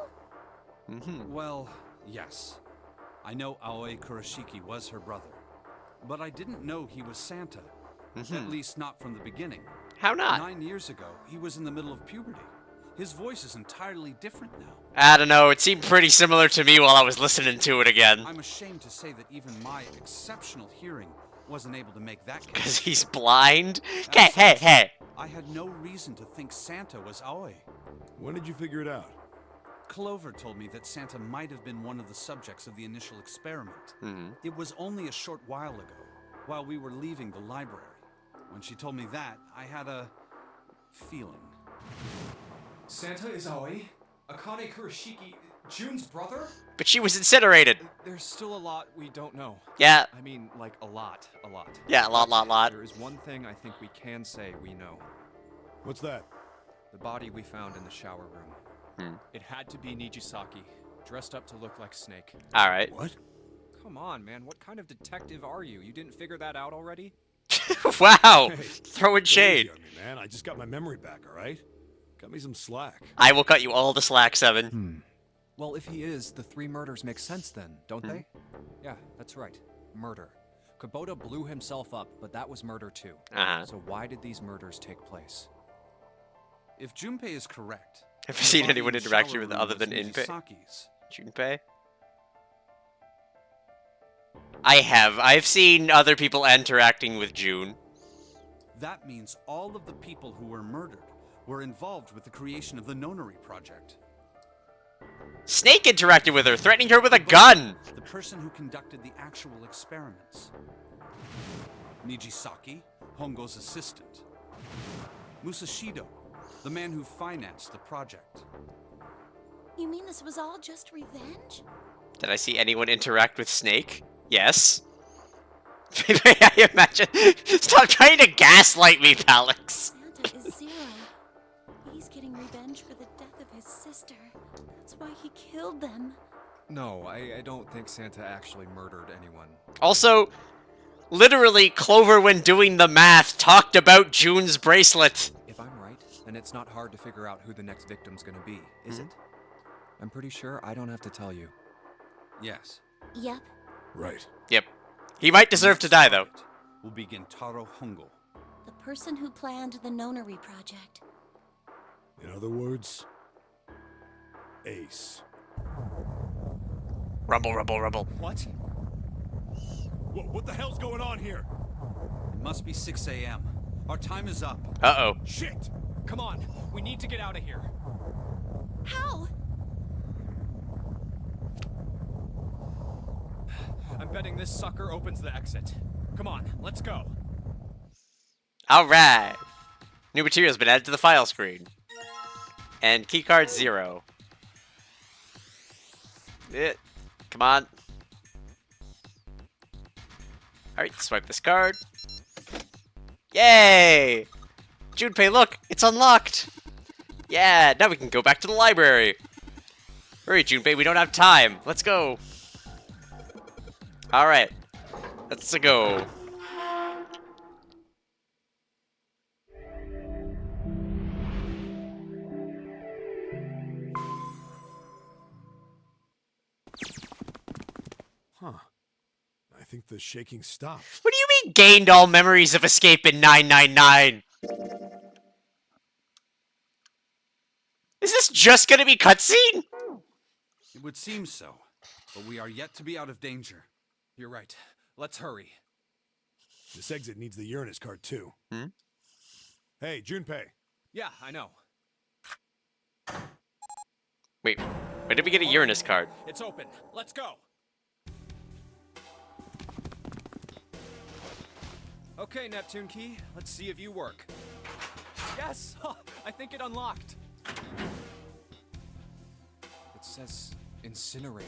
Well, yes. I know Aoi Kurashiki was her brother. But I didn't know he was Santa. At least not from the beginning. How not? 9 years ago, he was in the middle of puberty. His voice is entirely different now. I don't know. It seemed pretty similar to me while I was listening to it again. I'm ashamed to say that even my exceptional hearing wasn't able to make that case. Because he's blind? Okay, hey. I had no reason to think Santa was Aoi. When did you figure it out? Clover told me that Santa might have been one of the subjects of the initial experiment. It was only a short while ago, while we were leaving the library. When she told me that, I had a feeling. Santa is Aoi? Akane Kurashiki, June's brother? But she was incinerated. There's still a lot we don't know. Yeah. I mean, like, a lot. Yeah, a lot. There is one thing I think we can say we know. What's that? The body we found in the shower room. It had to be Nijisaki, dressed up to look like Snake. Alright. What? Come on, man. What kind of detective are you? You didn't figure that out already? Wow. Hey, Throwing easy shade. on me, man. I just got my memory back, all right? Cut me some slack. I will cut you all the slack, Seven. Well, if he is, the 3 murders make sense then, don't they? Yeah, that's right. Murder. Kubota blew himself up, but that was murder too. So why did these murders take place? If Junpei is correct... Have you seen the body anyone in the interact shower with room other was than Inpei? Nijisaki's. Junpei? I have. I've seen other people interacting with June. That means all of the people who were murdered were involved with the creation of the Nonary Project. Snake interacted with her, threatening her with a gun! The person who conducted the actual experiments. Nijisaki, Hongo's assistant. Musashido, the man who financed the project. You mean this was all just revenge? Did I see anyone interact with Snake? Yes. I imagine. Stop trying to gaslight me, Palix. Santa is Zero. why he killed them. No, I don't think Santa actually murdered anyone. Also, literally, Clover, when doing the math, talked about June's bracelet. If I'm right, then it's not hard to figure out who the next victim's gonna be, is it? I'm pretty sure I don't have to tell you. Yes. Yep. Right. Yep. He might deserve to die, though. Will be Gentaro Hongo. The person who planned the Nonary project. In other words, Ace. Rumble, rumble, rumble. What? What the hell's going on here? It must be 6 a.m. Our time is up. Uh-oh. Shit! Come on, we need to get out of here. How? I'm betting this sucker opens the exit. Come on, let's go. Alright. New material's been added to the file screen. And keycard 0. Come on. Alright, swipe this card. Yay! Junpei, look! It's unlocked! Yeah, now we can go back to the library. Hurry, Junpei, we don't have time. Let's go. Alright. Let's go. Huh. I think the shaking stopped. What do you mean, gained all memories of escape in 999? Is this just gonna be cutscene? It would seem so, but we are yet to be out of danger. You're right. Let's hurry. This exit needs the Uranus card, too. Hmm? Hey, Junpei. Yeah, I know. Wait, where did we get a Uranus card? It's open. Let's go. Okay, Neptune Key. Let's see if you work. Yes! I think it unlocked. It says incinerator.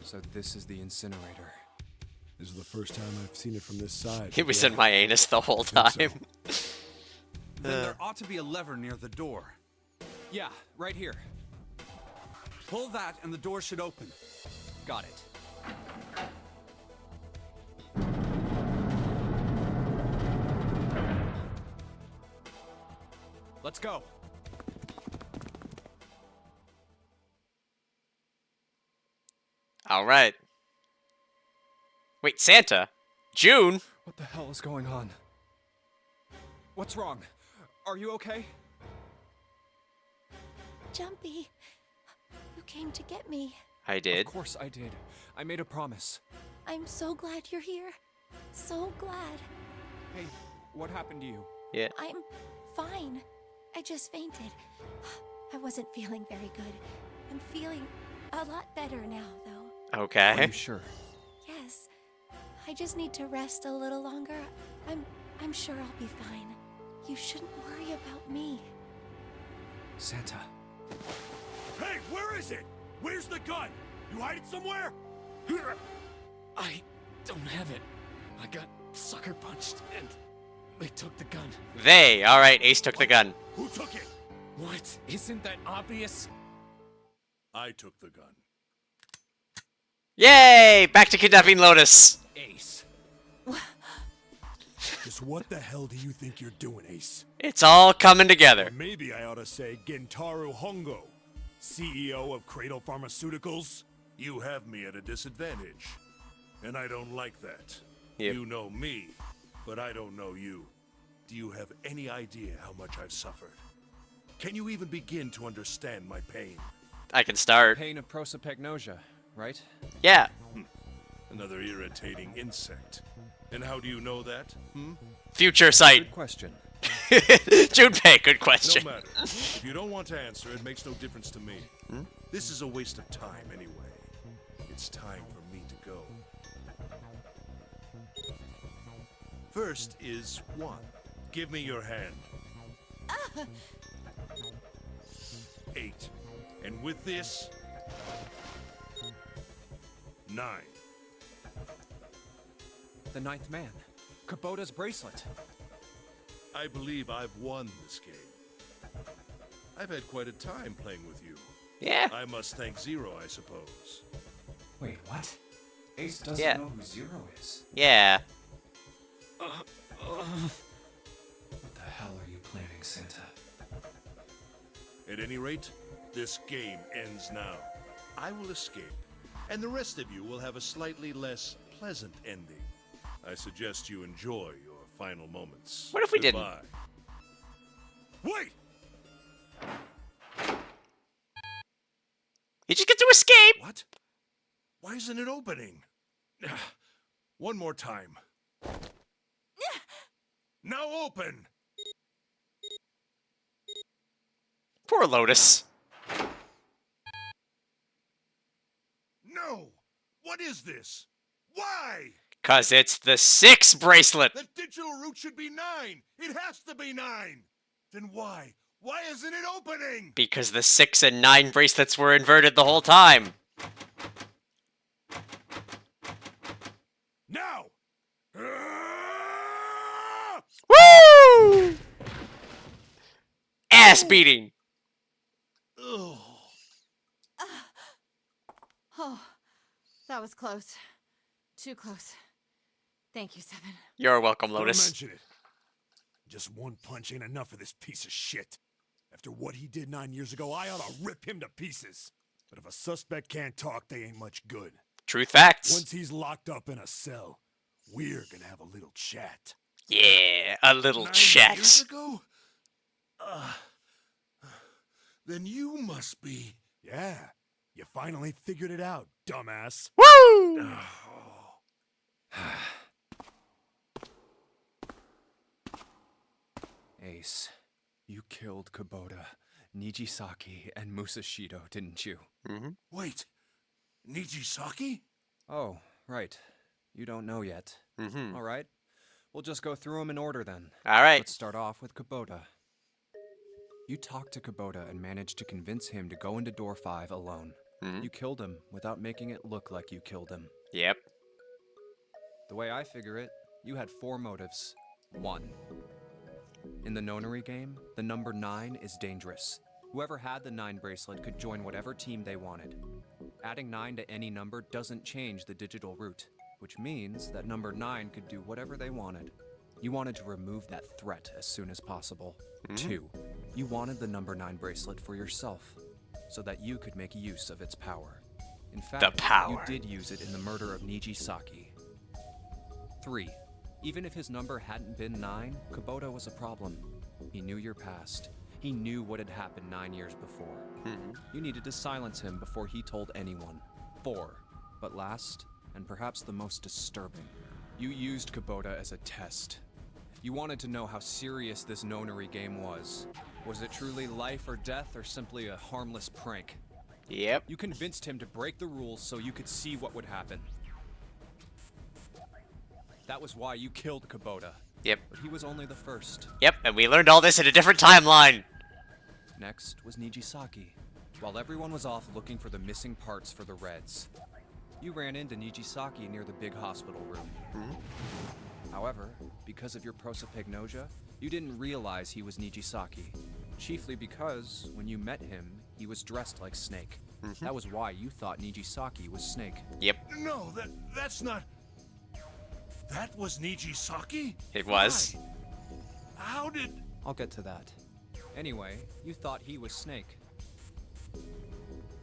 So this is the incinerator. This is the first time I've seen it from this side. It was in my anus the whole think time. so. Then there ought to be a lever near the door. Yeah, right here. Pull that and the door should open. Got it. Let's go. Alright. Wait, Santa? June? What the hell is going on? What's wrong? Are you okay? Jumpy, you came to get me. I did. Of course I did. I made a promise. I'm so glad you're here. So glad. Hey, what happened to you? Yeah. I'm fine. I just fainted. I wasn't feeling very good. I'm feeling a lot better now, though. Are Okay. you sure? Yes. I just need to rest a little longer. I'm sure I'll be fine. You shouldn't worry about me. Santa. Hey, where is it? Where's the gun? You hide it somewhere? I don't have it. I got sucker punched and they took the gun. They. Alright, Ace took the gun. Who took it? What? Isn't that obvious? I took the gun. Yay! Back to kidnapping Lotus. Ace. Just what the hell do you think you're doing, Ace? It's all coming together. Or maybe I ought to say Gentaro Hongo, CEO of Cradle Pharmaceuticals. You have me at a disadvantage, and I don't like that. Yep. You know me, but I don't know you. Do you have any idea how much I've suffered? Can you even begin to understand my pain? I can start. Pain of prosopagnosia, right? Yeah. Another irritating insect. And how do you know that? Future sight. Good question. Junpei, good question. No matter. If you don't want to answer, it makes no difference to me. This is a waste of time anyway. It's time for me to go. First is 1. Give me your hand. 8. And with this, 9. The ninth man. Kubota's bracelet. I believe I've won this game. I've had quite a time playing with you. Yeah. I must thank Zero, I suppose. Wait, what? Ace doesn't know who Zero is. Yeah. What the hell are you planning, Santa? At any rate, this game ends now. I will escape, and the rest of you will have a slightly less pleasant ending. I suggest you enjoy your final moments. What if we Goodbye. didn't? Wait! You just get to escape! What? Why isn't it opening? One more time. Now open! Poor Lotus. No! What is this? Why? 'Cause it's the 6 bracelet! The digital root should be 9! It has to be 9! Then why? Why isn't it opening? Because the 6 and 9 bracelets were inverted the whole time. Now! Woo! Ass beating. Oh, that was close. Too close. Thank you, Seven. You're welcome, Don't Lotus. mention it. Just one punch ain't enough for this piece of shit. After what he did 9 years ago, I ought to rip him to pieces. But if a suspect can't talk, they ain't much good. Truth facts. Once he's locked up in a cell, we're gonna have a little chat. Yeah, a little 9 chat. years ago? Then you must be... Yeah, you finally figured it out, dumbass. Woo! Ace, you killed Kubota, Nijisaki, and Musashido, didn't you? Mm-hmm. Wait, Nijisaki? Oh, right. You don't know yet. Mm-hmm. All right. We'll just go through them in order then. All right. Let's start off with Kubota. You talked to Kubota and managed to convince him to go into door 5 alone. Mm-hmm. You killed him without making it look like you killed him. Yep. The way I figure it, you had 4 motives. 1. In the nonary game, the number 9 is dangerous. Whoever had the 9 bracelet could join whatever team they wanted. Adding 9 to any number doesn't change the digital root, which means that number 9 could do whatever they wanted. You wanted to remove that threat as soon as possible. 2. You wanted the number 9 bracelet for yourself, so that you could make use of its power. In fact, The power. you did use it in the murder of Nijisaki. 3. Even if his number hadn't been 9, Kubota was a problem. He knew your past. He knew what had happened 9 years before. You needed to silence him before he told anyone. 4. But last, and perhaps the most disturbing, you used Kubota as a test. You wanted to know how serious this nonary game was. Was it truly life or death, or simply a harmless prank? Yep. You convinced him to break the rules so you could see what would happen. That was why you killed Kubota. Yep. But he was only the first. Yep, and we learned all this in a different timeline. Next was Nijisaki. While everyone was off looking for the missing parts for the Reds, you ran into Nijisaki near the big hospital room. However, because of your prosopagnosia, you didn't realize he was Nijisaki. Chiefly because, when you met him, he was dressed like Snake. That was why you thought Nijisaki was Snake. Yep. No, that's not... That was Nijisaki? It was. Why? How did... I'll get to that. Anyway, you thought he was Snake.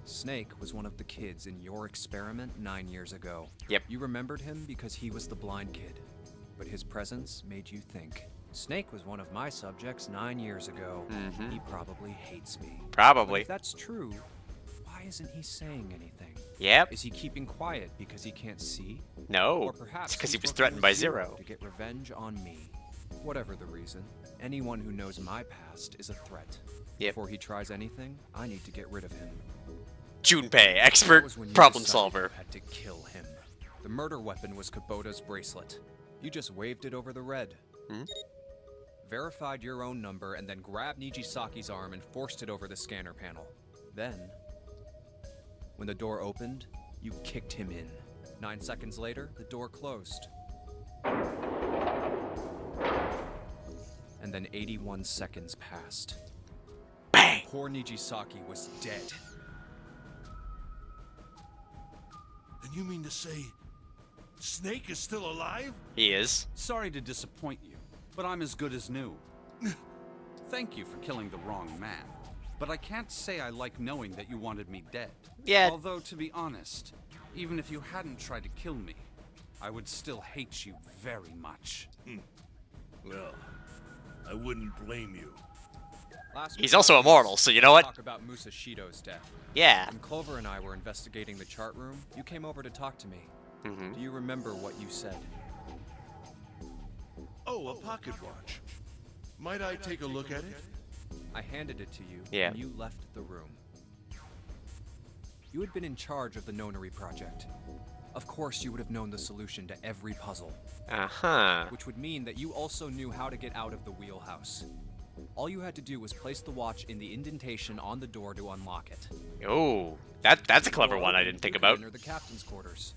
Snake was one of the kids in your experiment 9 years ago. Yep. You remembered him because he was the blind kid, but his presence made you think. Snake was one of my subjects 9 years ago. He probably hates me. Probably. But if that's true, why isn't he saying anything? Yep. Is he keeping quiet because he can't see? No. Or perhaps It's because he he's was working threatened with by Zero Zero. to get revenge on me. Whatever the reason, anyone who knows my past is a threat. Yep. Before he tries anything, I need to get rid of him. Junpei, That expert was when you problem decided solver. you had to kill him. The murder weapon was Kubota's bracelet. You just waved it over the red. Verified your own number and then grabbed Nijisaki's arm and forced it over the scanner panel. Then, when the door opened, you kicked him in. 9 seconds later, the door closed. And then 81 seconds passed. Bang! Poor Nijisaki was dead. You mean to say Snake is still alive? He is. Sorry to disappoint you, but I'm as good as new. Thank you for killing the wrong man, but I can't say I like knowing that you wanted me dead. Yeah. Although, to be honest, even if you hadn't tried to kill me, I would still hate you very much. Well, I wouldn't blame you. He's also immortal, so you know what? Talk about Musashido's death. Yeah. When Clover and I were investigating the chart room, you came over to talk to me. Mm-hmm. Do you remember what you said? Oh, a pocket watch. Might I take a look at it? I handed it to you, Yeah. and you left the room. You had been in charge of the Nonary project. Of course, you would have known the solution to every puzzle. Uh-huh. Which would mean that you also knew how to get out of the wheelhouse. All you had to do was place the watch in the indentation on the door to unlock it. Oh, that's a clever one I didn't think You could about. enter the captain's quarters.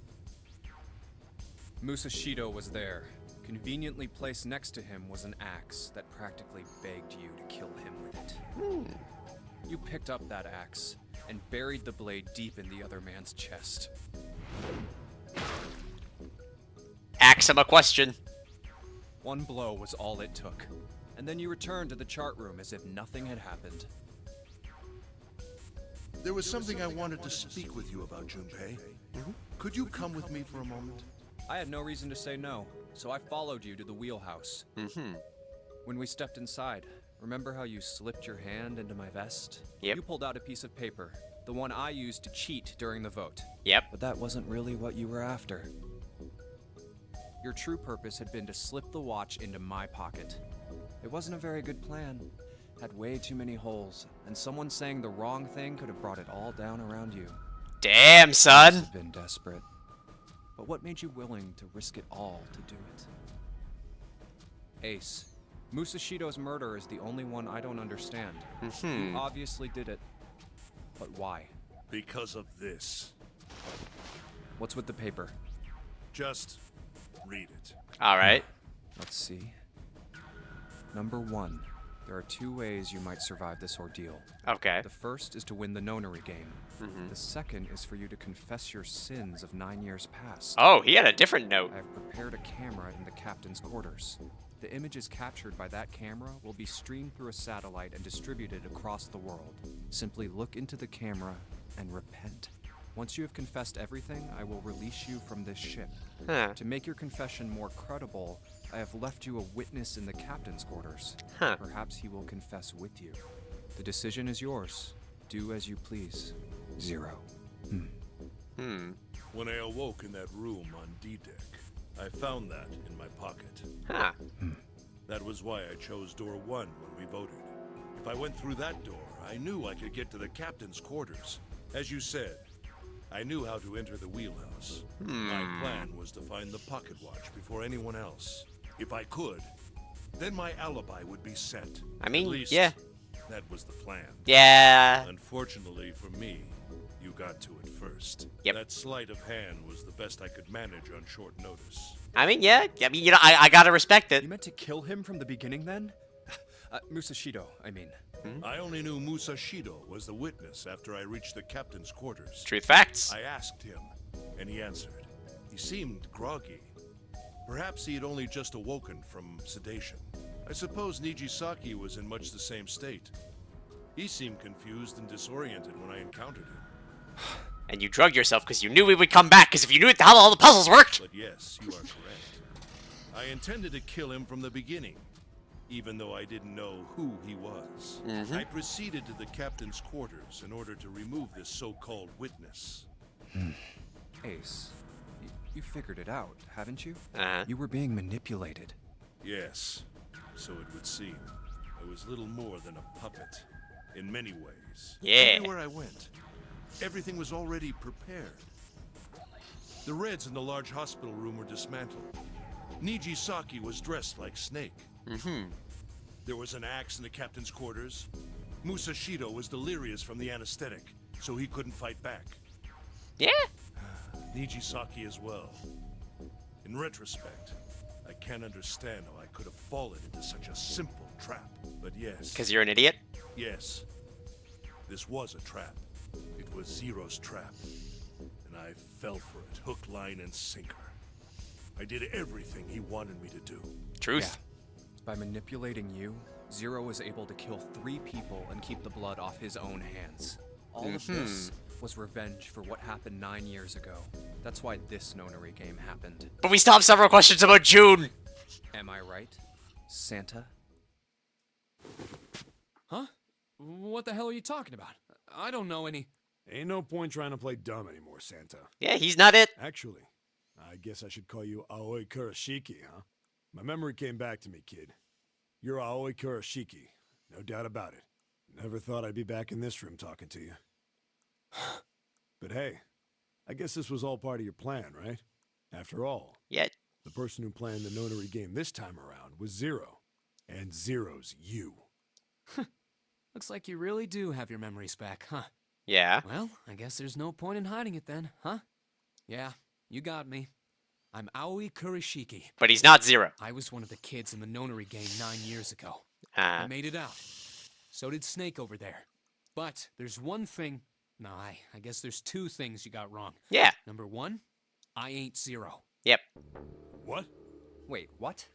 Musashido was there. Conveniently placed next to him was an axe that practically begged you to kill him with it. You picked up that axe and buried the blade deep in the other man's chest. Ask him a question. One blow was all it took, and then you returned to the chart room as if nothing had happened. There was something I wanted to speak with you about, Junpei. Could you come with me for a moment? I had no reason to say no, so I followed you to the wheelhouse. Mm-hmm. When we stepped inside, remember how you slipped your hand into my vest? Yep. You pulled out a piece of paper, the one I used to cheat during the vote. Yep. But that wasn't really what you were after. Your true purpose had been to slip the watch into my pocket. It wasn't a very good plan. Had way too many holes, and someone saying the wrong thing could have brought it all down around you. Damn, son. Must have been desperate. But what made you willing to risk it all to do it? Ace, Musashido's murder is the only one I don't understand. You obviously did it. But why? Because of this. What's with the paper? Just read it. All right. Let's see. Number 1. There are 2 ways you might survive this ordeal. Okay. The first is to win the Nonary game. The second is for you to confess your sins of 9 years past. Oh, he had a different note. I have prepared a camera in the captain's quarters. The images captured by that camera will be streamed through a satellite and distributed across the world. Simply look into the camera and repent. Once you have confessed everything, I will release you from this ship. Huh. To make your confession more credible, I have left you a witness in the captain's quarters. Huh. Perhaps he will confess with you. The decision is yours. Do as you please. 0. When I awoke in that room on D-Deck, I found that in my pocket. Huh. That was why I chose door 1 when we voted. If I went through that door, I knew I could get to the captain's quarters. As you said, I knew how to enter the wheelhouse. My plan was to find the pocket watch before anyone else. If I could, then my alibi would be set. I mean, At least, yeah. that was the plan. Yeah. Unfortunately for me, you got to it first. Yep. That sleight of hand was the best I could manage on short notice. I mean, yeah. I mean, you know, I gotta respect it. You meant to kill him from the beginning then? Musashido, I mean. I only knew Musashido was the witness after I reached the captain's quarters. Truth facts. I asked him, and he answered. He seemed groggy. Perhaps he had only just awoken from sedation. I suppose Nijisaki was in much the same state. He seemed confused and disoriented when I encountered him. And you drugged yourself because you knew we would come back, because if you knew how all the puzzles worked. But yes, you are correct. I intended to kill him from the beginning, even though I didn't know who he was. I proceeded to the captain's quarters in order to remove this so-called witness. Ace, you figured it out, haven't you? Uh-huh. You were being manipulated. Yes, so it would seem. I was little more than a puppet, in many ways. Yeah. Everywhere I went, everything was already prepared. The Reds in the large hospital room were dismantled. Nijisaki was dressed like Snake. There was an axe in the captain's quarters. Musashido was delirious from the anesthetic, so he couldn't fight back. Yeah. Nijisaki as well. In retrospect, I can't understand how I could have fallen into such a simple trap. But yes. Because you're an idiot? Yes. This was a trap. It was Zero's trap. and I fell for it, hook, line, and sinker. I did everything he wanted me to do. Truth. By manipulating you, Zero was able to kill 3 people and keep the blood off his own hands. All of this was revenge for what happened 9 years ago. That's why this nonary game happened. But we still have several questions about June. Am I right, Santa? Huh? What the hell are you talking about? I don't know any... Ain't no point trying to play dumb anymore, Santa. Yeah, he's not it. Actually, I guess I should call you Aoi Kurashiki, huh? My memory came back to me, kid. You're Aoi Kurashiki, no doubt about it. Never thought I'd be back in this room talking to you. But hey, I guess this was all part of your plan, right? After all, the person who planned the nonary game this time around was Zero. And Zero's you. Looks like you really do have your memories back, huh? Yeah. Well, I guess there's no point in hiding it then, huh? Yeah, you got me. I'm Aoi Kurashiki. But he's not Zero. I was one of the kids in the nonary game 9 years ago. Uh-huh. I made it out. So did Snake over there. But there's one thing... No, I guess there's 2 things you got wrong. Yeah. Number 1, I ain't Zero. Yep. What? Wait, what?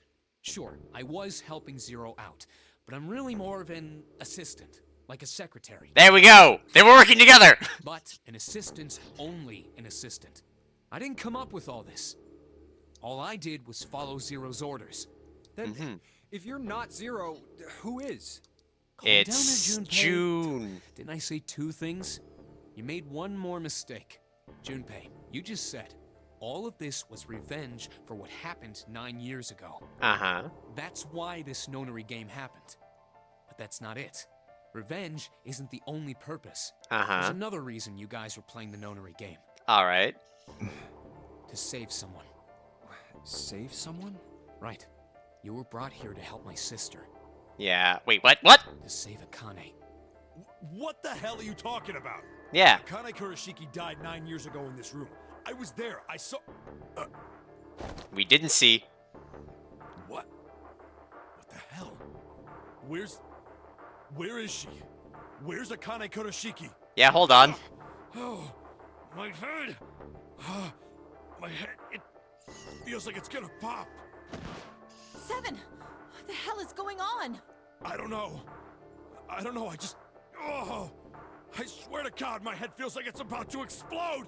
Sure, I was helping Zero out, but I'm really more of an assistant, like a secretary. There we go. They were working together. But an assistant's only an assistant. I didn't come up with all this. All I did was follow Zero's orders. Then, if you're not Zero, who is? Calm down It's there, Junpei. June. Didn't I say 2 things? You made one more mistake. Junpei, you just said all of this was revenge for what happened 9 years ago. Uh-huh. That's why this nonary game happened. But that's not it. Revenge isn't the only purpose. Uh-huh. There's another reason you guys were playing the nonary game. All right. To save someone. Save someone? Right. You were brought here to help my sister. Yeah. Wait, what? What? To save Akane. What the hell are you talking about? Yeah. Akane Kurashiki died 9 years ago in this room. I was there. I saw... We didn't see. What? What the hell? Where is she? Where's Akane Kurashiki? Yeah, hold on. Oh, my head. My head, it feels like it's gonna pop. 7! What the hell is going on? I don't know. I just... Oh! I swear to God, my head feels like it's about to explode!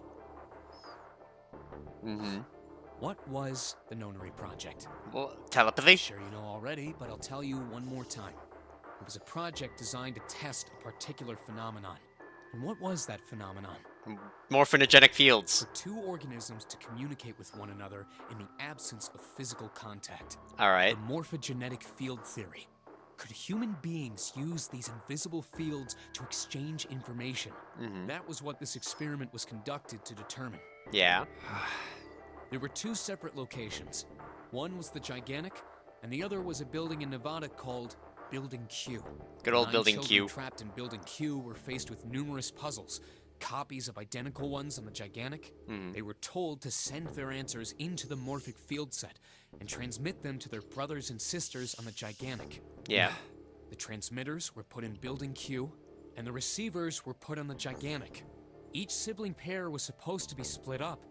Mm-hmm. What was the nonary project? Well, telepathy? Sure you know already, but I'll tell you one more time. It was a project designed to test a particular phenomenon. And what was that phenomenon? Morphogenetic fields. For 2 organisms to communicate with one another in the absence of physical contact. All right. The morphogenetic field theory. Could human beings use these invisible fields to exchange information? That was what this experiment was conducted to determine. Yeah. There were 2 separate locations. One was the Gigantic, and the other was a building in Nevada called Building Q. Good old 9 Building children Q. trapped in Building Q were faced with numerous puzzles, copies of identical ones on the Gigantic. They were told to send their answers into the morphic field set and transmit them to their brothers and sisters on the Gigantic. Yeah. The transmitters were put in Building Q, and the receivers were put on the Gigantic. Each sibling pair was supposed to be split up,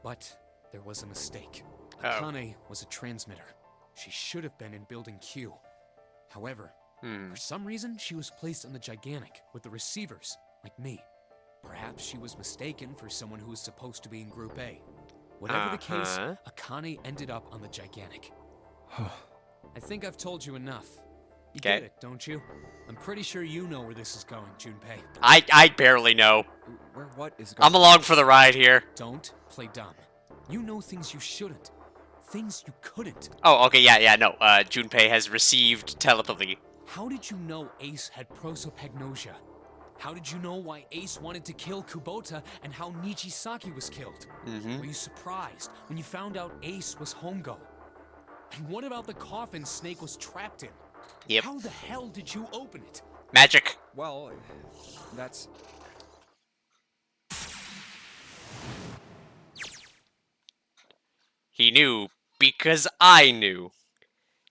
but there was a mistake. Akane was a transmitter. She should have been in Building Q. However, for some reason, she was placed on the Gigantic with the receivers, like me. Perhaps she was mistaken for someone who was supposed to be in Group A. Whatever the case, Akane ended up on the Gigantic. I think I've told you enough. You get it, don't you? I'm pretty sure you know where this is going, Junpei. I barely know. Where what is going I'm along for the ride here. Don't play dumb. You know things you shouldn't. Things you couldn't. Oh, okay, yeah, no. Junpei has received telepathy. How did you know Ace had prosopagnosia? How did you know why Ace wanted to kill Kubota and how Nijisaki was killed? Were you surprised when you found out Ace was Hongo? And what about the coffin Snake was trapped in? Yep. How the hell did you open it? Magic. Well, that's... He knew because I knew.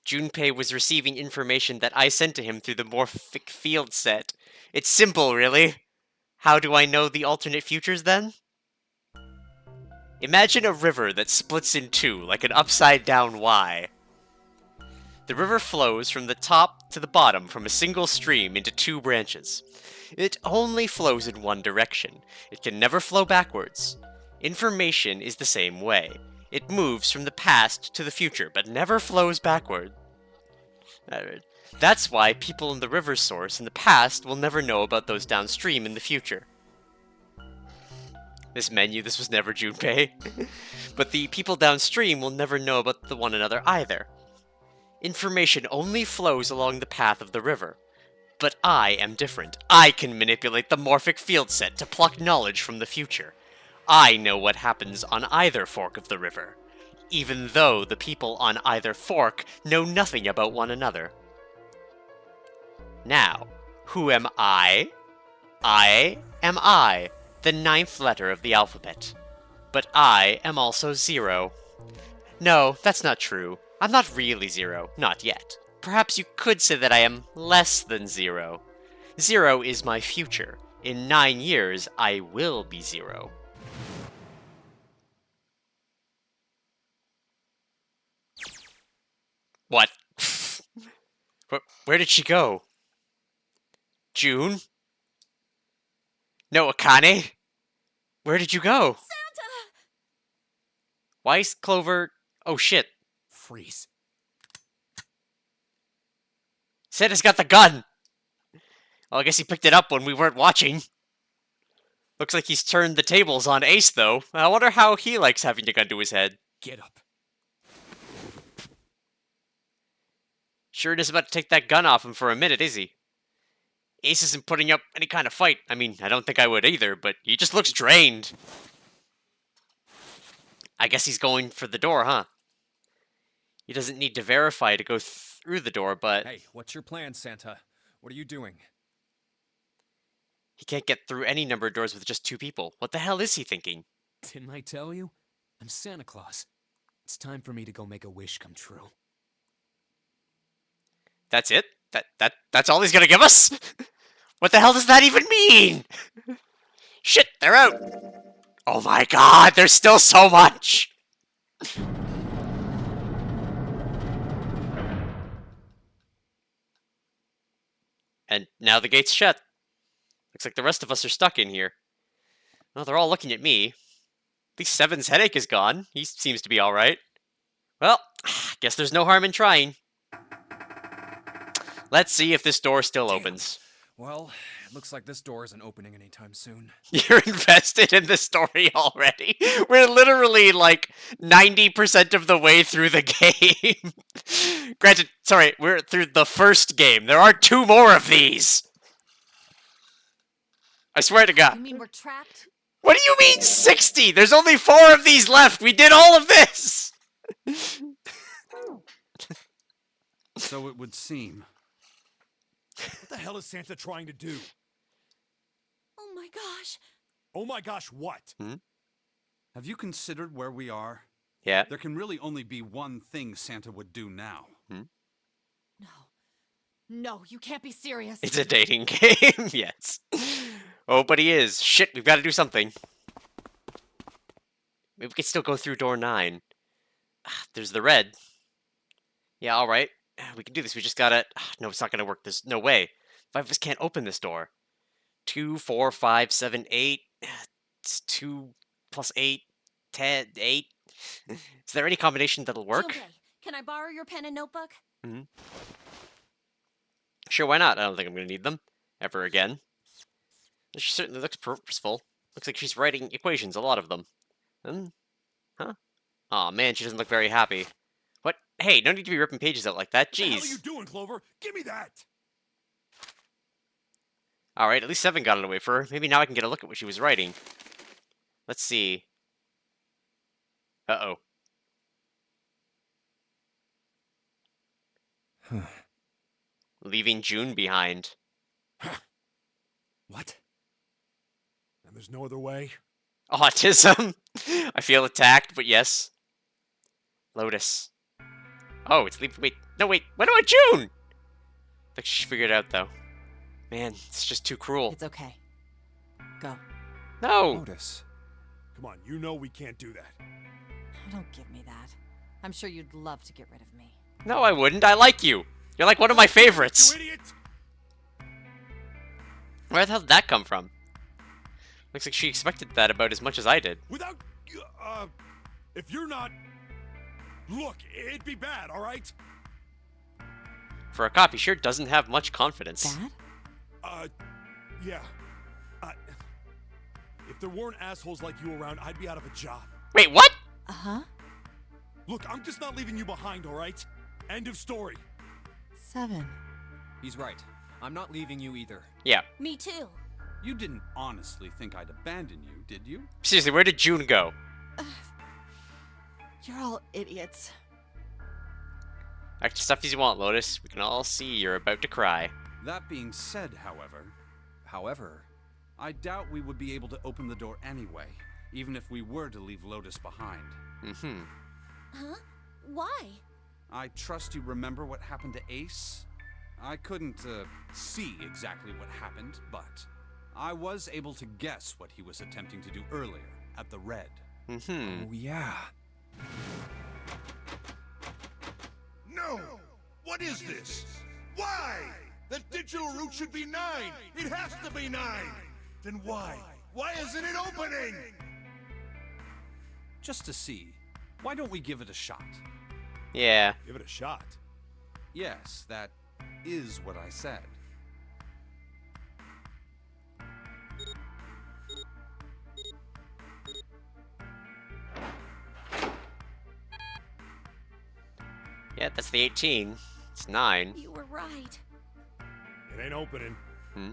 Junpei was receiving information that I sent to him through the morphic field set. It's simple, really. How do I know the alternate futures, then? Imagine a river that splits in two, like an upside-down Y. The river flows from the top to the bottom from a single stream into two branches. It only flows in one direction. It can never flow backwards. Information is the same way. It moves from the past to the future, but never flows backward. That's why people in the river source in the past will never know about those downstream in the future. This menu, this was never Junpei. But the people downstream will never know about the one another either. Information only flows along the path of the river. But I am different. I can manipulate the morphic field set to pluck knowledge from the future. I know what happens on either fork of the river, even though the people on either fork know nothing about one another. Now, who am I? I am I, the 9th letter of the alphabet. But I am also 0. No, that's not true. I'm not really 0, not yet. Perhaps you could say that I am less than 0. 0 is my future. In 9 years, I will be 0. What? Where did she go? June? No, Akane? Where did you go? Santa! Why is Clover... Oh, shit. Freeze. Santa's got the gun! Well, I guess he picked it up when we weren't watching. Looks like he's turned the tables on Ace, though. I wonder how he likes having a gun to his head. Get up. Sure isn't about to take that gun off him for a minute, is he? Ace isn't putting up any kind of fight. I mean, I don't think I would either, but he just looks drained. I guess he's going for the door, huh? He doesn't need to verify to go through the door, but... Hey, what's your plan, Santa? What are you doing? He can't get through any number of doors with just 2 people. What the hell is he thinking? Didn't I tell you? I'm Santa Claus. It's time for me to go make a wish come true. That's it? That's all he's gonna give us? What the hell does that even mean? Shit, they're out! Oh my god, there's still so much! And now the gate's shut. Looks like the rest of us are stuck in here. Well, they're all looking at me. At least Seven's headache is gone. He seems to be alright. Well, guess there's no harm in trying. Let's see if this door still opens. Well, it looks like this door isn't opening anytime soon. You're invested in the story already. We're literally like 90% of the way through the game. Granted, sorry, we're through the first game. There are 2 more of these. I swear to God. You mean we're trapped? What do you mean 60? There's only 4 of these left. We did all of this. So it would seem. What the hell is Santa trying to do? Oh my gosh. Oh my gosh, what? Have you considered where we are? Yeah. There can really only be one thing Santa would do now. No. No, you can't be serious. It's a dating game, yes. Oh, but he is. Shit, we've got to do something. Maybe we could still go through door 9. There's the red. Yeah, alright. We can do this. We just gotta... No, it's not gonna work. There's no way. 5 of us can't open this door. 2, 4, 5, 7, 8. It's 2 plus 8. 10, 8. Is there any combination that'll work? Junpei, can I borrow your pen and notebook? Sure, why not? I don't think I'm gonna need them. Ever again. She certainly looks purposeful. Looks like she's writing equations, a lot of them. Huh? Aw, man, she doesn't look very happy. What? Hey, no need to be ripping pages out like that. Jeez. What the hell are you doing, Clover? Give me that! Alright, at least 7 got it away for her. Maybe now I can get a look at what she was writing. Let's see. Uh-oh. Leaving June behind. What? And there's no other way? Autism? I feel attacked, but yes. Lotus. Oh, it's leaving. Wait, no, wait. What about June? I think she figured it out, though. Man, it's just too cruel. It's okay. Go. No! Lotus, Come on, you know we can't do that. Don't give me that. I'm sure you'd love to get rid of me. No, I wouldn't. I like you. You're like one of my favorites. You idiot! Where the hell did that come from? Looks like she expected that about as much as I did. Without, if you're not... Look, it'd be bad, all right? For a cop, he sure doesn't have much confidence. Dad? Yeah. If there weren't assholes like you around, I'd be out of a job. Wait, what? Uh-huh. Look, I'm just not leaving you behind, all right? End of story. 7. He's right. I'm not leaving you either. Yeah. Me too. You didn't honestly think I'd abandon you, did you? Seriously, where did June go? You're all idiots. Act stuff as you want, Lotus. We can all see you're about to cry. That being said, however, I doubt we would be able to open the door anyway, even if we were to leave Lotus behind. Mm-hmm. Huh? Why? I trust you remember what happened to Ace? I couldn't, see exactly what happened, but I was able to guess what he was attempting to do earlier at the Red. Mm-hmm. Oh, yeah. No! What is this? Why? The digital route should be 9! It has to be 9! Then why? Why isn't it opening? Just to see, why don't we give it a shot? Yeah. Give it a shot. Yes, that is what I said. Yeah, that's the 18. It's 9. You were right. It ain't opening. Hmm?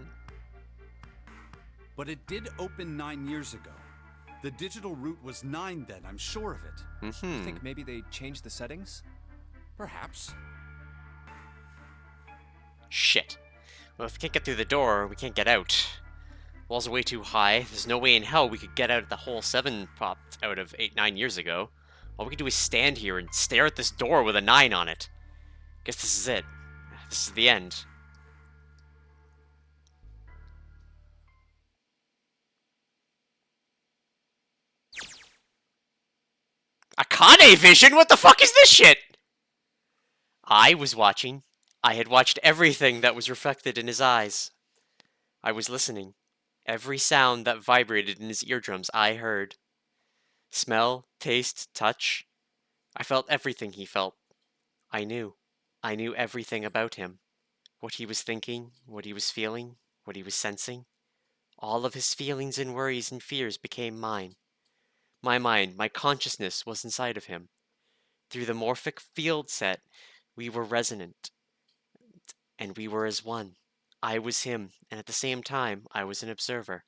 But it did open 9 years ago. The digital route was 9 then, I'm sure of it. Mm-hmm. You think maybe they changed the settings? Perhaps. Shit. Well, if we can't get through the door, we can't get out. Walls are way too high. There's no way in hell we could get out of the hole 7 popped out of 9 years ago. All we can do is stand here and stare at this door with a 9 on it. Guess this is it. This is the end. Akane vision? What the fuck is this shit? I was watching. I had watched everything that was reflected in his eyes. I was listening. Every sound that vibrated in his eardrums I heard. Smell, taste, touch. I felt everything he felt. I knew. I knew everything about him. What he was thinking, what he was feeling, what he was sensing. All of his feelings and worries and fears became mine. My mind, my consciousness was inside of him. Through the morphic field set, we were resonant. And we were as one. I was him, and at the same time, I was an observer.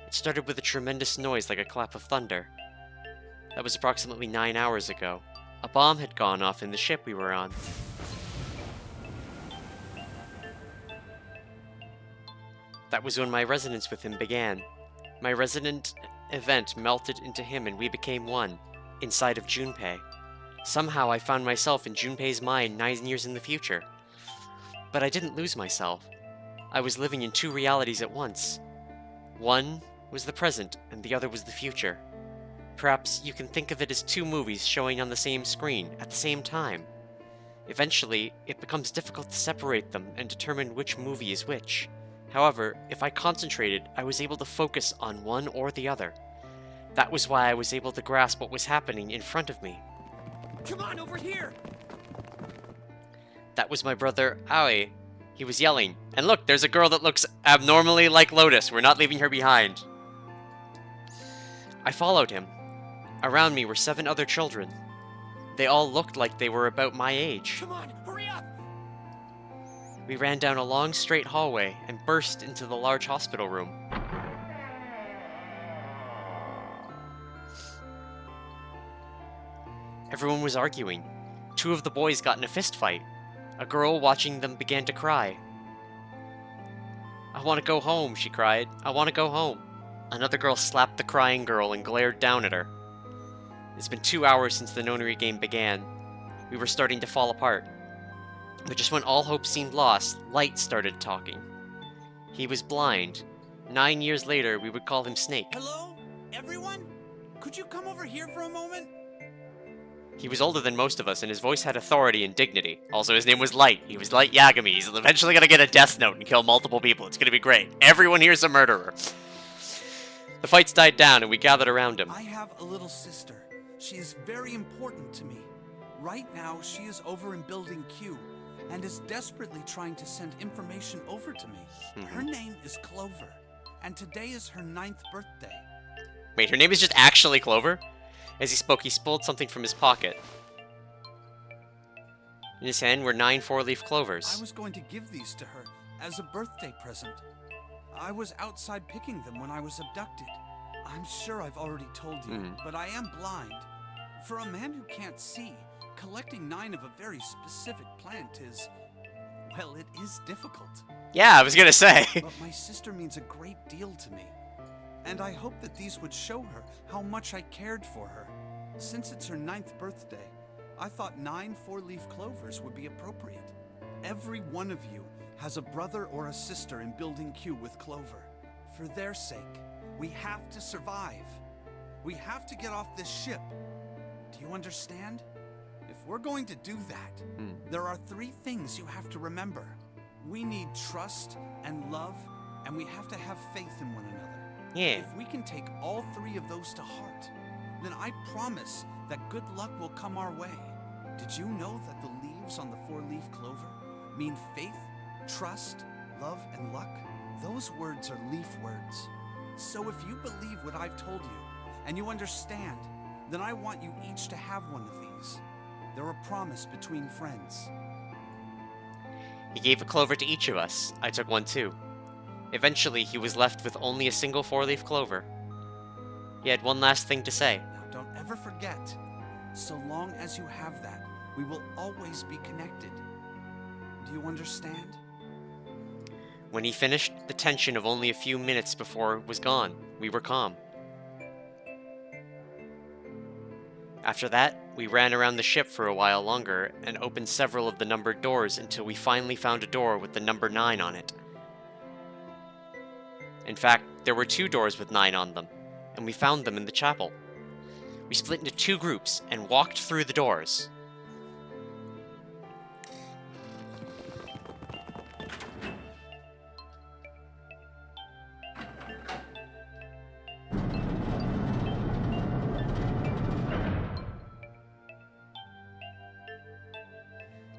It started with a tremendous noise like a clap of thunder. That was approximately 9 hours ago. A bomb had gone off in the ship we were on. That was when my resonance with him began. My resonant event melted into him and we became one, inside of Junpei. Somehow I found myself in Junpei's mind 9 years in the future. But I didn't lose myself. I was living in 2 realities at once. One was the present and the other was the future. Perhaps you can think of it as 2 movies showing on the same screen at the same time. Eventually, it becomes difficult to separate them and determine which movie is which. However, if I concentrated, I was able to focus on one or the other. That was why I was able to grasp what was happening in front of me. Come on, over here! That was my brother, Aoi. He was yelling. And look, there's a girl that looks abnormally like Lotus. We're not leaving her behind. I followed him. Around me were 7 other children. They all looked like they were about my age. Come on, hurry up! We ran down a long straight hallway and burst into the large hospital room. Everyone was arguing. 2 of the boys got in a fist fight. A girl watching them began to cry. "I want to go home," she cried. "I want to go home." Another girl slapped the crying girl and glared down at her. It's been 2 hours since the Nonary game began. We were starting to fall apart. But just when all hope seemed lost, Light started talking. He was blind. 9 years later, we would call him Snake. Hello? Everyone? Could you come over here for a moment? He was older than most of us, and his voice had authority and dignity. Also, his name was Light. He was Light Yagami. He's eventually gonna get a death note and kill multiple people. It's gonna be great. Everyone here's a murderer. The fights died down, and we gathered around him. I have a little sister. She is very important to me. Right now, she is over in Building Q, and is desperately trying to send information over to me. Her name is Clover, and today is her 9th birthday. Wait, her name is just actually Clover? As he spoke, he pulled something from his pocket. In his hand were 9 four-leaf clovers. I was going to give these to her as a birthday present. I was outside picking them when I was abducted. I'm sure I've already told you, but I am blind. For a man who can't see, collecting 9 of a very specific plant is, well, it is difficult. Yeah, I was gonna say. But my sister means a great deal to me. And I hope that these would show her how much I cared for her. Since it's her 9th birthday, I thought 9 four-leaf clovers would be appropriate. Every one of you has a brother or a sister in Building Q with Clover. For their sake, we have to survive. We have to get off this ship. Do you understand? If we're going to do that, there are 3 things you have to remember. We need trust and love, and we have to have faith in one another. Yeah. If we can take all 3 of those to heart, then I promise that good luck will come our way. Did you know that the leaves on the 4-leaf clover mean faith, trust, love, and luck? Those words are leaf words. So if you believe what I've told you, and you understand, then I want you each to have one of these. They're a promise between friends. He gave a clover to each of us. I took one too. Eventually, he was left with only a single 4-leaf clover. He had one last thing to say. Now, don't ever forget, so long as you have that, we will always be connected. Do you understand? When he finished, the tension of only a few minutes before was gone. We were calm. After that, we ran around the ship for a while longer and opened several of the numbered doors until we finally found a door with the number 9 on it. In fact, there were 2 doors with 9 on them, and we found them in the chapel. We split into 2 groups and walked through the doors.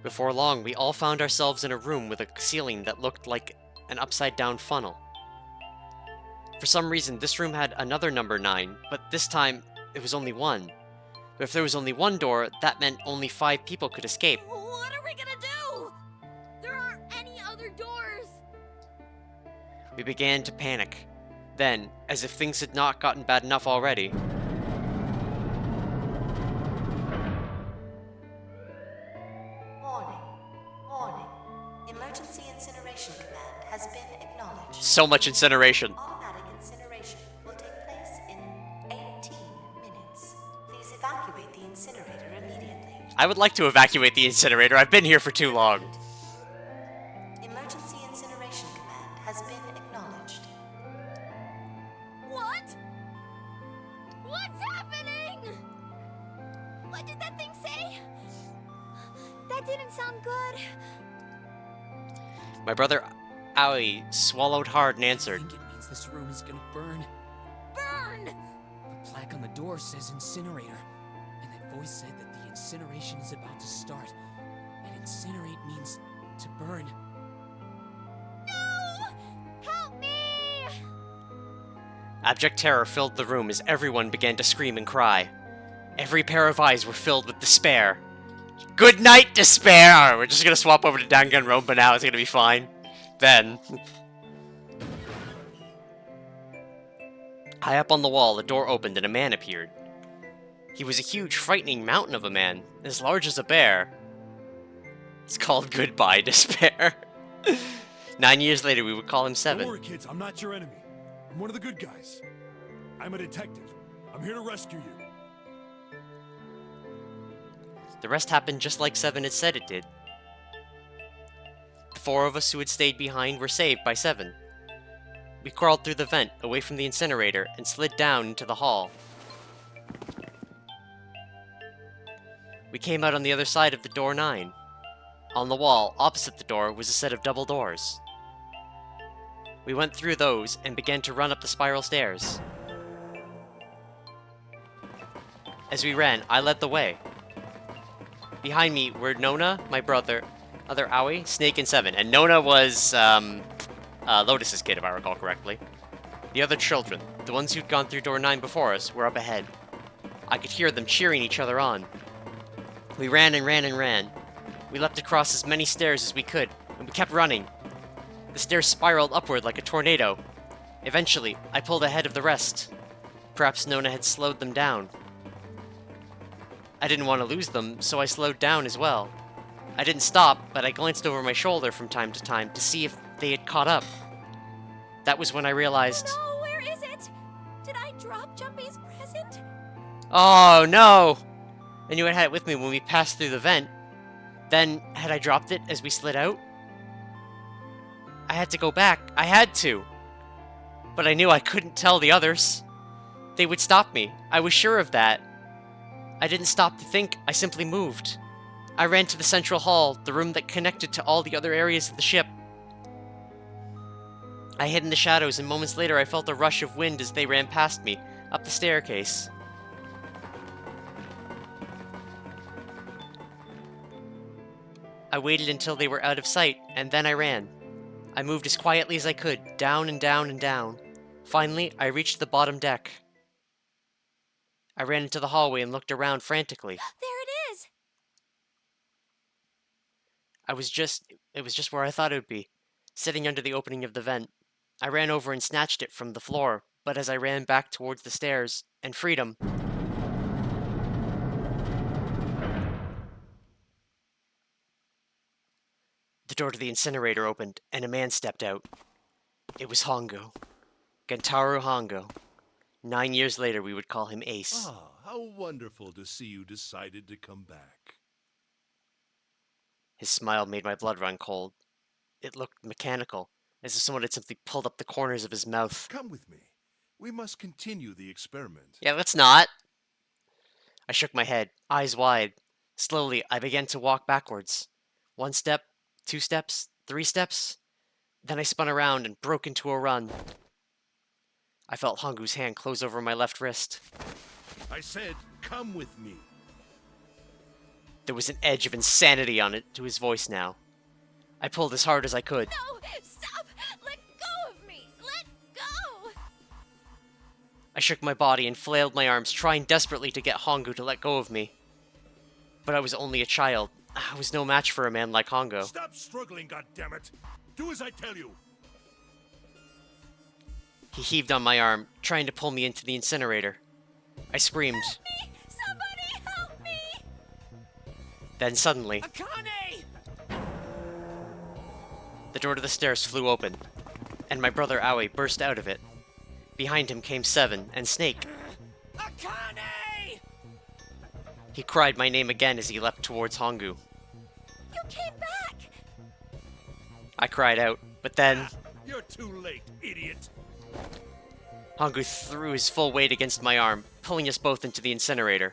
Before long, we all found ourselves in a room with a ceiling that looked like an upside-down funnel. For some reason, this room had another number 9, but this time, it was only 1. But if there was only 1 door, that meant only 5 people could escape. What are we gonna do? There aren't any other doors. We began to panic. Then, as if things had not gotten bad enough already, Warning. Emergency Incineration Command has been acknowledged. so much incineration. Automatic incineration will take place in 18 minutes. Please evacuate the incinerator immediately. I would like to evacuate the incinerator. I've been here for too long. Emergency Incineration Command has been acknowledged. What? What's happening? What did that thing say? That didn't sound good. My brother Aoi swallowed hard and I answered. think it means this room is gonna burn. Burn! The plaque on the door says incinerator, and that voice said that the incineration is about to start. And incinerate means to burn. No! Help me! Abject terror filled the room as everyone began to scream and cry. Every pair of eyes were filled with despair. Good night, despair! Alright, we're just gonna swap over to Danganronpa now, it's gonna be fine. Then... High up on the wall, a door opened and a man appeared. He was a huge, frightening mountain of a man, as large as a bear. It's called Goodbye, Despair. 9 years later, we would call him 7. Don't worry, kids. I'm not your enemy. I'm one of the good guys. I'm a detective. I'm here to rescue you. The rest happened just like 7 had said it did. The 4 of us who had stayed behind were saved by 7. We crawled through the vent, away from the incinerator, and slid down into the hall. We came out on the other side of the door 9. On the wall, opposite the door, was a set of double doors. We went through those and began to run up the spiral stairs. As we ran, I led the way. Behind me were Nona, my brother, other Aoi, Snake, and Seven. And Nona was, Lotus's kid, if I recall correctly. The other children, the ones who'd gone through door 9 before us, were up ahead. I could hear them cheering each other on. We ran and ran and ran. We leapt across as many stairs as we could, and we kept running. The stairs spiraled upward like a tornado. Eventually, I pulled ahead of the rest. Perhaps Nona had slowed them down. I didn't want to lose them, so I slowed down as well. I didn't stop, but I glanced over my shoulder from time to time to see if they had caught up. That was when I realized... Oh no, where is it? Did I drop Jumpy's present? Oh no! I knew I had it with me when we passed through the vent. Then, had I dropped it as we slid out? I had to go back. I had to. But I knew I couldn't tell the others. They would stop me. I was sure of that. I didn't stop to think. I simply moved. I ran to the central hall, the room that connected to all the other areas of the ship. I hid in the shadows, and moments later I felt a rush of wind as they ran past me, up the staircase. I waited until they were out of sight, and then I ran. I moved as quietly as I could, down and down and down. Finally, I reached the bottom deck. I ran into the hallway and looked around frantically. There it is! It was just where I thought it would be, sitting under the opening of the vent. I ran over and snatched it from the floor, but as I ran back towards the stairs and freedom... The door to the incinerator opened, and a man stepped out. It was Hongo. Gentaro Hongo. 9 years later, we would call him Ace. Ah, how wonderful to see you decided to come back. His smile made my blood run cold. It looked mechanical, as if someone had simply pulled up the corners of his mouth. Come with me. We must continue the experiment. Yeah, let's not. I shook my head, eyes wide. Slowly, I began to walk backwards. 1 step, 2 steps, 3 steps. Then I spun around and broke into a run. I felt Hongu's hand close over my left wrist. I said, come with me. There was an edge of insanity on it to his voice now. I pulled as hard as I could. No! Stop! Let go of me! Let go! I shook my body and flailed my arms, trying desperately to get Hongu to let go of me. But I was only a child. I was no match for a man like Hongo. Stop struggling, goddammit! Do as I tell you! He heaved on my arm, trying to pull me into the incinerator. I screamed. Help me! Somebody help me! Then suddenly, Akane! the door to the stairs flew open, and my brother Aoi burst out of it. Behind him came Seven and Snake. Akane! He cried my name again as he leapt towards Hongu. You came back! I cried out, but then You're too late, idiot! Hongu threw his full weight against my arm, pulling us both into the incinerator.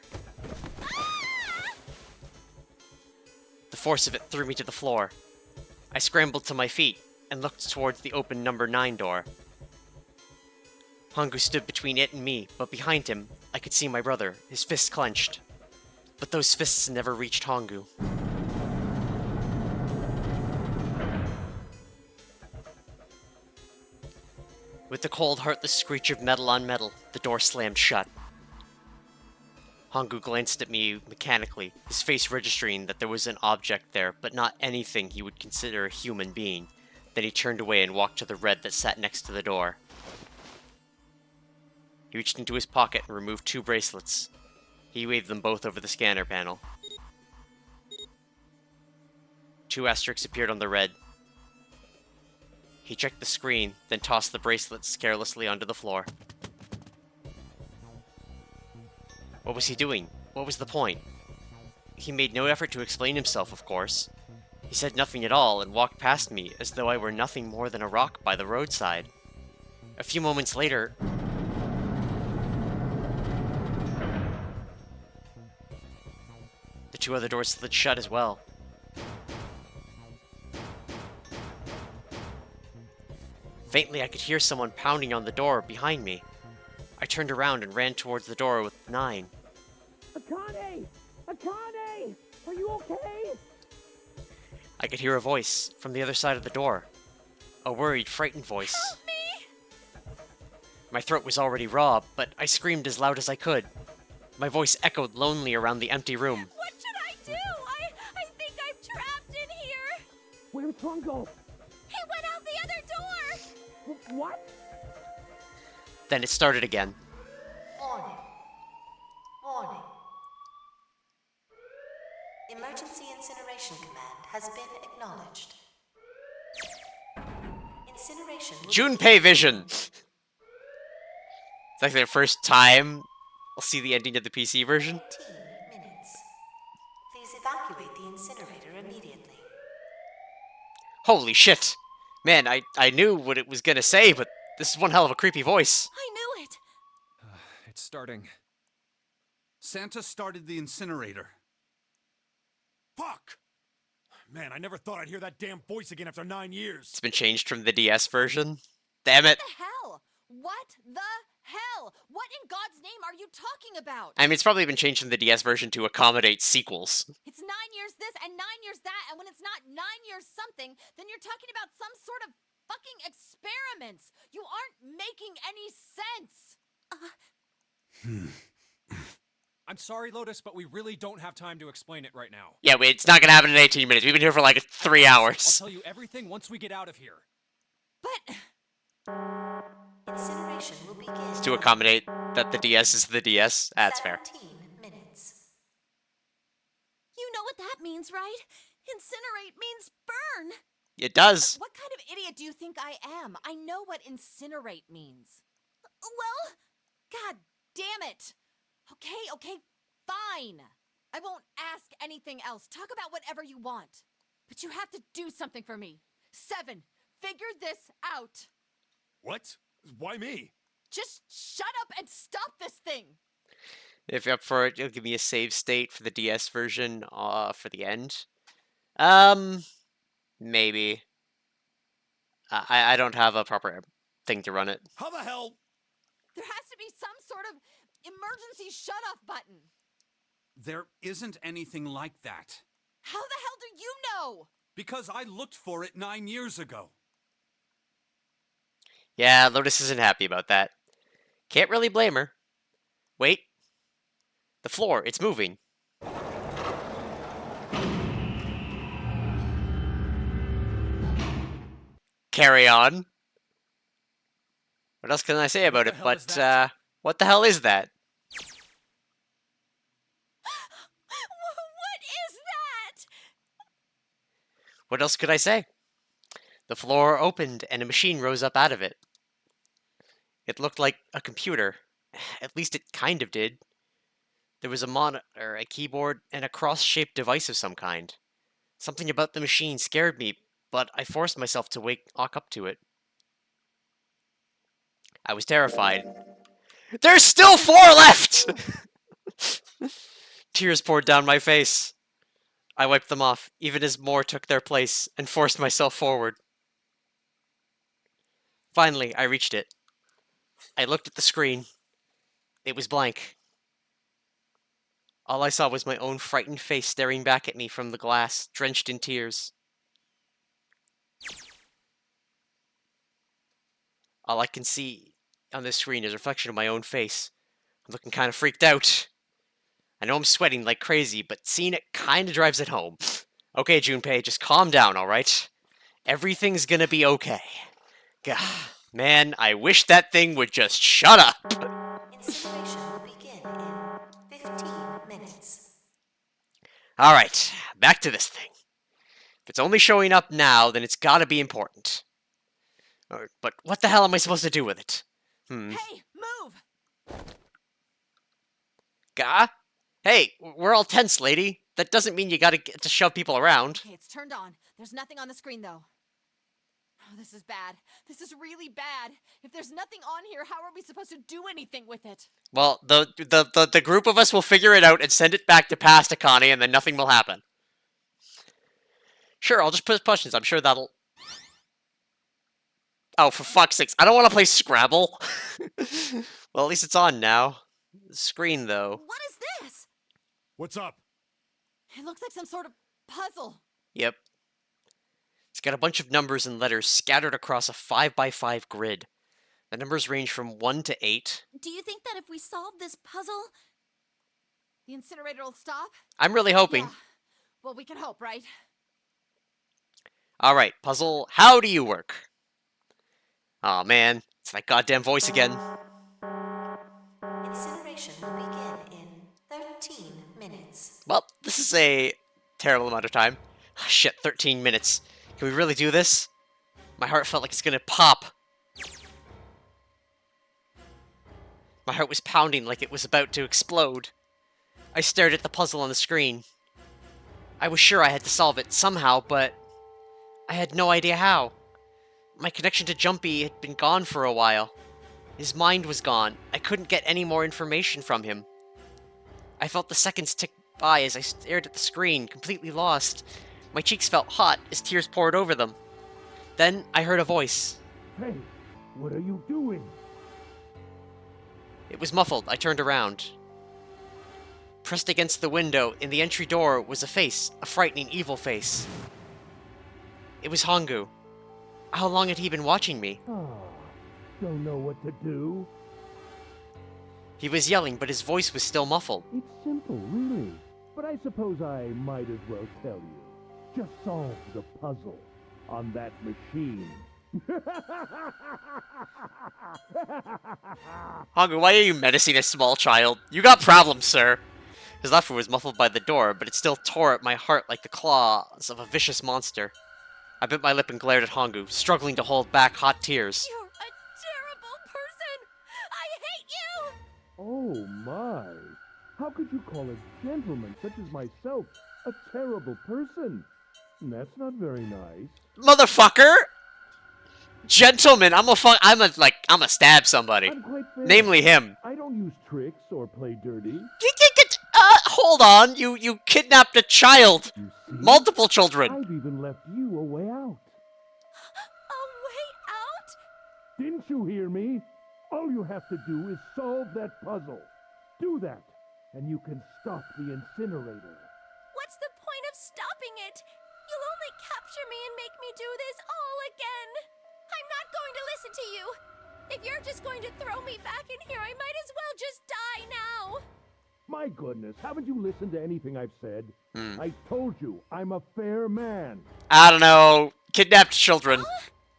The force of it threw me to the floor. I scrambled to my feet and looked towards the open number 9 door. Hongu stood between it and me, but behind him, I could see my brother, his fists clenched. But those fists never reached Hongu. With the cold, heartless screech of metal on metal, the door slammed shut. Hongu glanced at me mechanically, his face registering that there was an object there, but not anything he would consider a human being. Then he turned away and walked to the red that sat next to the door. He reached into his pocket and removed 2 bracelets. He waved them both over the scanner panel. 2 asterisks appeared on the red. He checked the screen, then tossed the bracelets carelessly onto the floor. What was he doing? What was the point? He made no effort to explain himself, of course. He said nothing at all and walked past me as though I were nothing more than a rock by the roadside. A few moments later, the 2 other doors slid shut as well. Faintly, I could hear someone pounding on the door behind me. I turned around and ran towards the door with 9. Akane! Akane! Are you okay? I could hear a voice from the other side of the door. A worried, frightened voice. Help me! My throat was already raw, but I screamed as loud as I could. My voice echoed lonely around the empty room. What should I do? I think I'm trapped in here. Where's Fungo? He went out the other door. What? Then it started again. Warning. Warning. Emergency Incineration Command has been acknowledged. Incineration will Junpei Vision! It's like their first time I'll see the ending of the PC version. 15 minutes. Please evacuate the incinerator immediately. Holy shit! Man, I knew what it was gonna say, but this is one hell of a creepy voice. I knew it. It's starting. Santa started the incinerator. Fuck! Man, I never thought I'd hear that damn voice again after 9 years. It's been changed from the DS version. Damn it. What the hell? What the hell? What in God's name are you talking about? I mean, it's probably been changed from the DS version to accommodate sequels. It's 9 years this and 9 years that, and when it's not 9 years something, then you're talking about some sort of fucking experiments. You aren't making any sense. I'm sorry, Lotus, but we really don't have time to explain it right now. Yeah, it's not gonna happen in 18 minutes. We've been here for like 3 I'll hours. tell you everything once we get out of here. But Incineration will begin. To accommodate that the DS is the DS. That's fair. 17 minutes. You know what that means, right? Incinerate means burn. It does. what kind of idiot do you think I am? I know what incinerate means. Well, God damn it. Okay, fine. I won't ask anything else. Talk about whatever you want. But you have to do something for me. 7, figure this out. What? Why me? Just shut up and stop this thing. If you're up for it, you'll give me a save state for the DS version for the end. Maybe. I don't have a proper thing to run it. How the hell? There has to be some sort of emergency shut-off button. There isn't anything like that. How the hell do you know? Because I looked for it 9 years ago. Yeah, Lotus isn't happy about that. Can't really blame her. Wait. The floor, it's moving. Carry on. What else can I say about it? But, what the hell is that? what is that? What else could I say? The floor opened and a machine rose up out of it. It looked like a computer. At least it kind of did. There was a monitor, a keyboard, and a cross-shaped device of some kind. Something about the machine scared me, but I forced myself to walk up to it. I was terrified. There's still 4 left! Tears poured down my face. I wiped them off, even as more took their place, and forced myself forward. Finally, I reached it. I looked at the screen. It was blank. All I saw was my own frightened face staring back at me from the glass, drenched in tears. All I can see on this screen is a reflection of my own face. I'm looking kind of freaked out. I know I'm sweating like crazy, but seeing it kind of drives it home. Okay, Junpei, just calm down, alright? Everything's gonna be okay. Gah, man, I wish that thing would just shut up! Incineration will begin in 15 minutes. Alright, back to this thing. If it's only showing up now, then it's gotta be important. But what the hell am I supposed to do with it? Hey, move! Gah? Hey, we're all tense, lady. That doesn't mean you gotta get to shove people around. Okay, it's turned on. There's nothing on the screen, though. Oh, this is bad. This is really bad. If there's nothing on here, how are we supposed to do anything with it? Well, the group of us will figure it out and send it back to past Akane, and then nothing will happen. Sure, I'll just put questions. I'm sure that'll... Oh, for fuck's sakes. I don't want to play Scrabble. Well, at least it's on now. The screen, though. What is this? What's up? It looks like some sort of puzzle. Yep. It's got a bunch of numbers and letters scattered across a 5x5 grid. The numbers range from 1 to 8. Do you think that if we solve this puzzle... The incinerator will stop? I'm really hoping. Yeah. Well, we can hope, right? Alright, puzzle, how do you work? Aw, man. It's that goddamn voice again. Incineration will begin in 13 minutes. Well, this is a terrible amount of time. Shit, 13 minutes. Can we really do this? My heart felt like it's gonna pop. My heart was pounding like it was about to explode. I stared at the puzzle on the screen. I was sure I had to solve it somehow, but I had no idea how. My connection to Jumpy had been gone for a while. His mind was gone. I couldn't get any more information from him. I felt the seconds tick by as I stared at the screen, completely lost. My cheeks felt hot as tears poured over them. Then I heard a voice. Hey, what are you doing? It was muffled. I turned around. Pressed against the window in the entry door was a face, a frightening, evil face. It was Hongu. How long had he been watching me? Oh, don't know what to do. He was yelling, but his voice was still muffled. It's simple, really. But I suppose I might as well tell you. Just solve the puzzle on that machine. Hongu, why are you menacing a small child? You got problems, sir. His laughter was muffled by the door, but it still tore at my heart like the claws of a vicious monster. I bit my lip and glared at Hongu, struggling to hold back hot tears. You're a terrible person! I hate you! Oh my! How could you call a gentleman such as myself a terrible person? That's not very nice. Motherfucker! Gentleman, I'm a stab somebody. I'm quite fair. Namely him. I don't use tricks or play dirty. Hold on, you kidnapped a child. You see? Multiple children. I've even left you a way out. A way out? Didn't you hear me? All you have to do is solve that puzzle. Do that, and you can stop the incinerator. What's the point of stopping it? You'll only capture me and make me do this all again. I'm not going to listen to you. If you're just going to throw me back in here, I might as well just die now. My goodness, haven't you listened to anything I've said? I told you, I'm a fair man. I don't know. Kidnapped children.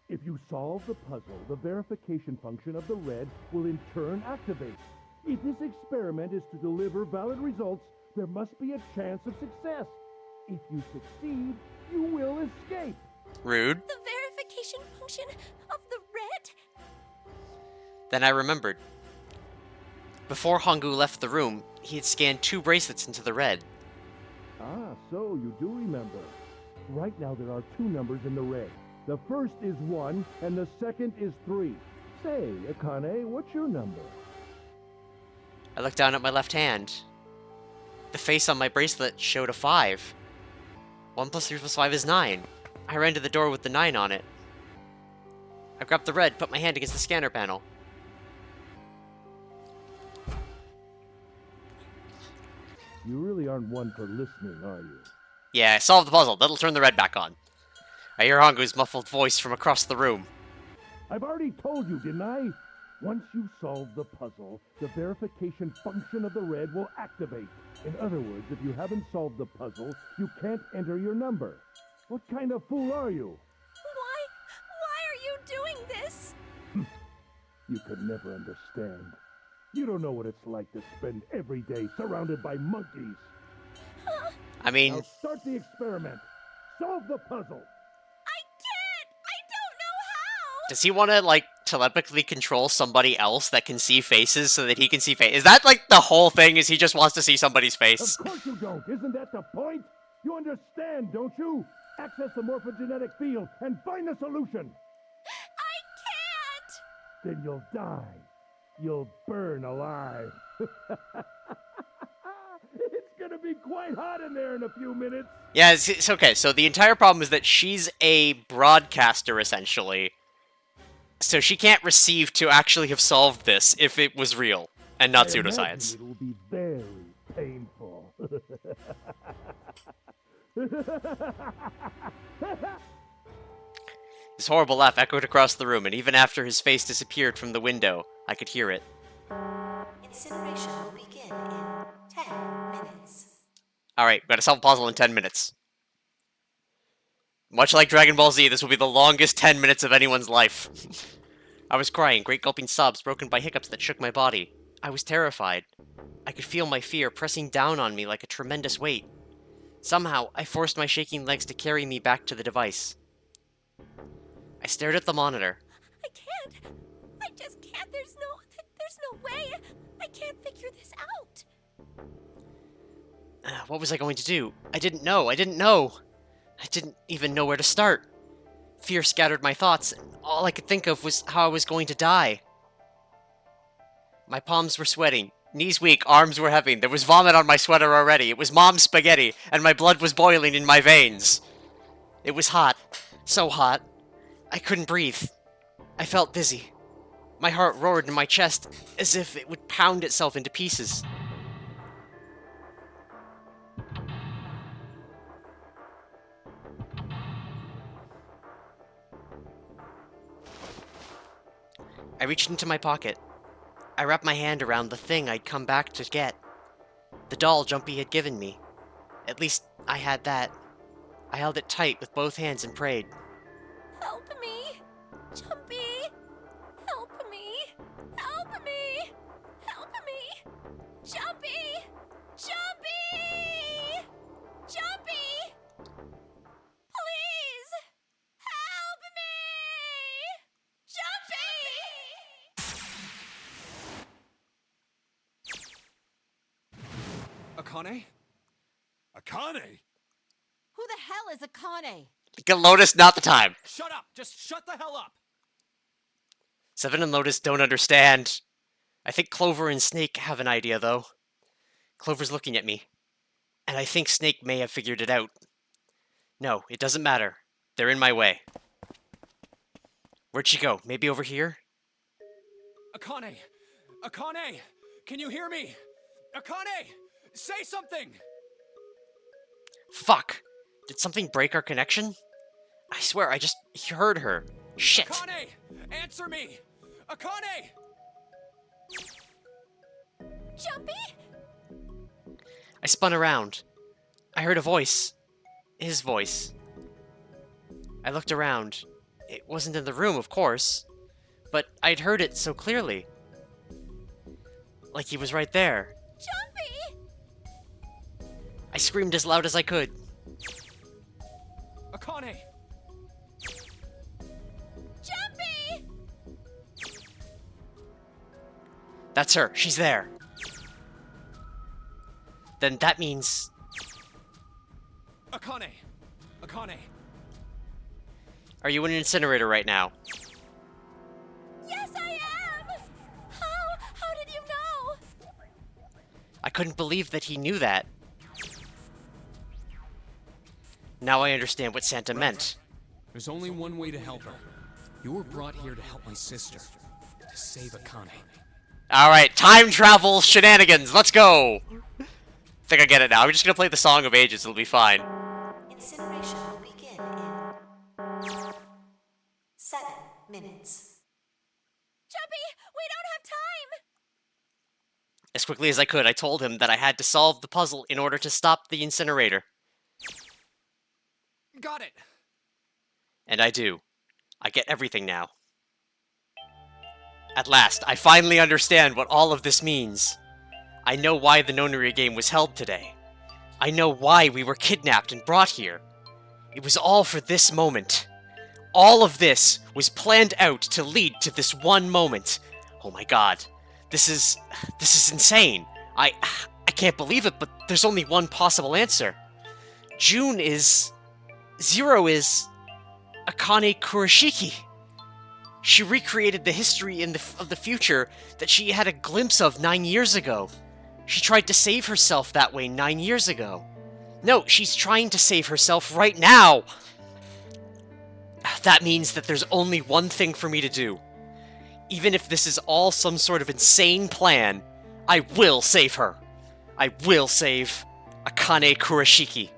If you solve the puzzle, the verification function of the red will in turn activate. If this experiment is to deliver valid results, there must be a chance of success. If you succeed, you will escape. Rude. The verification function of the red? Then I remembered. Before Hongu left the room, he had scanned 2 bracelets into the red. Ah, so you do remember. Right now there are 2 numbers in the red. The first is 1, and the second is 3. Say, Akane, what's your number? I looked down at my left hand. The face on my bracelet showed a 5. 1 plus 3 plus 5 is 9. I ran to the door with the 9 on it. I grabbed the red, put my hand against the scanner panel. You really aren't one for listening, are you? Yeah, I solved the puzzle. That'll turn the red back on. I hear Hongu's muffled voice from across the room. I've already told you, didn't I? Once you solve the puzzle, the verification function of the red will activate. In other words, if you haven't solved the puzzle, you can't enter your number. What kind of fool are you? Why are you doing this? You could never understand. You don't know what it's like to spend every day surrounded by monkeys. I mean... Now start the experiment. Solve the puzzle. I can't! I don't know how! Does he want to, like, telepathically control somebody else that can see faces so that he can see faces? Is that, like, the whole thing? Is he just wants to see somebody's face? Of course you don't. Isn't that the point? You understand, don't you? Access the morphogenetic field and find the solution. then you'll die. You'll burn alive. It's gonna be quite hot in there in a few minutes. Yeah, it's okay. So the entire problem is that she's a broadcaster, essentially. So she can't receive to actually have solved this if it was real and not I imagine pseudoscience. It will be very painful. His horrible laugh echoed across the room, and even after his face disappeared from the window, I could hear it. Incineration will begin in 10 minutes. Alright, gotta solve a puzzle in 10 minutes. Much like Dragon Ball Z, this will be the longest 10 minutes of anyone's life. I was crying, great gulping sobs broken by hiccups that shook my body. I was terrified. I could feel my fear pressing down on me like a tremendous weight. Somehow, I forced my shaking legs to carry me back to the device. I stared at the monitor. I can't. I just can't. There's no way. I can't figure this out. What was I going to do? I didn't know. I didn't even know where to start. Fear scattered my thoughts, and all I could think of was how I was going to die. My palms were sweating, knees weak, arms were heavy. There was vomit on my sweater already. It was mom's spaghetti, and my blood was boiling in my veins. It was hot. So hot. I couldn't breathe. I felt dizzy. My heart roared in my chest as if it would pound itself into pieces. I reached into my pocket. I wrapped my hand around the thing I'd come back to get. The doll Jumpy had given me. At least, I had that. I held it tight with both hands and prayed. Help me! Jumpy! Help me! Help me! Help me! Jumpy! Jumpy! Jumpy! Please! Help me! Jumpy! Akane? Akane? Who the hell is Akane? Get Lotus, not the time. Shut up! Just shut the hell up! Seven and Lotus don't understand. I think Clover and Snake have an idea, though. Clover's looking at me. And I think Snake may have figured it out. No, it doesn't matter. They're in my way. Where'd she go? Maybe over here? Akane! Akane! Can you hear me? Akane! Say something! Fuck! Did something break our connection? I swear, I just heard her. Shit! Akane! Answer me! Akane! Jumpy? I spun around. I heard a voice. His voice. I looked around. It wasn't in the room, of course. But I'd heard it so clearly. Like he was right there. Jumpy! I screamed as loud as I could. Akane! Jumpy! That's her. She's there. Then that means... Akane! Akane! Are you in an incinerator right now? Yes, I am! How did you know? I couldn't believe that he knew that. Now I understand what Santa meant. There's only one way to help her. You were brought here to help my sister. To save Akane. Alright, time travel shenanigans. Let's go! I think I get it now. I'm just gonna play the Song of Ages. It'll be fine. Incineration will begin in 7 minutes. Jumpy, we don't have time! As quickly as I could, I told him that I had to solve the puzzle in order to stop the incinerator. Got it! And I do. I get everything now. At last, I finally understand what all of this means. I know why the Nonary game was held today. I know why we were kidnapped and brought here. It was all for this moment. All of this was planned out to lead to this one moment. Oh my god. This is insane. I can't believe it, but there's only one possible answer. June is... Zero is... Akane Kurashiki. She recreated the history of the future that she had a glimpse of 9 years ago. She tried to save herself that way 9 years ago. No, she's trying to save herself right now! That means that there's only one thing for me to do. Even if this is all some sort of insane plan, I will save her. I will save Akane Kurashiki.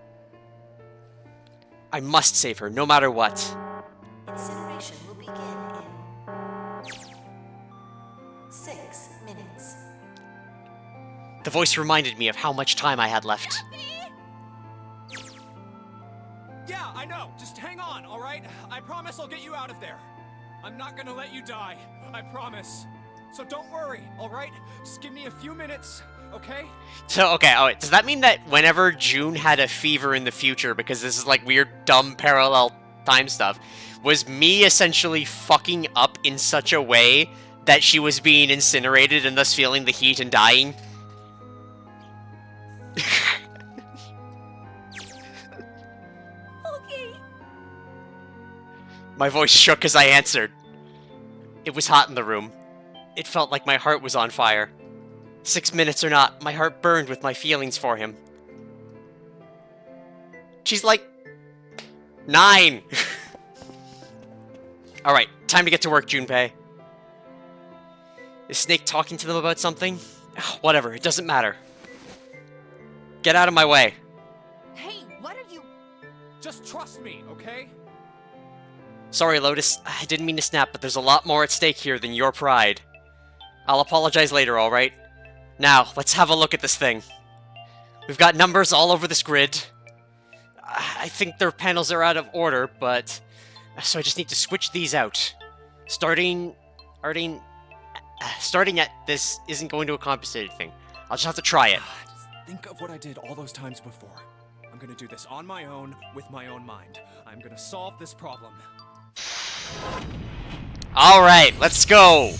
I must save her, no matter what. Incineration will begin in 6 minutes. The voice reminded me of how much time I had left. Yeah, I know. Just hang on, all right? I promise I'll get you out of there. I'm not gonna let you die. I promise. So don't worry, all right? Just give me a few minutes, okay? So, okay, oh, does that mean that whenever June had a fever in the future, because this is like weird, dumb parallel time stuff, was me essentially fucking up in such a way that she was being incinerated and thus feeling the heat and dying? Okay. My voice shook as I answered. It was hot in the room. It felt like my heart was on fire. 6 minutes or not, my heart burned with my feelings for him. She's like 9. Alright, time to get to work, Junpei. Is Snake talking to them about something? Ugh, whatever, it doesn't matter. Get out of my way. Hey, what are you... Just trust me, okay? Sorry, Lotus. I didn't mean to snap, but there's a lot more at stake here than your pride. I'll apologize later, alright? Now, let's have a look at this thing. We've got numbers all over this grid. I think their panels are out of order, but... So I just need to switch these out. Starting at this isn't going to accomplish anything. I'll just have to try it. Just think of what I did all those times before. I'm gonna do this on my own, with my own mind. I'm gonna solve this problem. Alright, let's go!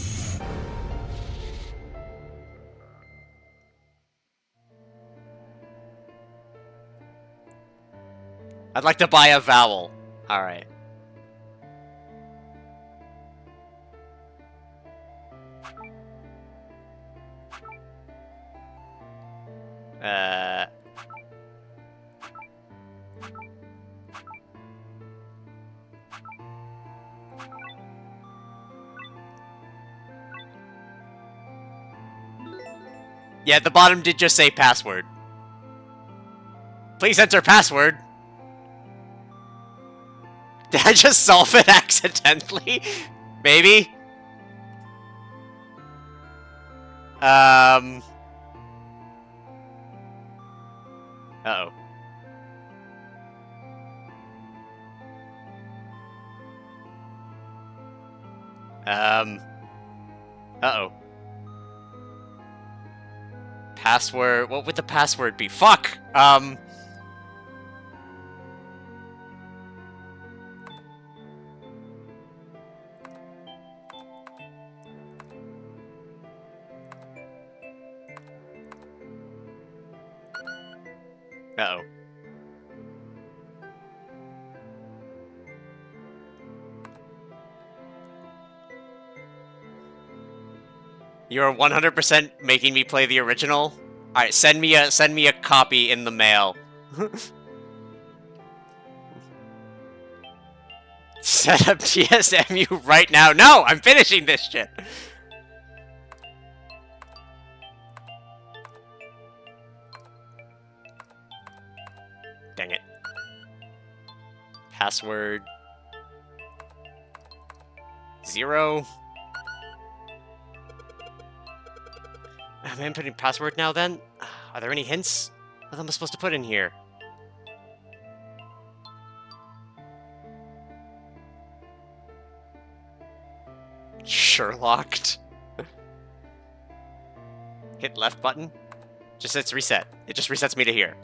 I'd like to buy a vowel. Alright. Yeah, at the bottom did just say password. Please enter password. Did I just solve it accidentally? Maybe? Uh-oh. Uh-oh. Password. What would the password be? Fuck! Uh-oh. You're 100% making me play the original? Alright, send me a copy in the mail. Set up TSMU right now. No! I'm finishing this shit! Dang it. Password... 0... Am I inputting password now then? Are there any hints? What am I supposed to put in here? Sherlocked. Hit left button. Just hits reset. It just resets me to here.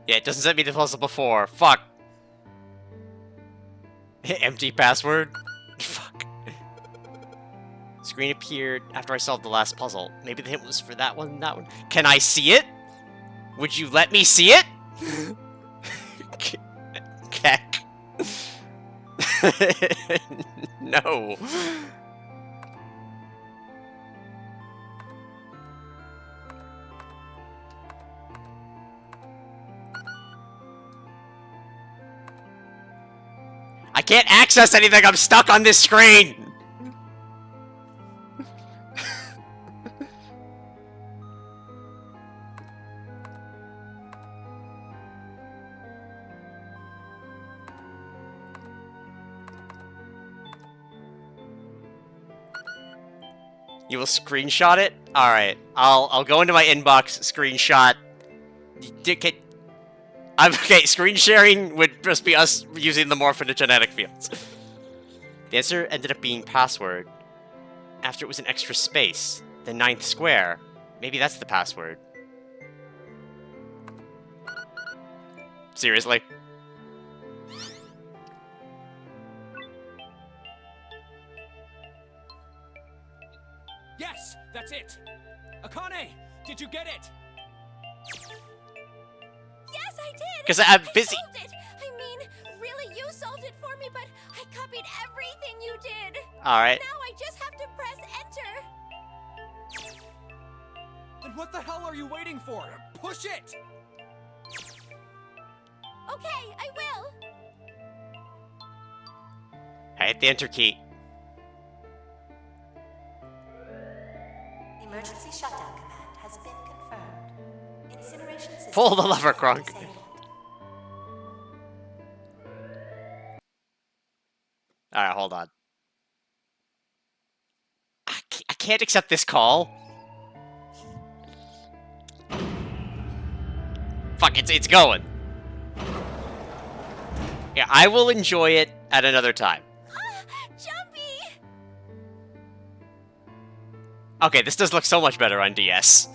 Yeah, it doesn't set me to puzzle before. Fuck. Empty password. Fuck. screen appeared after I solved the last puzzle. Maybe the hint was for that one, that one. Can I see it? Would you let me see it? Keck. No. I can't access anything. I'm stuck on this screen. You will screenshot it? Alright. I'll go into my inbox, screenshot. Okay, screen sharing would just be us using the morphogenetic fields. The answer ended up being password. After it was an extra space. The 9th square. Maybe that's the password. Seriously? Yes, that's it. Akane, did you get it? Yes, I did! Because I'm busy. I solved it! I mean, really, you solved it for me, but I copied everything you did! Alright. Now I just have to press enter! Then what the hell are you waiting for? Push it! Okay, I will! I hit the enter key. Emergency shutdown command has been confirmed. Incineration system. Pull the lever, Kronk. disabled. Alright, hold on. I can't accept this call. Fuck, it's going. Yeah, I will enjoy it at another time. Jumpy! Okay, this does look so much better on DS.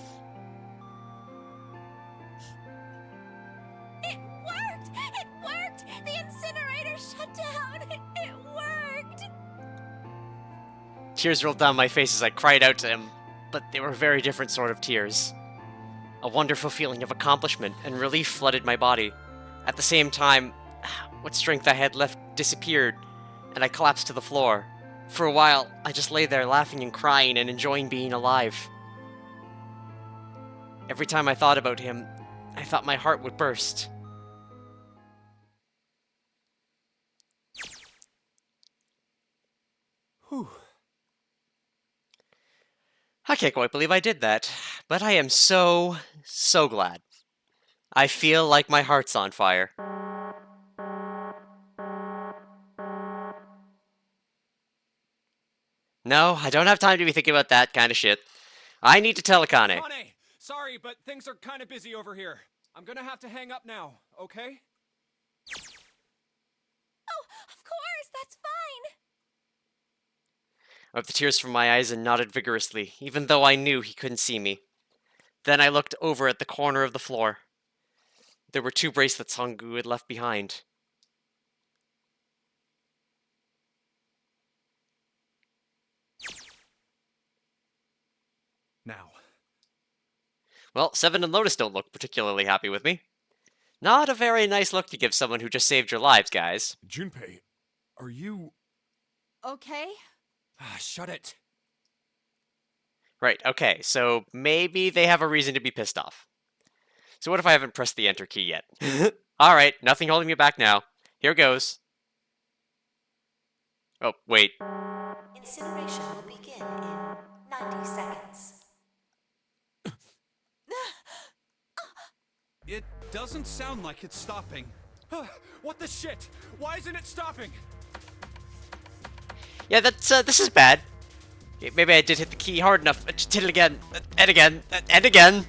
It worked! It worked! The incinerator shut down! It worked! Tears rolled down my face as I cried out to him, but they were very different sort of tears. A wonderful feeling of accomplishment and relief flooded my body. At the same time, what strength I had left disappeared, and I collapsed to the floor. For a while, I just lay there laughing and crying and enjoying being alive. Every time I thought about him, I thought my heart would burst. Whew. I can't quite believe I did that, but I am so glad. I feel like my heart's on fire. No, I don't have time to be thinking about that kind of shit. I need to tell Akane. Akane, sorry, but things are kind of busy over here. I'm gonna have to hang up now, okay? Oh, of course, that's fine! I wiped the tears from my eyes and nodded vigorously, even though I knew he couldn't see me. Then I looked over at the corner of the floor. There were 2 bracelets Hongu had left behind. Now. Well, Seven and Lotus don't look particularly happy with me. Not a very nice look to give someone who just saved your lives, guys. Junpei, are you... Okay? Shut it. Right, okay, so maybe they have a reason to be pissed off. So what if I haven't pressed the enter key yet? Alright, nothing holding me back now. Here goes. Oh, wait. Incineration will begin in 90 seconds. It doesn't sound like it's stopping. What the shit? Why isn't it stopping? Yeah, that's, this is bad. Okay, maybe I did hit the key hard enough. Just hit it again, and again, and again.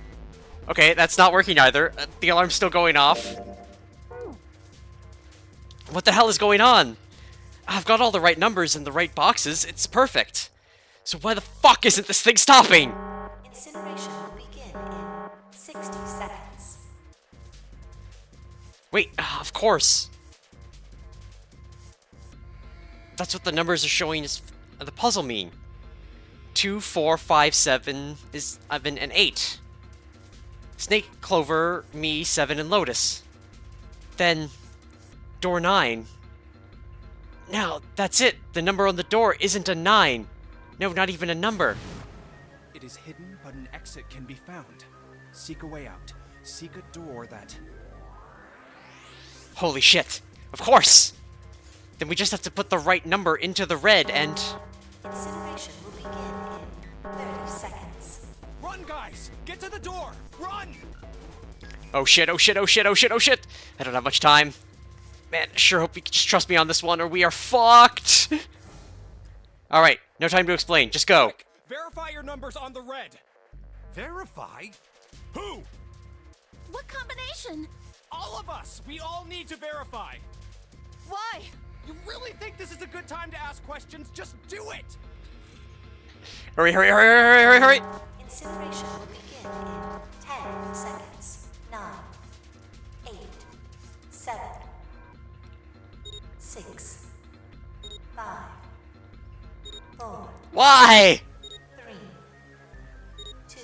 Okay, that's not working either. The alarm's still going off. What the hell is going on? I've got all the right numbers in the right boxes. It's perfect. So why the fuck isn't this thing stopping? Incineration will begin in 60 seconds. Wait, of course. That's what the numbers are showing us the puzzle mean. 2, 4, 5, 7 is Evan and 8. Snake, Clover, me, 7, and Lotus. Then, door 9. Now, that's it. The number on the door isn't a 9. No, not even a number. It is hidden, but an exit can be found. Seek a way out. Seek a door that... Holy shit. Of course! Then we just have to put the right number into the red and... Incineration will begin in 30 seconds. Run, guys! Get to the door! Run! Oh shit, oh shit, oh shit, oh shit, oh shit! I don't have much time. Man, I sure hope you can just trust me on this one or we are fucked! Alright, no time to explain, just go. Quick, verify your numbers on the red. Verify? Who? What combination? All of us! We all need to verify! Why? You really think this is a good time to ask questions? Just do it! Hurry, hurry, hurry, hurry, hurry, hurry! Incineration will begin in 10 seconds. 9, 8, 7, 6, 5, 4. Why? 3, 2.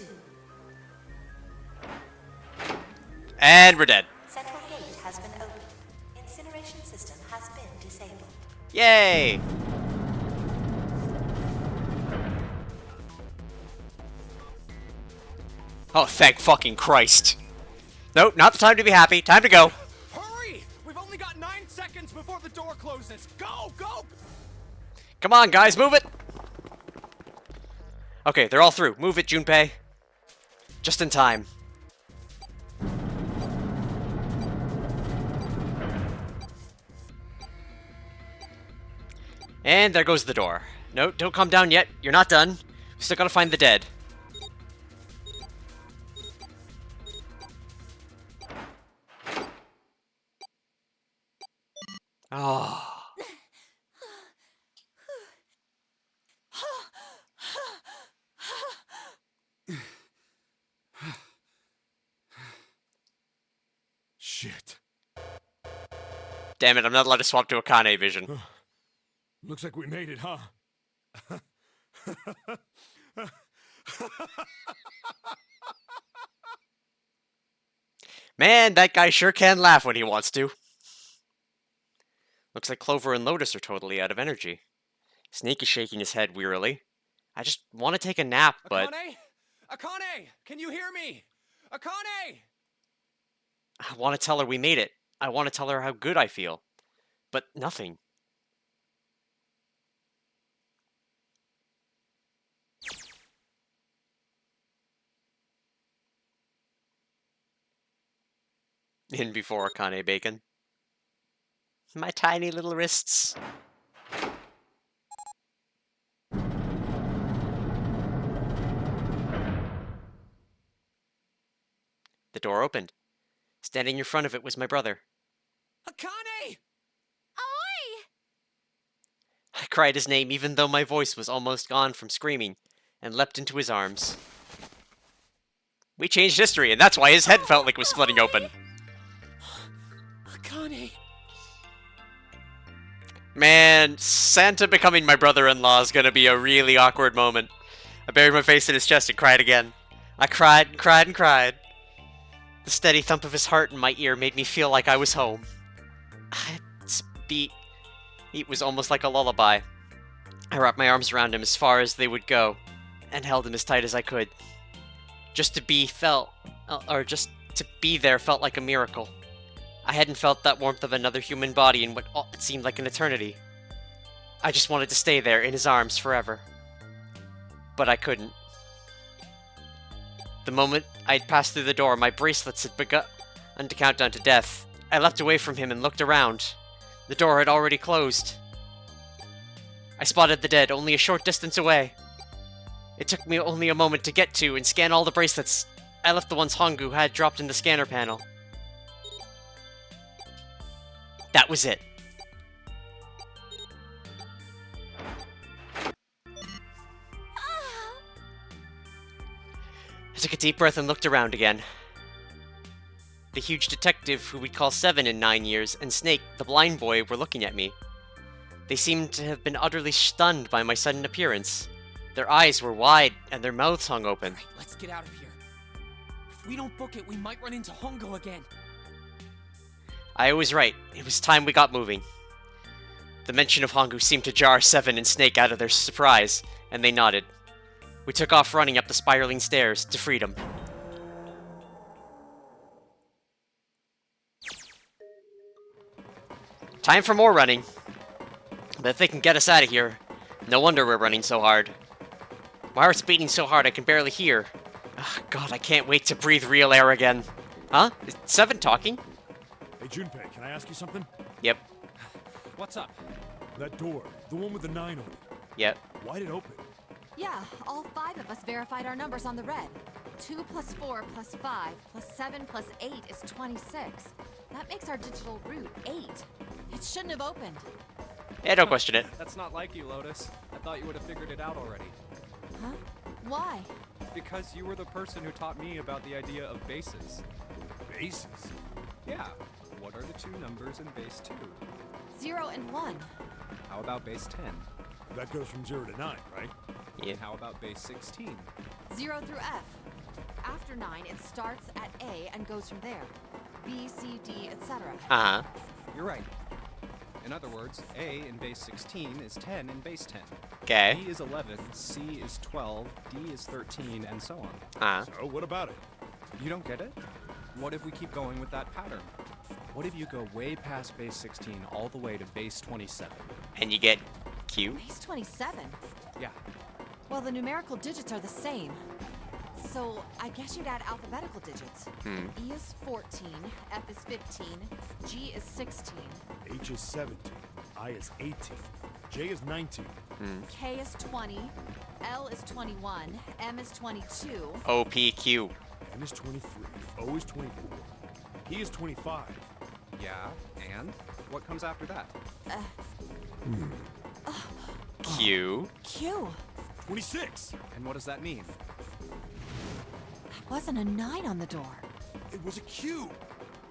And we're dead. Central gate has been opened. Incineration system has been disabled. Yay! Oh, thank fucking Christ. Nope, not the time to be happy. Time to go. Hurry! We've only got 9 seconds before the door closes. Go, go! Come on, guys, move it! Okay, they're all through. Move it, Junpei. Just in time. And there goes the door. No, don't come down yet. You're not done. We still gotta find the dead. Oh. Shit. Damn it, I'm not allowed to swap to Akane vision. Looks like we made it, huh? Man, that guy sure can laugh when he wants to. Looks like Clover and Lotus are totally out of energy. Snake is shaking his head wearily. I just want to take a nap, but... Akane? Akane! Can you hear me? Akane! I want to tell her we made it. I want to tell her how good I feel. But nothing. In before Akane Bacon. My tiny little wrists. The door opened. Standing in front of it was my brother. Akane! Oi! I cried his name even though my voice was almost gone from screaming, and leapt into his arms. We changed history, and that's why his head felt like it was splitting open. Akane! Man, Santa becoming my brother-in-law is gonna be a really awkward moment. I buried my face in his chest and cried again. I cried and cried and cried. The steady thump of his heart in my ear made me feel like I was home. Its beat was almost like a lullaby. I wrapped my arms around him as far as they would go, and held him as tight as I could. Just to be there felt like a miracle. I hadn't felt that warmth of another human body in what it seemed like an eternity. I just wanted to stay there in his arms forever. But I couldn't. The moment I'd passed through the door, my bracelets had begun to count down to death. I leapt away from him and looked around. The door had already closed. I spotted the dead only a short distance away. It took me only a moment to get to and scan all the bracelets. I left the ones Hongu had dropped in the scanner panel. That was it. I took a deep breath and looked around again. The huge detective who we'd call 7 in 9 years, and Snake, the blind boy, were looking at me. They seemed to have been utterly stunned by my sudden appearance. Their eyes were wide and their mouths hung open. Alright, let's get out of here. If we don't book it, we might run into Hongo again. I was right. It was time we got moving. The mention of Hongu seemed to jar Seven and Snake out of their surprise, and they nodded. We took off running up the spiraling stairs to freedom. Time for more running. But if they can get us out of here, no wonder we're running so hard. My heart's beating so hard I can barely hear. Ugh, God, I can't wait to breathe real air again. Huh? Is Seven talking? Hey, Junpei, can I ask you something? Yep. What's up? That door, the one with the 9 on it. Yep. Why'd it open? Yeah, all 5 of us verified our numbers on the red. 2 plus 4 plus 5 plus 7 plus 8 is 26. That makes our digital route 8. It shouldn't have opened. Yeah, don't question it. That's not like you, Lotus. I thought you would have figured it out already. Huh? Why? Because you were the person who taught me about the idea of bases. Bases? Yeah. What are the 2 numbers in base 2? 0 and 1. How about base 10? That goes from 0 to 9, right? Yeah. And how about base 16? 0 through F. After 9, it starts at A and goes from there. B, C, D, etc. Uh-huh. You're right. In other words, A in base 16 is 10 in base 10. Okay. B is 11, C is 12, D is 13, and so on. Uh-huh. So, what about it? You don't get it? What if we keep going with that pattern? What if you go way past base 16 all the way to base 27? And you get Q? Base 27? Yeah. Well, the numerical digits are the same. So, I guess you'd add alphabetical digits. E is 14, F is 15, G is 16, H is 17, I is 18, J is 19. K is 20, L is 21, M is 22. OPQ. M is 23, O is 24, P is 25. Yeah, and? What comes after that? Q. Q. 26! And what does that mean? That wasn't a 9 on the door. It was a Q!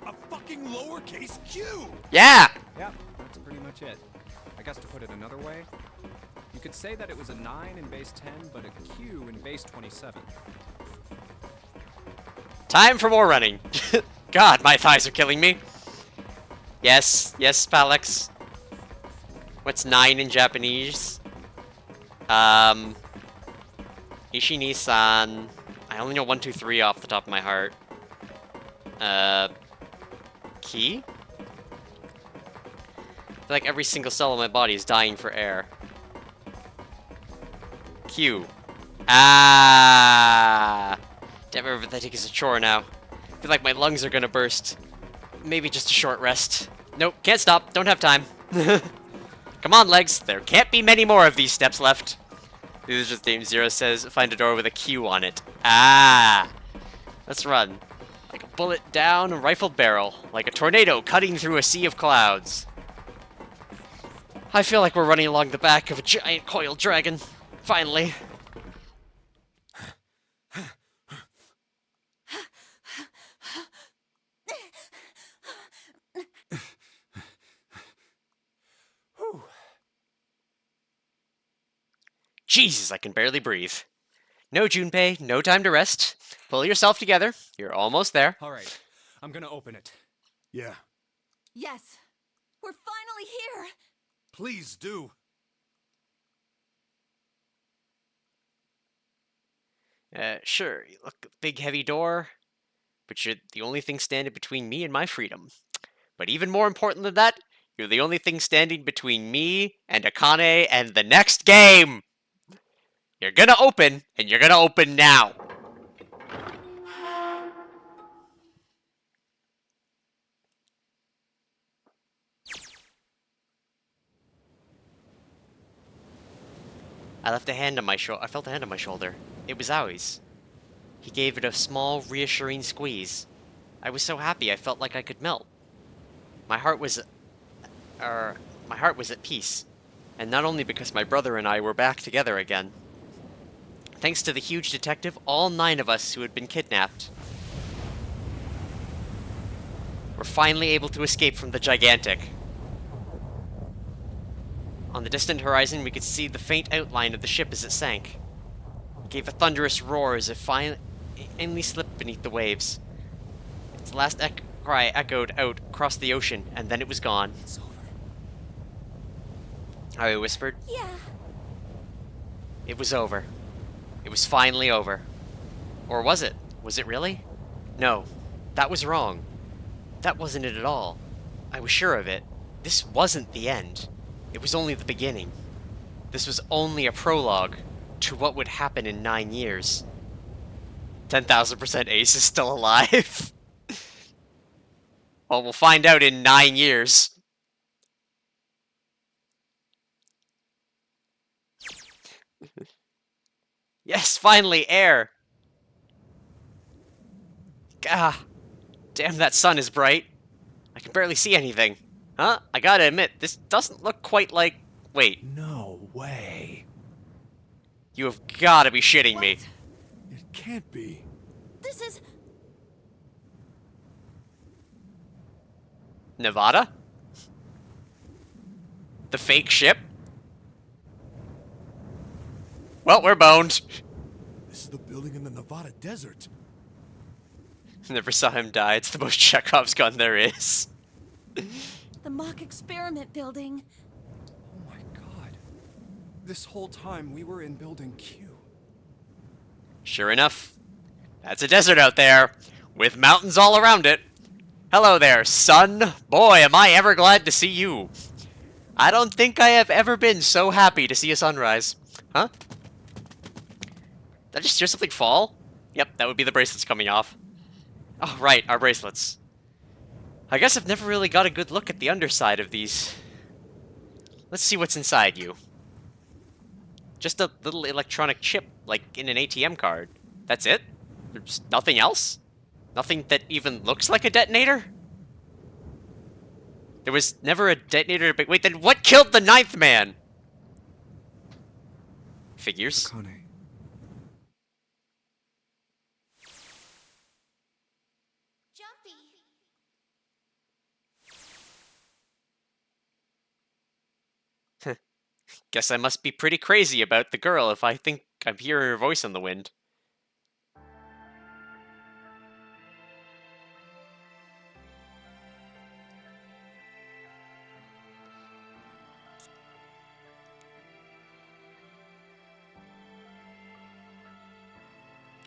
A fucking lowercase Q! Yeah! Yep, that's pretty much it. I guess to put it another way, you could say that it was a 9 in base 10, but a Q in base 27. Time for more running. God, my thighs are killing me. Yes, yes, Palex. What's 9 in Japanese? Ishini-san. I only know 1, 2, 3 off the top of my heart. Key? I feel like every single cell in my body is dying for air. Q. Ah! Damn, everything is a chore now. I feel like my lungs are gonna burst. Maybe just a short rest. Nope, can't stop. Don't have time. Come on, legs. There can't be many more of these steps left. This is just Dame Zero says, find a door with a Q on it. Ah! Let's run. Like a bullet down a rifled barrel. Like a tornado cutting through a sea of clouds. I feel like we're running along the back of a giant coiled dragon. Finally. Jesus, I can barely breathe. No, Junpei, no time to rest. Pull yourself together. You're almost there. All right, I'm gonna open it. Yeah. Yes. We're finally here. Please do. Sure, you look, big heavy door, but you're the only thing standing between me and my freedom. But even more important than that, you're the only thing standing between me and Akane and the next game! You're gonna open, and you're gonna open now! I felt a hand on my shoulder. It was Aoi's. He gave it a small, reassuring squeeze. I was so happy I felt like I could melt. My heart was at peace. And not only because my brother and I were back together again. Thanks to the huge detective, all 9 of us who had been kidnapped were finally able to escape from the Gigantic. On the distant horizon, we could see the faint outline of the ship as it sank. gave a thunderous roar as it finally slipped beneath the waves. Its last cry echoed out across the ocean, and then it was gone. It's over. Harry whispered. Yeah. It was over. It was finally over. Or was it? Was it really? No, that was wrong. That wasn't it at all. I was sure of it. This wasn't the end. It was only the beginning. This was only a prologue to what would happen in 9 years. 10,000% Ace is still alive. Well, we'll find out in 9 years. Yes, finally, air! Gah! Damn, that sun is bright. I can barely see anything. Huh? I gotta admit, this doesn't look quite like... Wait. No way. You have gotta be shitting me. It can't be. This is... Nevada? The fake ship? Well, we're boned. This is the building in the Nevada desert. Never saw him die. It's the most Chekhov's gun there is. the mock experiment building. Oh my god. This whole time we were in Building Q. Sure enough. That's a desert out there, with mountains all around it. Hello there, son. Boy, am I ever glad to see you. I don't think I have ever been so happy to see a sunrise. Huh? Did I just hear something fall? Yep, that would be the bracelets coming off. Oh, right, our bracelets. I guess I've never really got a good look at the underside of these. Let's see what's inside you. Just a little electronic chip, like in an ATM card. That's it? There's nothing else? Nothing that even looks like a detonator? There was never a detonator, but wait, then what killed the 9th man? Figures. Akane. Guess I must be pretty crazy about the girl if I think I'm hearing her voice in the wind.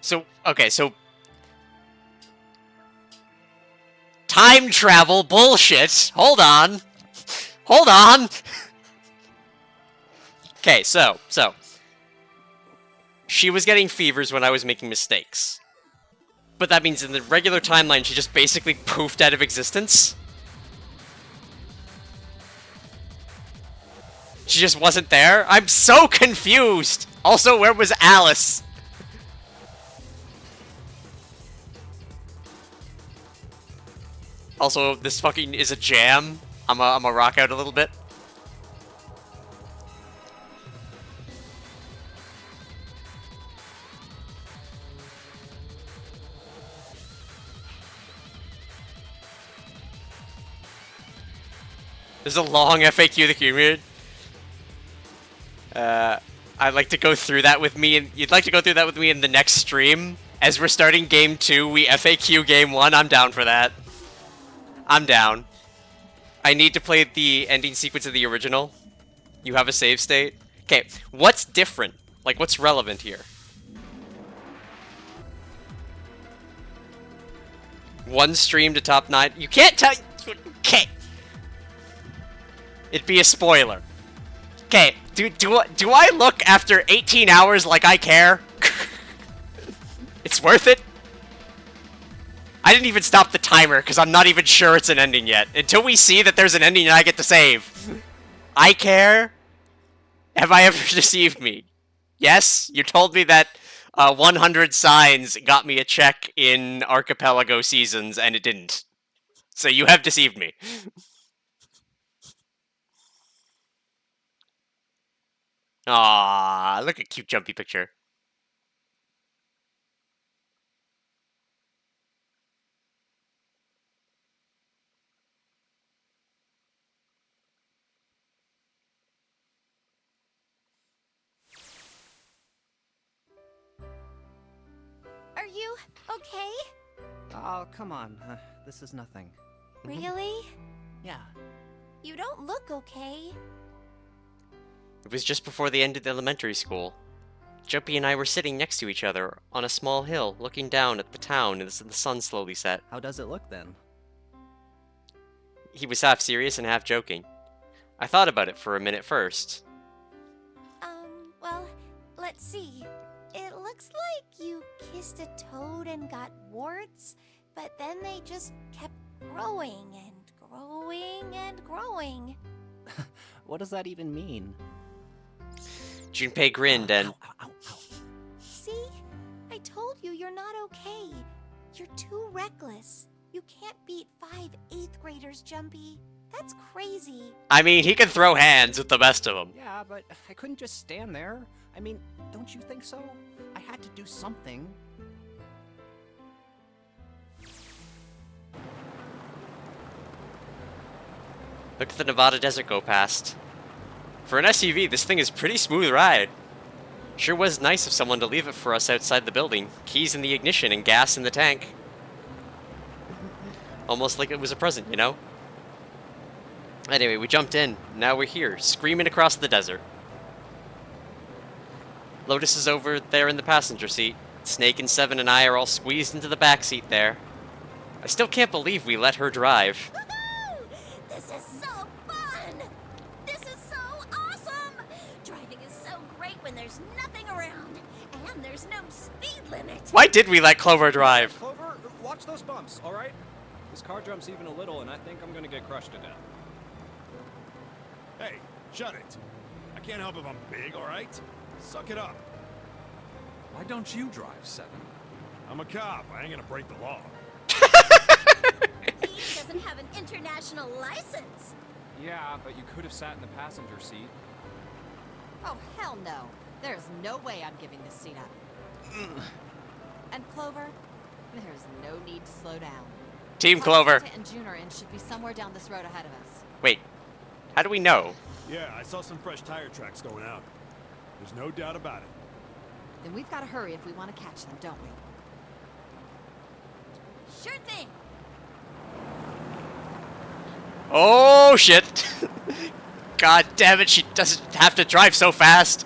So, okay, so... Time travel bullshit! Hold on! Hold on! Okay, so... She was getting fevers when I was making mistakes. But that means in the regular timeline, she just basically poofed out of existence? She just wasn't there? I'm so confused! Also, where was Alice? Also, this fucking is a jam. I'm a rock out a little bit. There's a long FAQ that you read. I'd like to go through that with me, and you'd like to go through that with me in the next stream. As we're starting game 2, we FAQ game 1. I'm down for that. I'm down. I need to play the ending sequence of the original. You have a save state? Okay, what's different? Like, what's relevant here? One stream to top 9. You can't tell... Okay. It'd be a spoiler. Okay, do I look after 18 hours like I care? It's worth it? I didn't even stop the timer because I'm not even sure it's an ending yet. Until we see that there's an ending and I get to save. I care? Have I ever deceived me? Yes? You told me that 100 signs got me a check in Archipelago Seasons and it didn't. So you have deceived me. Ah, look at cute jumpy picture. you okay? Oh, come on. This is nothing. Really? Yeah. You don't look okay. It was just before the end of the elementary school. Jumpy and I were sitting next to each other on a small hill, looking down at the town as the sun slowly set. How does it look then? He was half serious and half joking. I thought about it for a minute first. Well, let's see. It looks like you kissed a toad and got warts, but then they just kept growing and growing and growing. What does that even mean? Junpei grinned and... See? I told you you're not okay. You're too reckless. You can't beat 5 8th graders, Jumpy. That's crazy. I mean, he can throw hands with the best of them. Yeah, but I couldn't just stand there. I mean, don't you think so? I had to do something. Look at the Nevada desert go past. For an SUV, this thing is pretty smooth ride. Sure was nice of someone to leave it for us outside the building. Keys in the ignition and gas in the tank. Almost like it was a present, you know? Anyway, we jumped in. Now we're here, screaming across the desert. Lotus is over there in the passenger seat. Snake and Seven and I are all squeezed into the back seat there. I still can't believe we let her drive. This is so fun! This is so awesome! Driving is so great when there's nothing around, and there's no speed limit. Why did we let Clover drive? Clover, watch those bumps, all right? This car jumps even a little, and I think I'm gonna get crushed to death. Hey, shut it. I can't help if I'm big, all right? Suck it up. Why don't you drive, Seven? I'm a cop. I ain't gonna break the law. He doesn't have an international license. Yeah, but you could have sat in the passenger seat. Oh, hell no. There's no way I'm giving this seat up. And Clover, there's no need to slow down. Team Clover. Santa and June are in should be somewhere down this road ahead of us. Wait, how do we know? Yeah, I saw some fresh tire tracks going out. There's no doubt about it. Then we've got to hurry if we want to catch them, don't we? Sure thing. Oh, shit. God damn it, she doesn't have to drive so fast.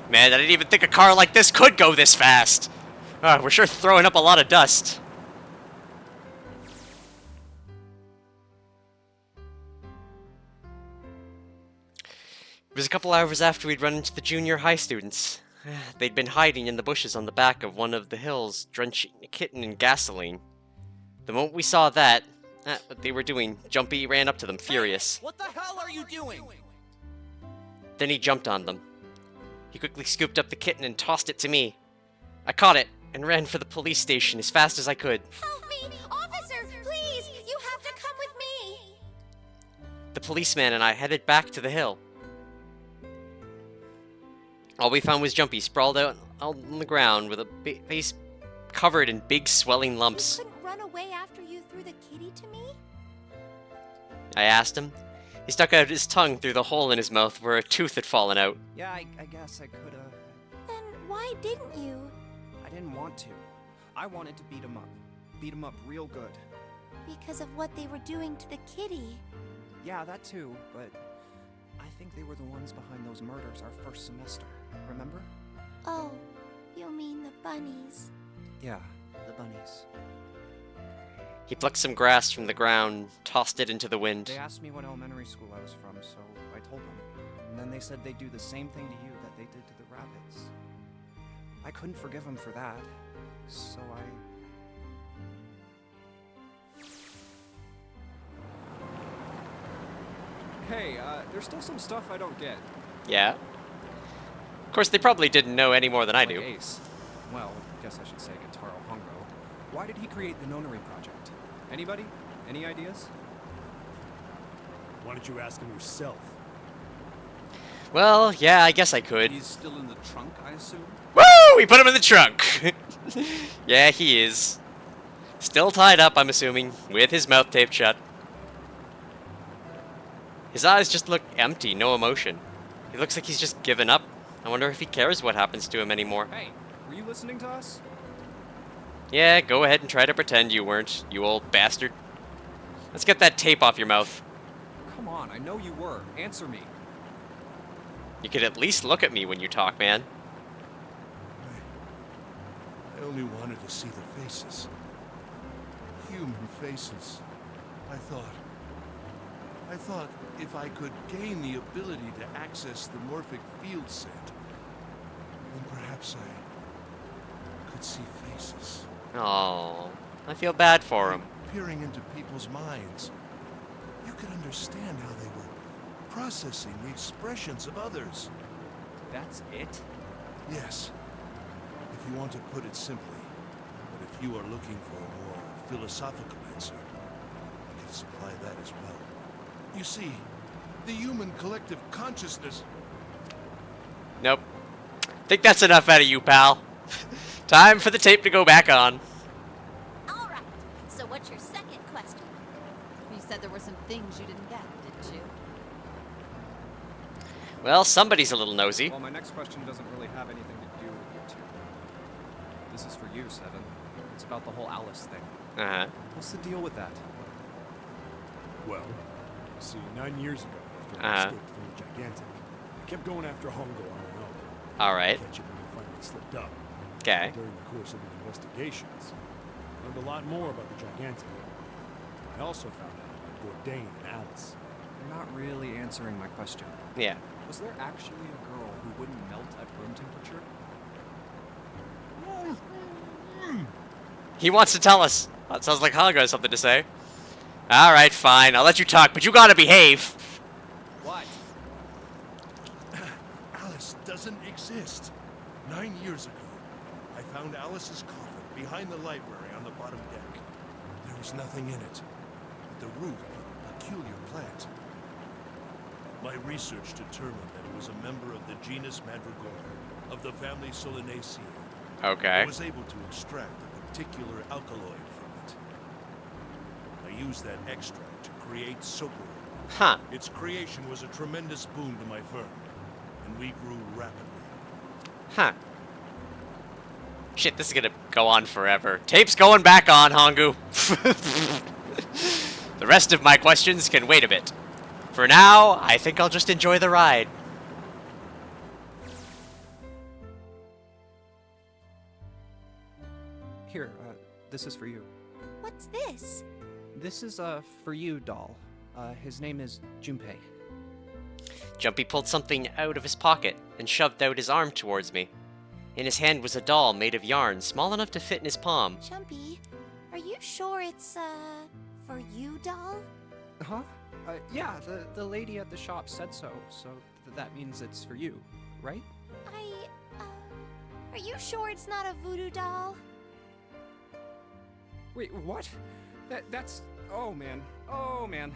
Man, I didn't even think a car like this could go this fast. We're sure throwing up a lot of dust. It was a couple hours after we'd run into the junior high students. They'd been hiding in the bushes on the back of one of the hills, drenching a kitten in gasoline. The moment we saw that, what they were doing, Jumpy ran up to them, furious. What the hell are you doing? Then he jumped on them. He quickly scooped up the kitten and tossed it to me. I caught it and ran for the police station as fast as I could. Help me! Officer, please! You have to come with me! The policeman and I headed back to the hill. All we found was Jumpy sprawled out on the ground with a face covered in big swelling lumps. You couldn't run away after you threw the kitty to me? I asked him. He stuck out his tongue through the hole in his mouth where a tooth had fallen out. Yeah, I guess I could have. Then why didn't you? I didn't want to. I wanted to beat him up. Beat him up real good. Because of what they were doing to the kitty. Yeah, that too, but I think they were the ones behind those murders our first semester. Remember? Oh, you mean the bunnies. Yeah, the bunnies. He plucked some grass from the ground, tossed it into the wind. They asked me what elementary school I was from, so I told them. And then they said they'd do the same thing to you that they did to the rabbits. I couldn't forgive them for that, so Hey, there's still some stuff I don't get. Yeah? Of course, they probably didn't know any more than I do. Ace. Well, guess I should say Kentaro Hongo. Why did he create the Nonary Project? Anybody? Any ideas? Why don't you ask him yourself? Well, yeah, I guess I could. He's still in the trunk, I assume? Woo! We put him in the trunk! Yeah, he is. Still tied up, I'm assuming, with his mouth taped shut. His eyes just look empty, no emotion. He looks like he's just given up. I wonder if he cares what happens to him anymore. Hey, were you listening to us? Yeah, go ahead and try to pretend you weren't, you old bastard. Let's get that tape off your mouth. Come on, I know you were. Answer me. You could at least look at me when you talk, man. I only wanted to see the faces. Human faces. I thought if I could gain the ability to access the morphic field set, then perhaps I could see faces. Oh, I feel bad for him. Peering into people's minds, you could understand how they were processing the expressions of others. That's it? Yes, if you want to put it simply. But if you are looking for a more philosophical answer, I can supply that as well. You see, the human collective consciousness... Nope. Think that's enough out of you, pal. Time for the tape to go back on. All right. So what's your second question? You said there were some things you didn't get, didn't you? Well, somebody's a little nosy. Well, my next question doesn't really have anything to do with you two. This is for you, Seven. It's about the whole Alice thing. Uh-huh. What's the deal with that? Well, see, 9 years ago, after I escaped from the Gigantic, I kept going after Hongo on my own. Alright. Catch it when he finally slipped up. Okay. During the course of my investigations, I learned a lot more about the Gigantic. I also found out about Bourdain and Alice. You're not really answering my question. Yeah. Was there actually a girl who wouldn't melt at room temperature? He wants to tell us. That sounds like Hongo has something to say. Alright, fine. I'll let you talk, but you gotta behave. What? Alice doesn't exist. 9 years ago, I found Alice's coffin behind the library on the bottom deck. There was nothing in it but the root of a peculiar plant. My research determined that it was a member of the genus Madrigora, of the family Solanaceae. Okay. I was able to extract a particular alkaloid from it. I used that extract to create Socorro. Huh. Its creation was a tremendous boon to my firm, and we grew rapidly. Huh. Shit, this is gonna go on forever. Tape's going back on, Hongu. The rest of my questions can wait a bit. For now, I think I'll just enjoy the ride. Here, this is for you. What's this? This is for you, doll. His name is Junpei. Jumpy pulled something out of his pocket and shoved out his arm towards me. In his hand was a doll made of yarn, small enough to fit in his palm. Jumpy, are you sure it's, for you, doll? Huh? Yeah, the lady at the shop said so, so that means it's for you, right? Are you sure it's not a voodoo doll? Wait, what? That's... Oh, man. Oh, man.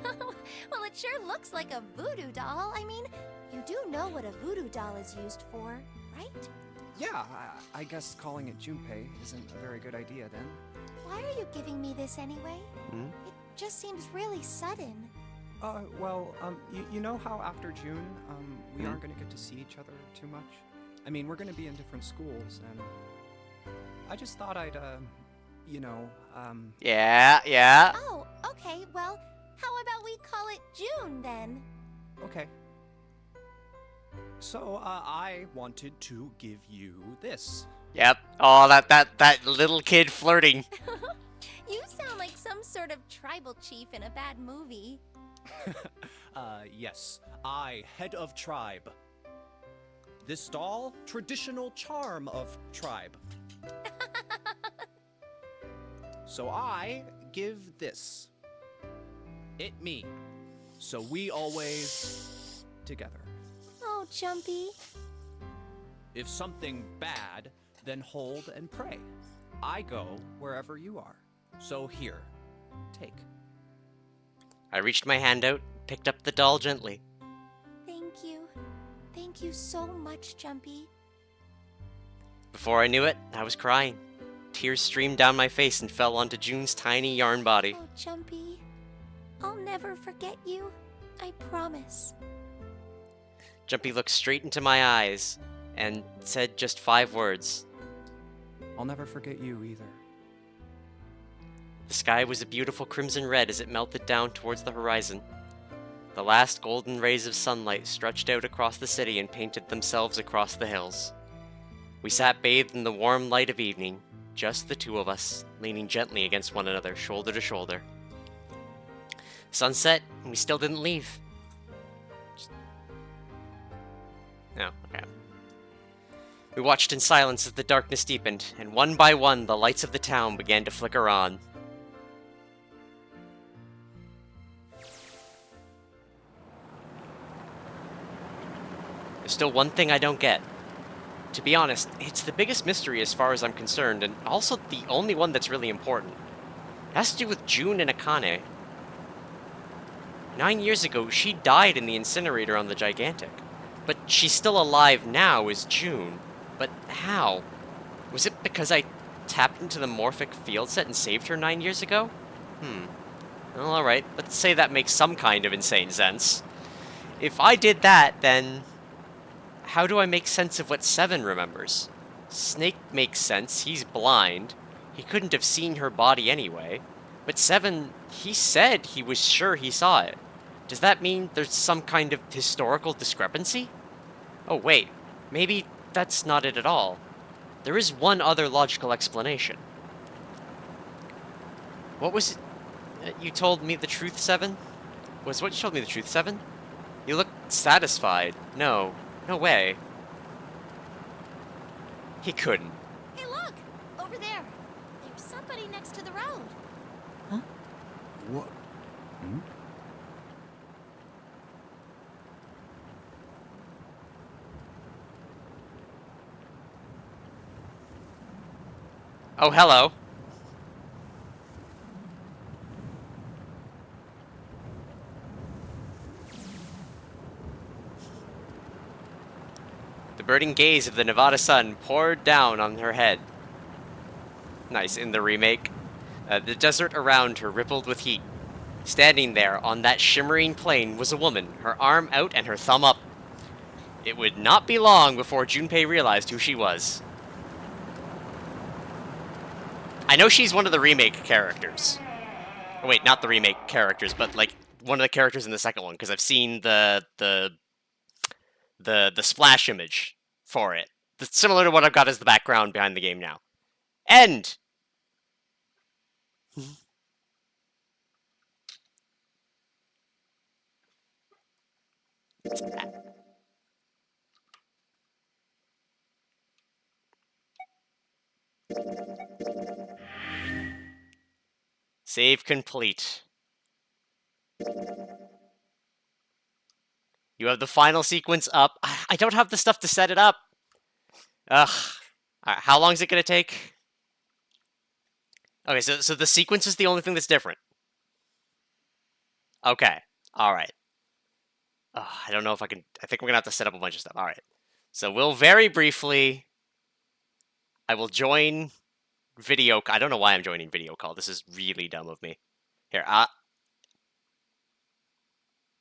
Well, it sure looks like a voodoo doll. I mean, you do know what a voodoo doll is used for, right? Yeah, I guess calling it Junpei isn't a very good idea then. Why are you giving me this anyway? It just seems really sudden. Well, you know how after June, we aren't gonna get to see each other too much? I mean, we're gonna be in different schools, and I just thought I'd, you know, Yeah. Oh, okay, well, how about we call it June then? Okay. So, I wanted to give you this. Yep. Oh, that little kid flirting. You sound like some sort of tribal chief in a bad movie. Yes. I, head of tribe. This doll, traditional charm of tribe. So I give this. It me. So we always together. Oh, Jumpy. If something bad, then hold and pray. I go wherever you are. So here, take. I reached my hand out, picked up the doll gently. Thank you. Thank you so much, Jumpy. Before I knew it, I was crying. Tears streamed down my face and fell onto June's tiny yarn body. Oh, Jumpy. I'll never forget you. I promise. Jumpy looked straight into my eyes and said just 5 words. I'll never forget you either. The sky was a beautiful crimson red as it melted down towards the horizon. The last golden rays of sunlight stretched out across the city and painted themselves across the hills. We sat bathed in the warm light of evening, just the two of us, leaning gently against one another, shoulder to shoulder. Sunset, and we still didn't leave. No, okay. We watched in silence as the darkness deepened, and one by one the lights of the town began to flicker on. There's still one thing I don't get. To be honest, it's the biggest mystery as far as I'm concerned, and also the only one that's really important. It has to do with June and Akane. 9 years ago, she died in the incinerator on the Gigantic. But she's still alive now as June. But how? Was it because I tapped into the morphic field set and saved her 9 years ago? Well, alright, let's say that makes some kind of insane sense. If I did that, then how do I make sense of what Seven remembers? Snake makes sense, he's blind. He couldn't have seen her body anyway. But Seven, he said he was sure he saw it. Does that mean there's some kind of historical discrepancy? Oh wait, maybe that's not it at all. There is one other logical explanation. What was it? You told me the truth, Seven? Was what you told me the truth, Seven? You look satisfied. No way. He couldn't. Hey, look! Over there. There's somebody next to the road. Huh? What? Hmm? Oh, hello. The burning gaze of the Nevada sun poured down on her head. Nice, in the remake. The desert around her rippled with heat. Standing there on that shimmering plain was a woman, her arm out and her thumb up. It would not be long before Junpei realized who she was. I know she's one of the remake characters. Oh, wait, not the remake characters, but like one of the characters in the second one, because I've seen the splash image for it. That's similar to what I've got as the background behind the game now. End! Save complete. You have the final sequence up. I don't have the stuff to set it up. Ugh. Alright, how long is it going to take? Okay, so the sequence is the only thing that's different. Okay. Alright. I don't know if I can... I think we're going to have to set up a bunch of stuff. Alright. So we'll very briefly... I will join video... I don't know why I'm joining video call. This is really dumb of me. Here,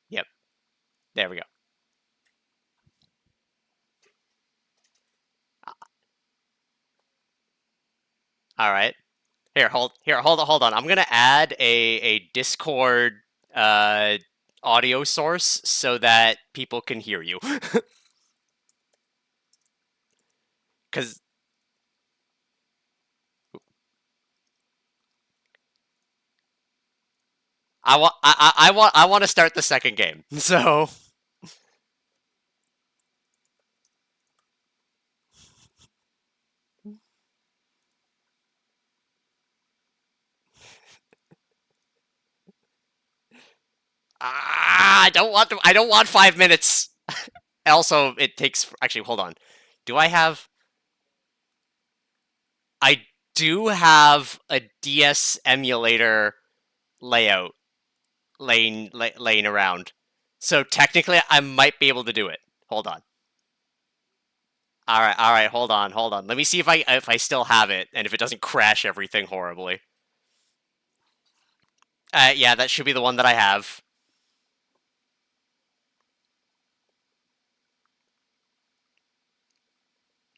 Yep. There we go. Alright. Hold on. I'm gonna add a Discord audio source so that people can hear you. Cause I want to start the second game. So I don't want 5 minutes. Also, it takes... Actually, hold on. I do have a DS emulator layout laying around. So technically, I might be able to do it. Hold on. Alright, hold on. Let me see if I still have it, and if it doesn't crash everything horribly. Yeah, that should be the one that I have.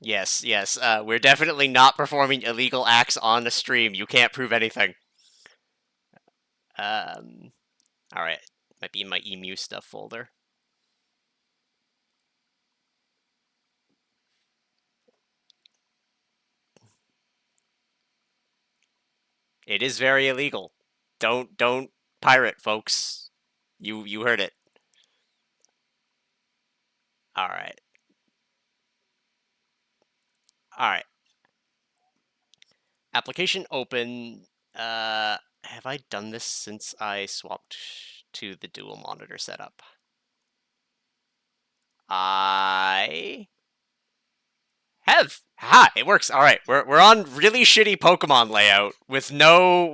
Yes, yes. We're definitely not performing illegal acts on the stream. You can't prove anything. Alright. Might be in my emu stuff folder. It is very illegal. Don't pirate, folks. You heard it. Alright. Alright. Application open. Have I done this since I swapped to the dual monitor setup? I have. Ha! It works. All right, we're on really shitty Pokemon layout with no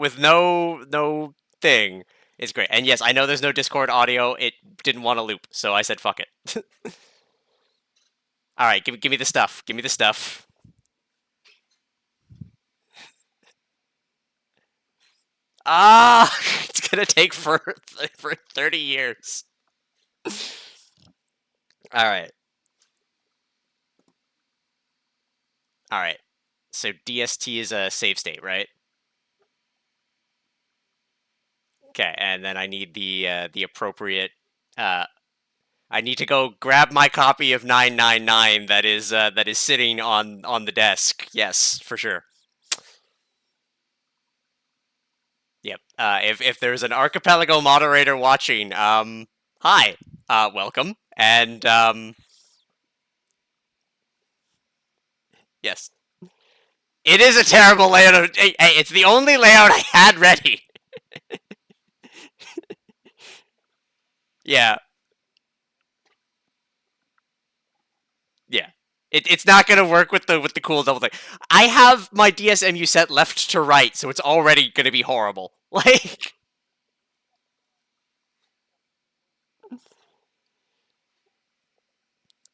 thing. It's great. And yes, I know there's no Discord audio. It didn't want to loop, so I said fuck it. All right, give me the stuff. Give me the stuff. Ah, it's gonna take for 30 years. All right. All right. So DST is a save state, right? Okay, and then I need the appropriate. I need to go grab my copy of 999 that is sitting on the desk. Yes, for sure. Yep. If there's an Archipelago moderator watching, hi, welcome, and yes, it is a terrible layout. Hey, it's the only layout I had ready. Yeah. Yeah. It's not gonna work with the cool double thing. I have my DSMU set left to right, so it's already gonna be horrible. Like,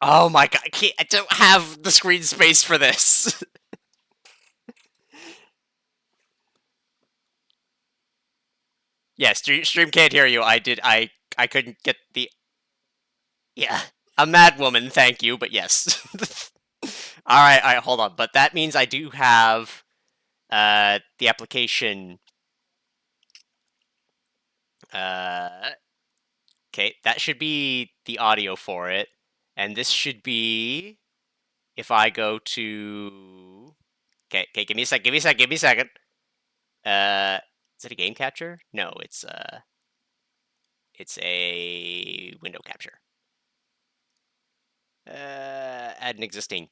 oh my god, I don't have the screen space for this. Yeah, stream can't hear you. I couldn't get the. Yeah, a mad woman. Thank you, but yes. All right, hold on. But that means I do have the application. Okay, that should be the audio for it, and this should be if I go to. Okay, give me a sec. Give me a second. Is it a game capture? No, it's a window capture. Add an existing.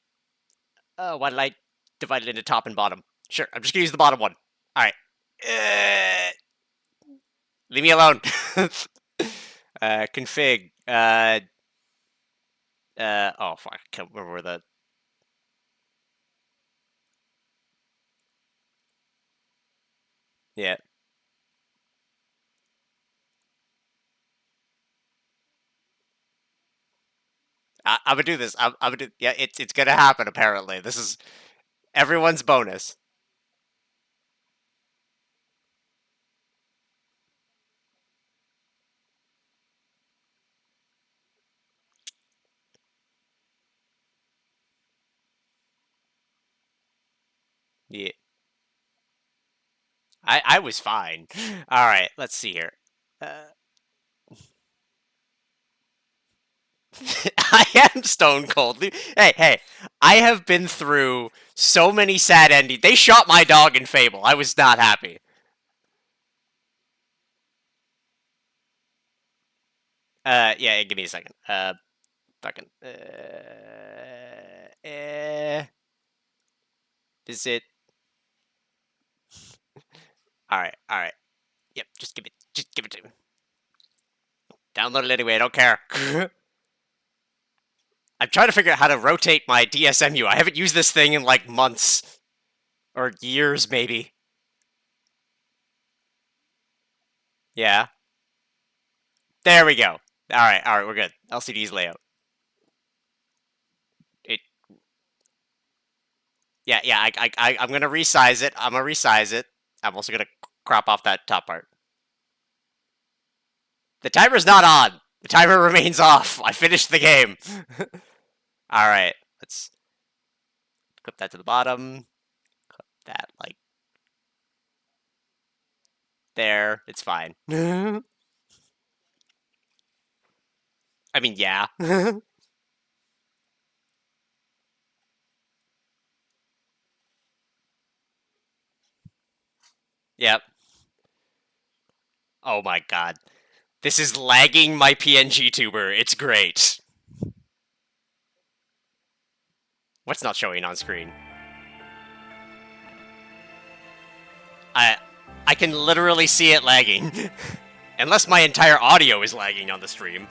Why did I divide it into top and bottom? Sure, I'm just gonna use the bottom one. All right. Leave me alone. Config. Oh fuck! I can't remember where the. Yeah. I'm gonna do this. I'm gonna do. Yeah, it's gonna happen. Apparently, this is everyone's bonus. Yeah. I was fine. All right, let's see here. I am stone cold. Hey, I have been through so many sad endings. They shot my dog in Fable. I was not happy. Yeah, give me a second. Fucking. Is it? All right. Yep, just give it to me. Download it anyway. I don't care. I'm trying to figure out how to rotate my DSMU. I haven't used this thing in like months or years, maybe. Yeah. There we go. All right, we're good. LCD's layout. Yeah. I'm gonna resize it. I'm also gonna crop off that top part. The timer's not on. The timer remains off. I finished the game. All right, let's. Clip that to the bottom. Clip that, like, there. It's fine. I mean, yeah. Yep. Oh my god. This is lagging my PNG tuber. It's great. What's not showing on screen? I can literally see it lagging. Unless my entire audio is lagging on the stream.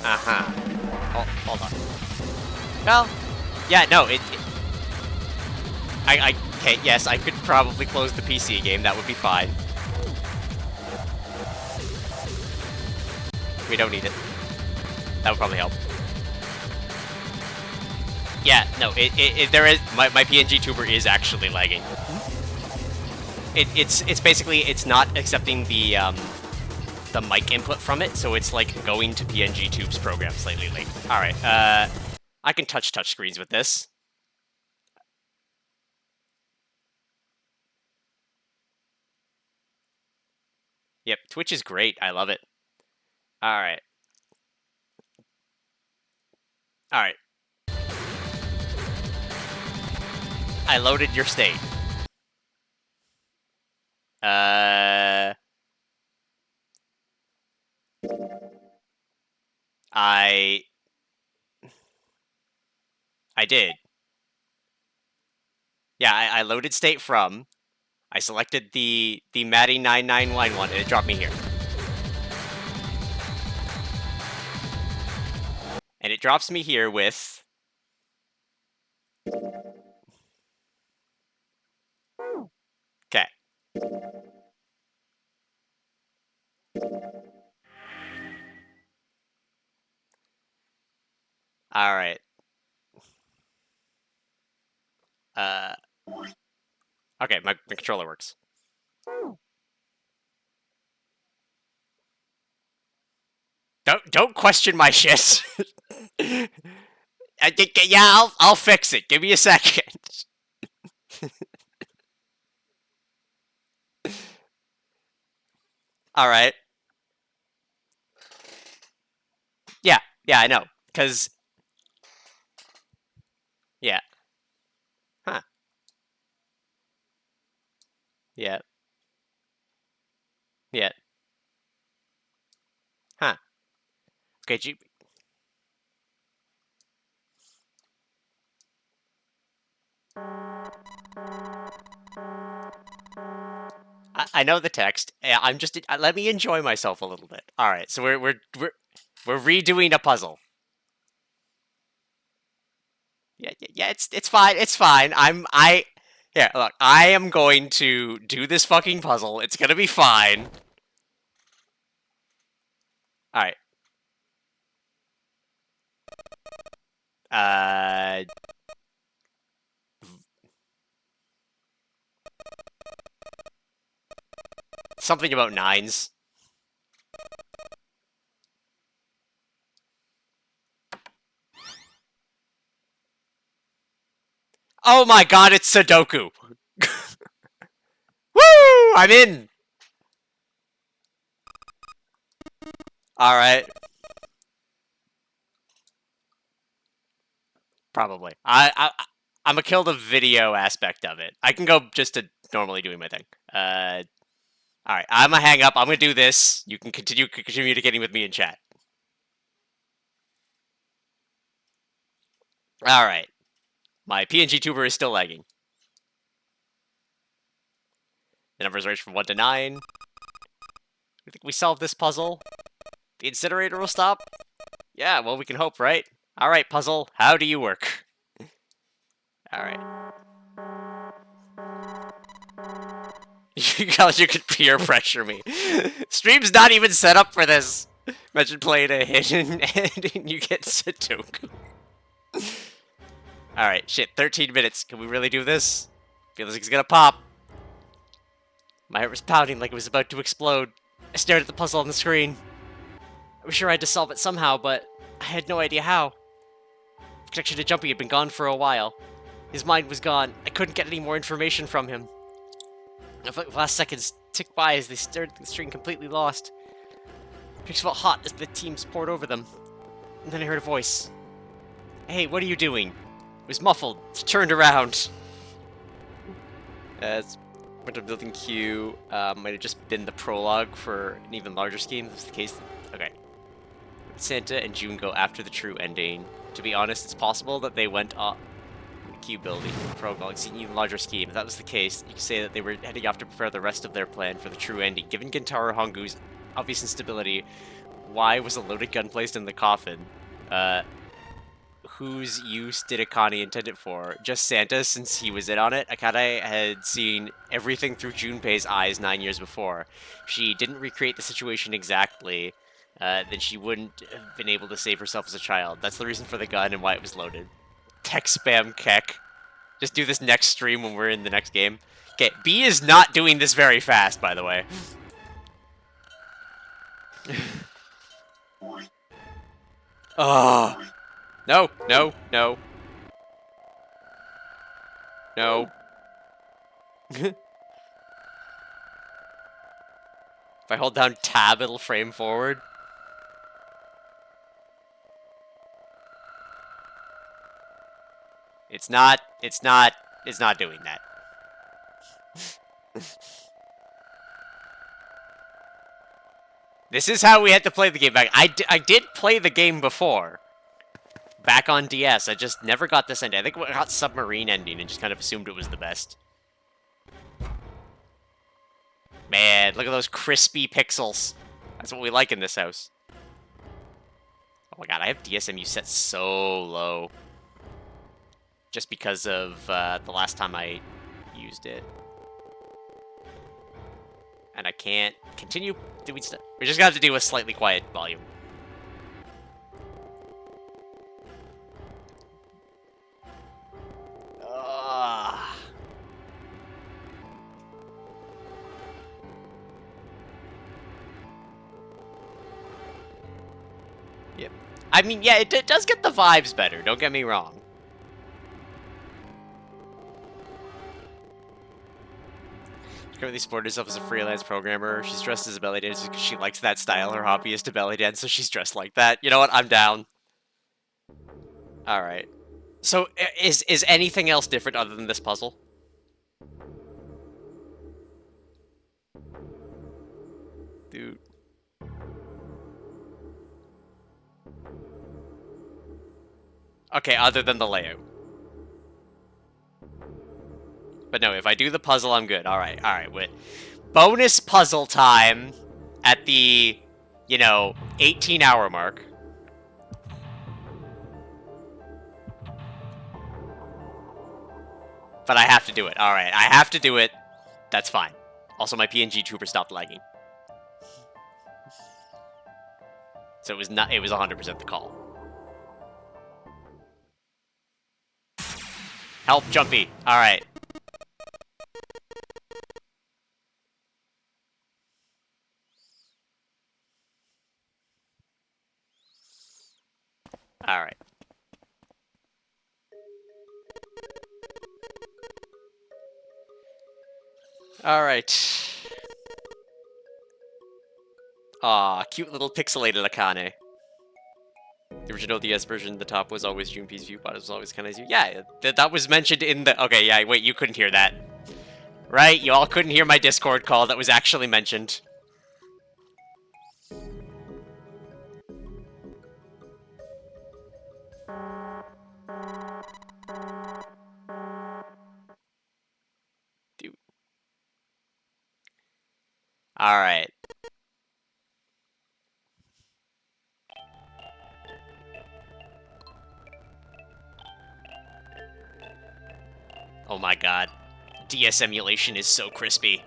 Uh-huh. Oh, hold on. Well, yeah, no, okay, yes, I could probably close the PC game. That would be fine. We don't need it. That would probably help. Yeah, no, there is, my PNG tuber is actually lagging. It's basically, it's not accepting the mic input from it, so it's like going to PNG tube's program slightly late. Alright, I can touch screens with this. Yep, Twitch is great. I love it. Alright. Alright. I loaded your state. I did. Yeah, I loaded state from. I selected the Maddie 9991 and it dropped me here. And it drops me here with okay. All right. Okay, my controller works. Don't question my shit. Yeah, I'll fix it. Give me a second. All right. Yeah, I know. 'Cause yeah. Huh. Yeah. Yeah. Huh. Okay, I know the text. I'm just let me enjoy myself a little bit. All right, so we're redoing a puzzle. Yeah, it's fine. It's fine. Yeah, look, I am going to do this fucking puzzle. It's gonna be fine. All right. Something about nines. Oh my god, it's Sudoku! Woo! I'm in! Alright. Probably. I'm gonna kill the video aspect of it. I can go just to normally doing my thing. Alright, I'm gonna hang up. I'm gonna do this. You can continue communicating with me in chat. Alright. My PNG tuber is still lagging. The numbers range from 1 to 9. I think we solved this puzzle. The incinerator will stop? Yeah, well, we can hope, right? Alright, puzzle, how do you work? Alright. You could peer pressure me. Stream's not even set up for this. Imagine playing a hidden and you get Sudoku. Alright, shit, 13 minutes. Can we really do this? Feels like it's gonna pop. My heart was pounding like it was about to explode. I stared at the puzzle on the screen. I was sure I had to solve it somehow, but I had no idea how. The connection to Jumpy had been gone for a while. His mind was gone. I couldn't get any more information from him. I felt like the last seconds ticked by as they stared at the screen completely lost. Picks felt hot as the teams poured over them. And then I heard a voice. Hey, what are you doing? It was muffled. It turned around. Went to building Q. Might have just been the prologue for an even larger scheme. If that's the case. Okay. Santa and June go after the true ending. To be honest, it's possible that they went up the Q building prologue, seeing an even larger scheme. If that was the case, you could say that they were heading off to prepare the rest of their plan for the true ending. Given Gentaro Hongu's obvious instability, why was a loaded gun placed in the coffin? Whose use did Akane intend it for? Just Santa, since he was in on it? Akane had seen everything through Junpei's eyes 9 years before. If she didn't recreate the situation exactly, then she wouldn't have been able to save herself as a child. That's the reason for the gun and why it was loaded. Tech spam Keck. Just do this next stream when we're in the next game. Okay, B is not doing this very fast, by the way. Oh. No, no, no. No. If I hold down tab, it'll frame forward. It's not doing that. This is how we had to play the game back. I did play the game before. Back on DS. I just never got this ending. I think I got Submarine ending and just kind of assumed it was the best. Man, look at those crispy pixels. That's what we like in this house. Oh my god, I have DSMU set so low. Just because of the last time I used it. And I can't continue doing stuff. We're just gonna have to do a slightly quiet volume. Yep. I mean, yeah, it does get the vibes better, don't get me wrong. She currently supported herself as a freelance programmer. She's dressed as a belly dancer because she likes that style. Her hobby is to belly dance, so she's dressed like that. You know what? I'm down. Alright. So, is anything else different other than this puzzle? Dude. Okay, other than the layout. But no, if I do the puzzle, I'm good. Alright, alright. With bonus puzzle time at the, 18-hour mark. But I have to do it. Alright, I have to do it. That's fine. Also, my PNG trooper stopped lagging. So it was 100% the call. Help, Jumpy. Alright. Alright. Alright. Aw, cute little pixelated Akane. The original DS version, the top was always Junpei's view, but it was always kind of... Yeah, that was mentioned in the... Okay, yeah, wait, you couldn't hear that. Right? You all couldn't hear my Discord call that was actually mentioned. Dude. Alright. Oh my god. DS emulation is so crispy.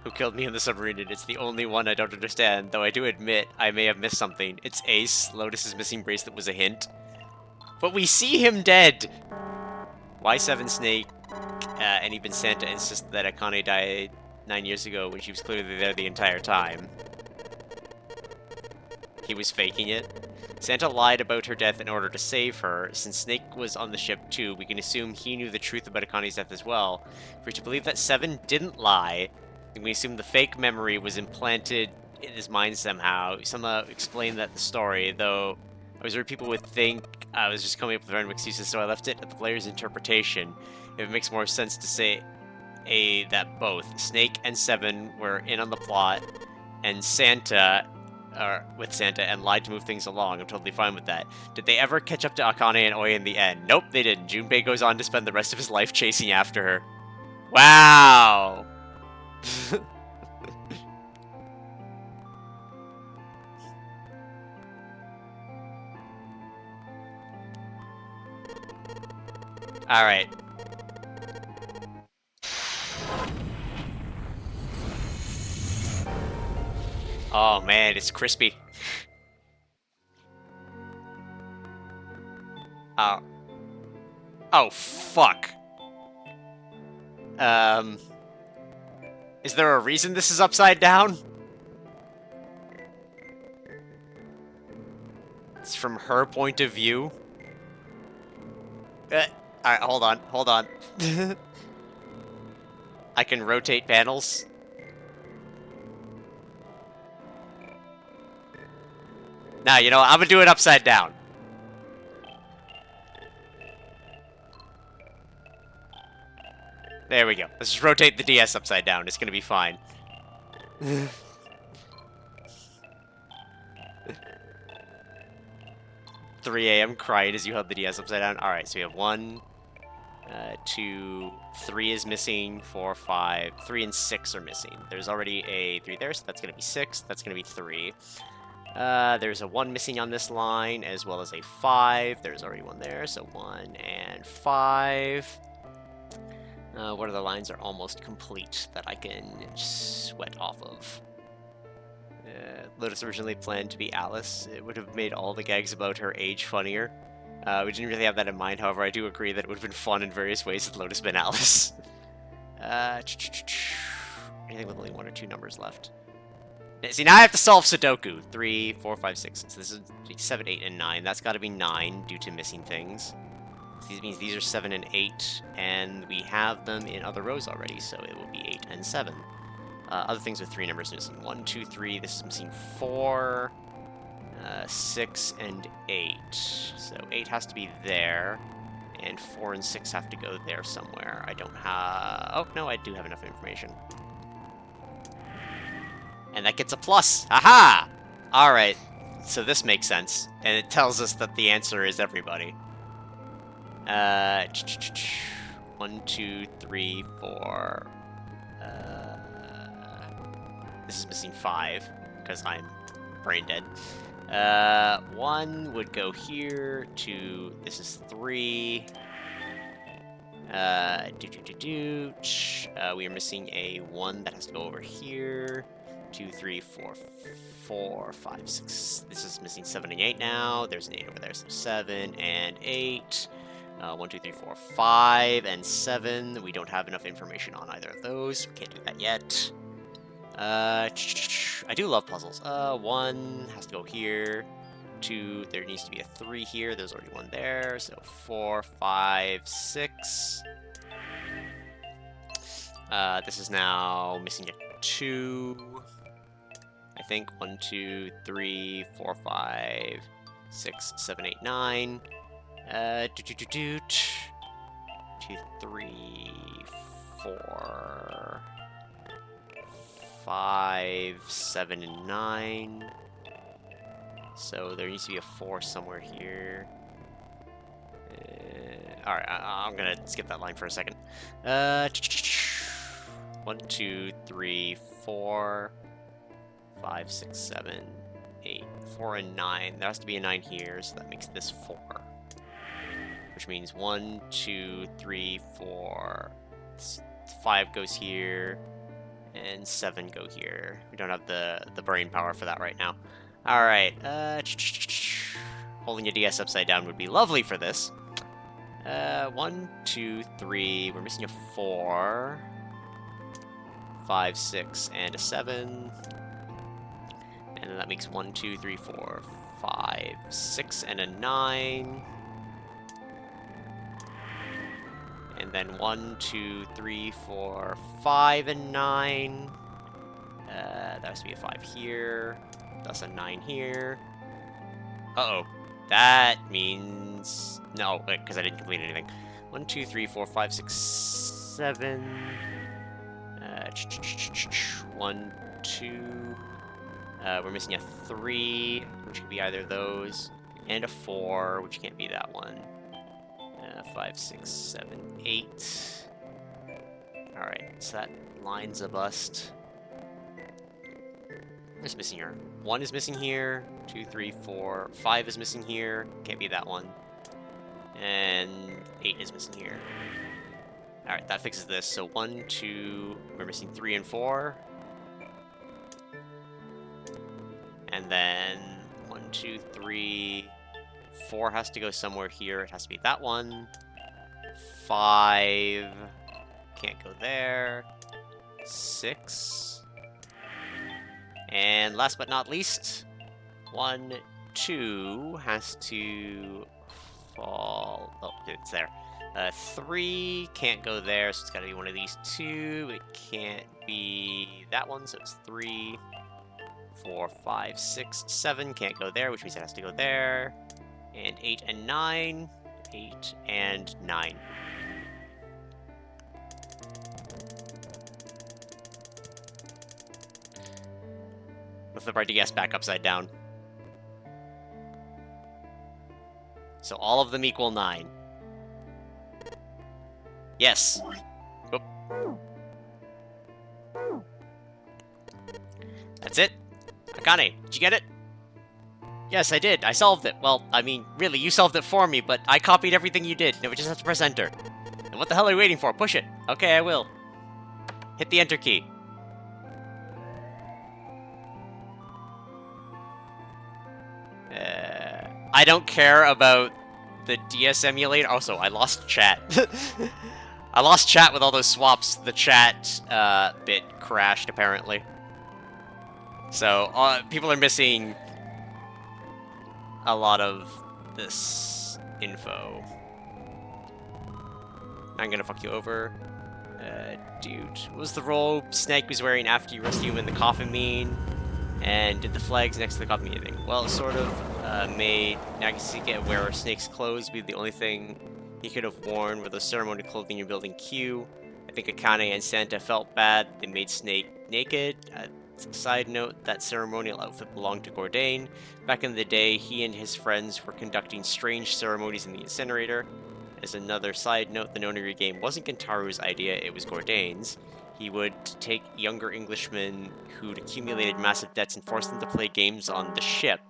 who killed me in the submarine, and it's the only one I don't understand, though I do admit I may have missed something. It's Ace. Lotus's missing bracelet was a hint. But we see him dead! Why 7 Snake, and even Santa insist that Akane died 9 years ago when she was clearly there the entire time. He was faking it. Santa lied about her death in order to save her. Since Snake was on the ship too, we can assume he knew the truth about Akane's death as well. If we're to believe that 7 didn't lie, then we assume the fake memory was implanted in his mind somehow. Somehow explain that the story, though I was worried people would think I was just coming up with random excuses, so I left it at the player's interpretation. If it makes more sense to say that both Snake and 7 were in on the plot, and Santa with Santa and lied to move things along. I'm totally fine with that. Did they ever catch up to Akane and Oi in the end? Nope, they didn't. Junpei goes on to spend the rest of his life chasing after her. Wow! Alright. Oh man, it's crispy. Oh. Oh, fuck. Is there a reason this is upside down? It's from her point of view. Alright, hold on. I can rotate panels. Now, you know what? I'm gonna do it upside down. There we go. Let's just rotate the DS upside down. It's gonna be fine. 3 a.m. crying as you held the DS upside down. Alright, so we have 1, 2, 3 is missing, 4, 5, 3 and 6 are missing. There's already a 3 there, so that's gonna be 6. That's gonna be 3. There's a 1 missing on this line, as well as a 5. There's already 1 there, so 1 and 5. What other lines are almost complete that I can sweat off of? Lotus originally planned to be Alice. It would have made all the gags about her age funnier. We didn't really have that in mind, however, I do agree that it would have been fun in various ways had Lotus been Alice. Anything with only 1 or 2 numbers left. See, now I have to solve Sudoku. 3, 4, 5, 6. So this is 7, 8, and 9. That's got to be 9 due to missing things. So this means these are 7 and 8, and we have them in other rows already, so it will be 8 and 7. Other things with 3 numbers missing. 1, 2, 3. This is missing 4, 6, and 8. So 8 has to be there, and 4 and 6 have to go there somewhere. I don't have... Oh, no, I do have enough information. And that gets a plus. Aha! Alright, so this makes sense. And it tells us that the answer is everybody. 1, 2, 3, 4. This is missing 5, because I'm brain dead. 1 would go here, 2, this is 3. We are missing a 1 that has to go over here. 2, 3, 4, 5, 6. This is missing 7 and 8 now. There's an 8 over there, so 7 and 8. 1, 2, 3, 4, 5, and 7. We don't have enough information on either of those. We can't do that yet. I do love puzzles. 1 has to go here. 2, there needs to be a 3 here. There's already 1 there. So 4, 5, 6. This is now missing a 2. I think 1, 2, 3, 4, 5, 6, 7, 8, 9. 2, 3, 4, 5, 7, and 9. So there needs to be a 4 somewhere here. Alright, I'm gonna skip that line for a second. 1, 2, 3, 4, 5, 6, 7, 8, 4, and 9. There has to be a 9 here, so that makes this 4. Which means 1, 2, 3, 4, 5 goes here, And 7 go here. We don't have the brain power for that right now. Alright, holding your DS upside down would be lovely for this. 1, 2, 3, we're missing a 4. 5, 6, and a 7. And then that makes 1, 2, 3, 4, 5, 6, and a 9. And then 1, 2, 3, 4, 5, and 9. That has to be a 5 here. That's a 9 here. Uh-oh. That means... No, because I didn't complete anything. 1, 2, 3, 4, 5, 6, 7. 1, 2. We're missing a 3, which could be either of those. And a 4, which can't be that one. 5, 6, 7, 8. Alright, so that line's a bust. What's missing here? 1 is missing here. 2, 3, 4. 5 is missing here. Can't be that one. And 8 is missing here. Alright, that fixes this. So 1, 2. We're missing 3 and 4. And then 1, 2, 3. 4 has to go somewhere here. It has to be that one. 5 can't go there. 6. And last but not least, 1, 2 has to fall. Oh, it's there. 3 can't go there, so it's got to be one of these 2. It can't be that one, so it's 3, 4, 5, 6, 7 can't go there, which means it has to go there. And 8 and 9. 8 and 9. Let's flip our DS back upside down. So all of them equal 9. Yes. Oop. That's it. Akane, did you get it? Yes, I did. I solved it. Well, I mean, really, you solved it for me, but I copied everything you did. Now we just have to press enter. And what the hell are you waiting for? Push it. Okay, I will. Hit the enter key. I don't care about the DS emulator. Also, I lost chat. I lost chat with all those swaps. The chat bit crashed, apparently. So, people are missing a lot of this info. I'm gonna fuck you over. Dude, what was the robe Snake was wearing after you rescued him in the coffin mean? And did the flags next to the coffin mean anything? Well, it sort of made Nagasaki wear Snake's clothes be the only thing he could have worn with the ceremony clothing in Building Q. I think Akane and Santa felt bad. They made Snake naked. Side note, that ceremonial outfit belonged to Gordain. Back in the day, he and his friends were conducting strange ceremonies in the incinerator. As another side note, the Nonary game wasn't Gintaro's idea, it was Gordain's. He would take younger Englishmen who'd accumulated massive debts and force them to play games on the ship.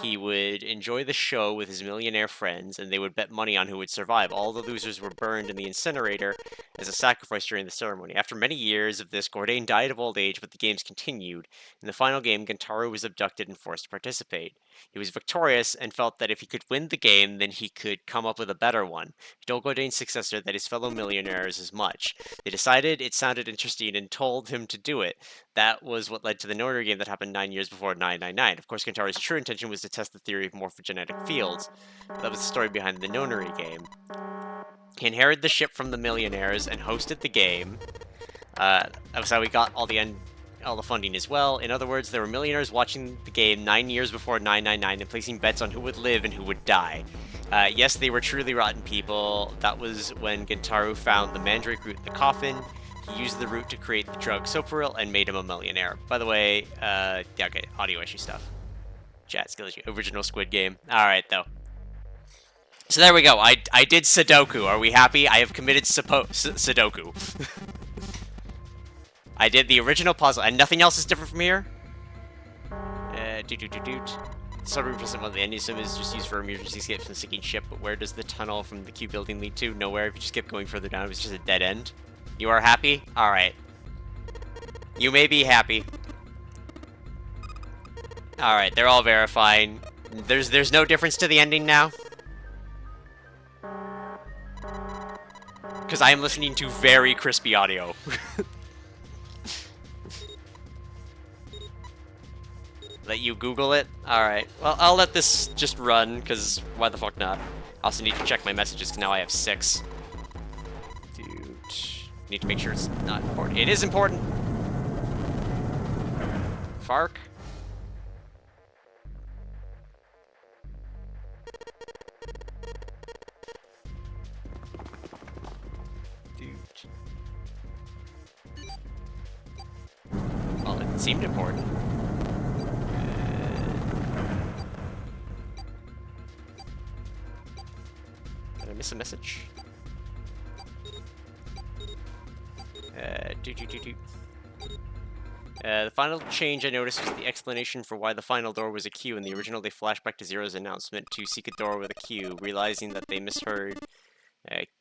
He would enjoy the show with his millionaire friends, and they would bet money on who would survive. All the losers were burned in the incinerator as a sacrifice during the ceremony. After many years of this, Gordain died of old age, but the games continued. In the final game, Gintaro was abducted and forced to participate. He was victorious and felt that if he could win the game, then he could come up with a better one. He told Gordain's successor that his fellow millionaires as much. They decided it sounded interesting and told him to do it. That was what led to the Nonary game that happened 9 years before 999. Of course, Gintaro's true intention was to test the theory of morphogenetic fields. That was the story behind the Nonary game. He inherited the ship from the millionaires and hosted the game. That was how he got all the funding as well. In other words, there were millionaires watching the game 9 years before 999 and placing bets on who would live and who would die. Yes, they were truly rotten people. That was when Gintaro found the Mandrake root in the coffin. He used the root to create the drug Soparil and made him a millionaire. By the way, yeah, okay, audio issue stuff. Chat skill issue. Original Squid Game. Alright, though. So there we go. I did Sudoku. Are we happy? I have committed Sudoku. I did the original puzzle, and nothing else is different from here? Subroom present on the Ennisum is just used for emergency escape from the sinking ship, but where does the tunnel from the Q building lead to? Nowhere. If you just kept going further down, it was just a dead end. You are happy? Alright. You may be happy. Alright, they're all verifying. There's no difference to the ending now? Because I am listening to very crispy audio. Let you Google it? Alright. Well, I'll let this just run, because why the fuck not? I also need to check my messages, because now I have 6. Dude. Need to make sure it's not important. It is important! Fark? Well, it seemed important. Did I miss a message? The final change I noticed was the explanation for why the final door was a Q. In the original, they flashed back to Zero's announcement to seek a door with a Q, realizing that they misheard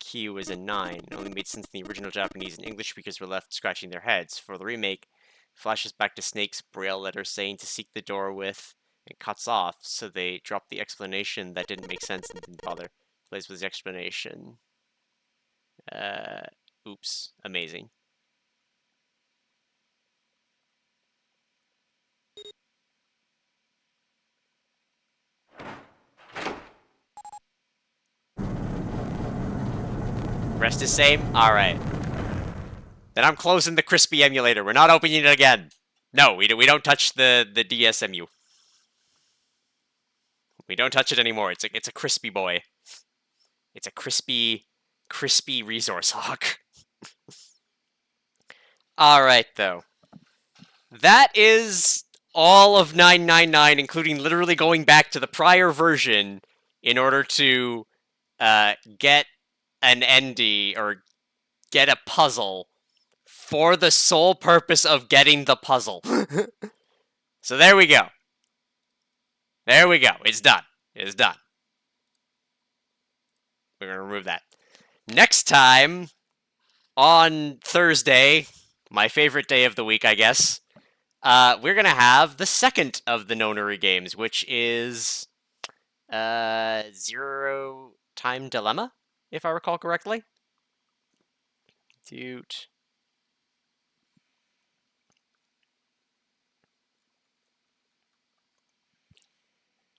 Q as a 9. It only made sense in the original Japanese and English speakers were left scratching their heads. For the remake, flashes back to Snake's braille letter saying to seek the door with, and cuts off, so they dropped the explanation that didn't make sense and didn't bother. Plays with the explanation. Oops. Amazing. Rest is same? Alright. Then I'm closing the Crispy emulator. We're not opening it again. No, we don't touch the DSMU. We don't touch it anymore. It's a crispy boy. It's a crispy resource hog. Alright, though. That is all of 999, including literally going back to the prior version in order to get an ND, or get a puzzle, for the sole purpose of getting the puzzle. So there we go. There we go. It's done. It's done. We're going to remove that. Next time, on Thursday, my favorite day of the week, I guess, we're going to have the second of the Nonary games, which is Zero Time Dilemma, if I recall correctly. Dude.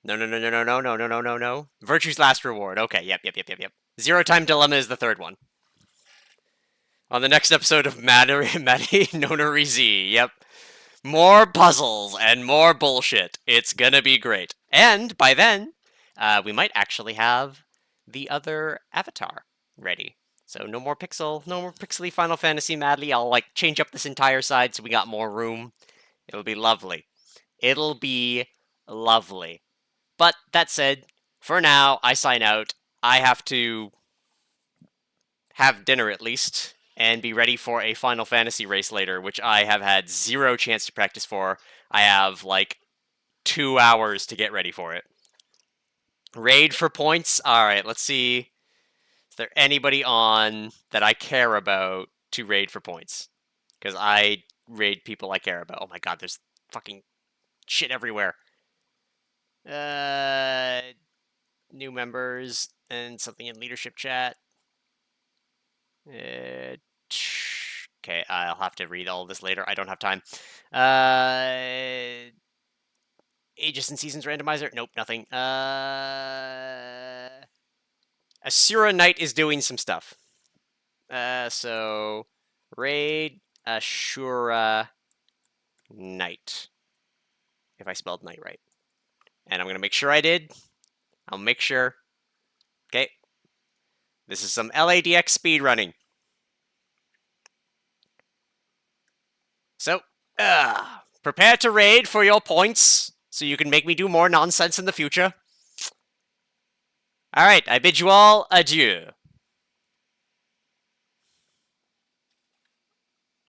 No. Virtue's Last Reward. Okay, yep. Zero Time Dilemma is the third one. On the next episode of Maddie Nonary Z, yep. More puzzles and more bullshit. It's gonna be great. And by then, we might actually have the other avatar ready. So no more pixely Final Fantasy Madly. I'll change up this entire side so we got more room. It'll be lovely. It'll be lovely. But that said, for now, I sign out. I have to have dinner at least, and be ready for a Final Fantasy race later, which I have had 0 chance to practice for. I have, 2 hours to get ready for it. Raid for points? Alright, let's see. Is there anybody on that I care about to raid for points? Because I raid people I care about. Oh my god, there's fucking shit everywhere. New members and something in leadership chat. Okay, I'll have to read all of this later. I don't have time. Ages and Seasons randomizer? Nope, nothing. Asura Knight is doing some stuff. So raid Asura Knight. If I spelled Knight right. And I'm going to make sure I did. I'll make sure. Okay. This is some LADX speedrunning. So, prepare to raid for your points, so you can make me do more nonsense in the future. Alright, I bid you all adieu.